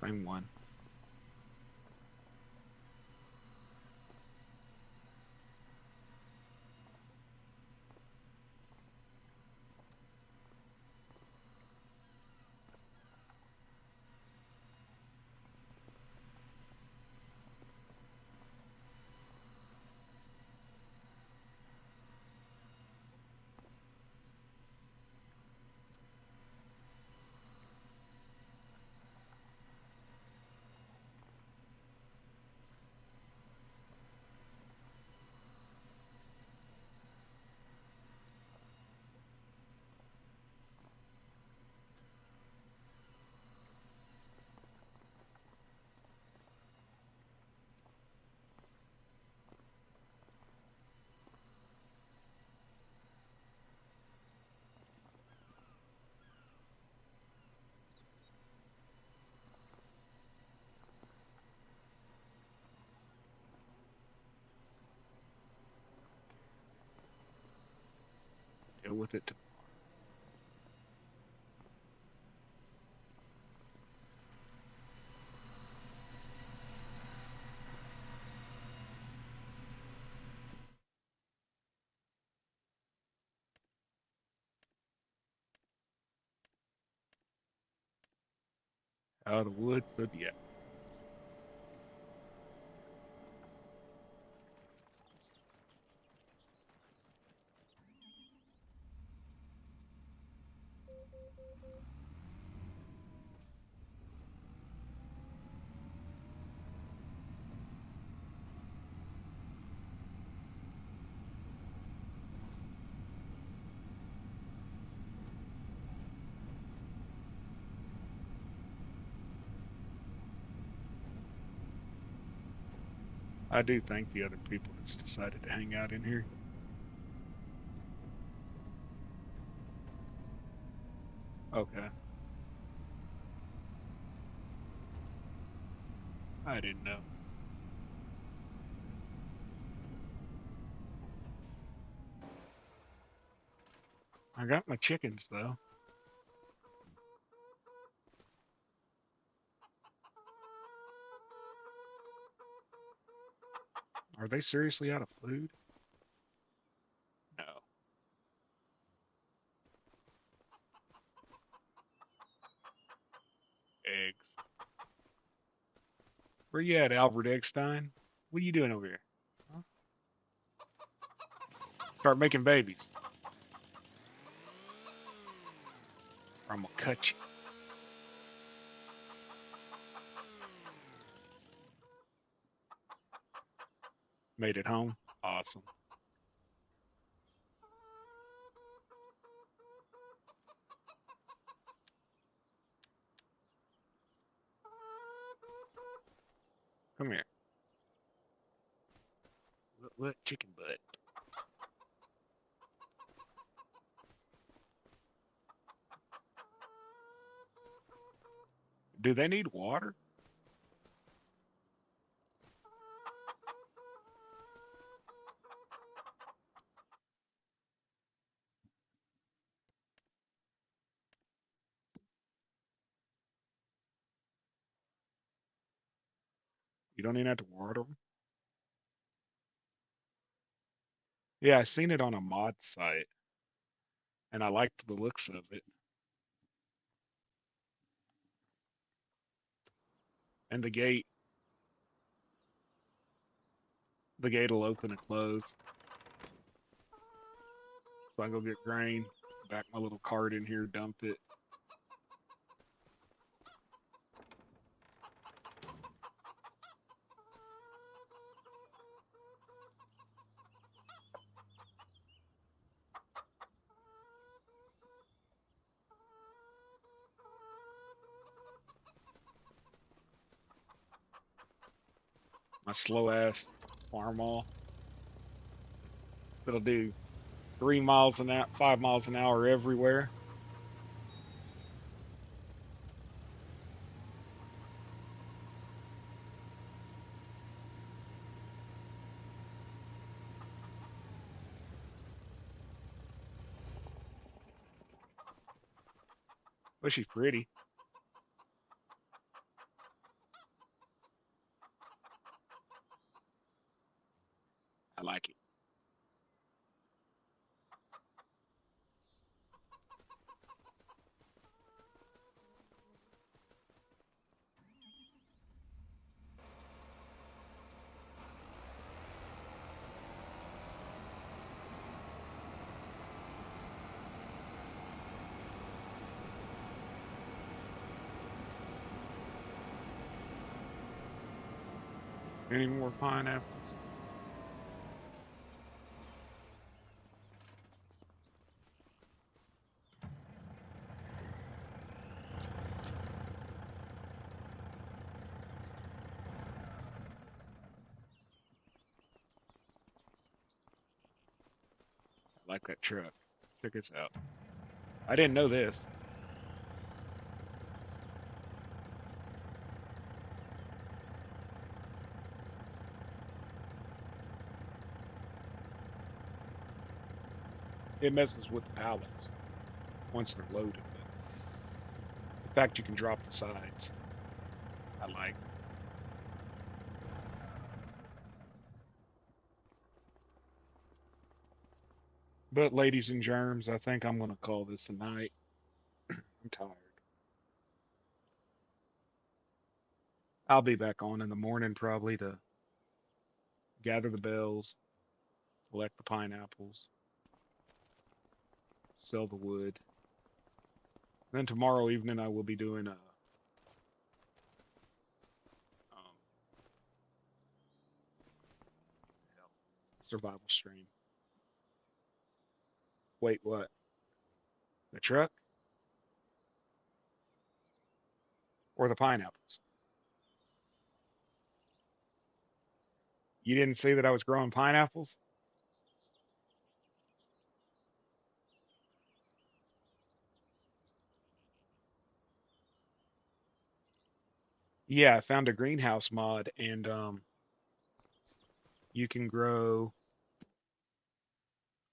Same one. Deal with it. Out of the woods, but yeah. I do thank the other people that's decided to hang out in here. Okay. I didn't know. I got my chickens though. Are they seriously out of food? No. Eggs. Where you at, Albert Eggstein? What are you doing over here? Huh? Start making babies. Or I'm gonna cut you. Made it home? Awesome. Come here. What? Chicken butt. Do they need water? You don't even have to water them? Yeah, I seen it on a mod site, and I liked the looks of it. And the gate will open and close. So I go get grain, back my little cart in here, dump it. My slow ass Farmall. It'll do 3 miles an hour, 5 miles an hour everywhere. But she's pretty. I like it. Any more pineapples? I like that truck. Check this out. I didn't know this. It messes with the pallets once they're loaded. But the fact you can drop the sides, I like. But ladies and germs, I think I'm gonna call this a night. I'm tired. I'll be back on in the morning probably to gather the bells, collect the pineapples, sell the wood. Then tomorrow evening I will be doing a survival stream. Wait, what? The truck or the pineapples? You didn't see that I was growing pineapples? Yeah, I found a greenhouse mod and you can grow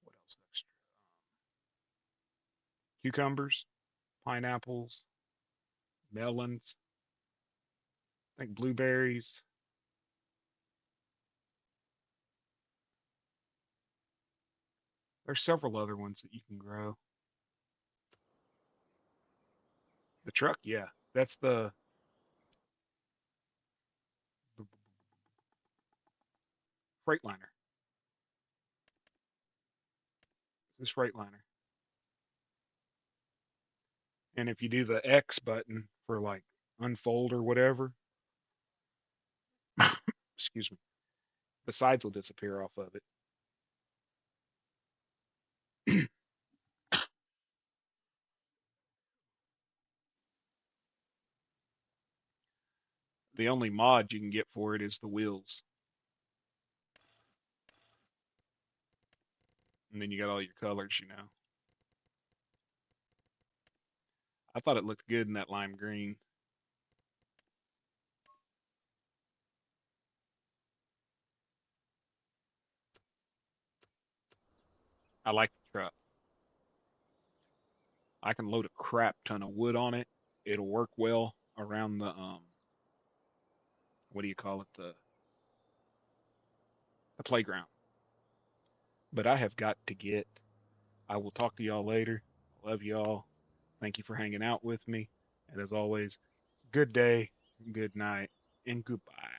what else extra? Cucumbers, pineapples, melons, I think blueberries. There's several other ones that you can grow. The truck, yeah. That's the Freightliner. This Freightliner. And if you do the X button for like unfold or whatever, excuse me, the sides will disappear off of it. The only mod you can get for it is the wheels. And then you got all your colors, you know. I thought it looked good in that lime green. I like the truck. I can load a crap ton of wood on it. It'll work well around the what do you call it? The playground. But I have got to get. I will talk to y'all later. Love y'all. Thank you for hanging out with me. And as always, good day, good night, and goodbye.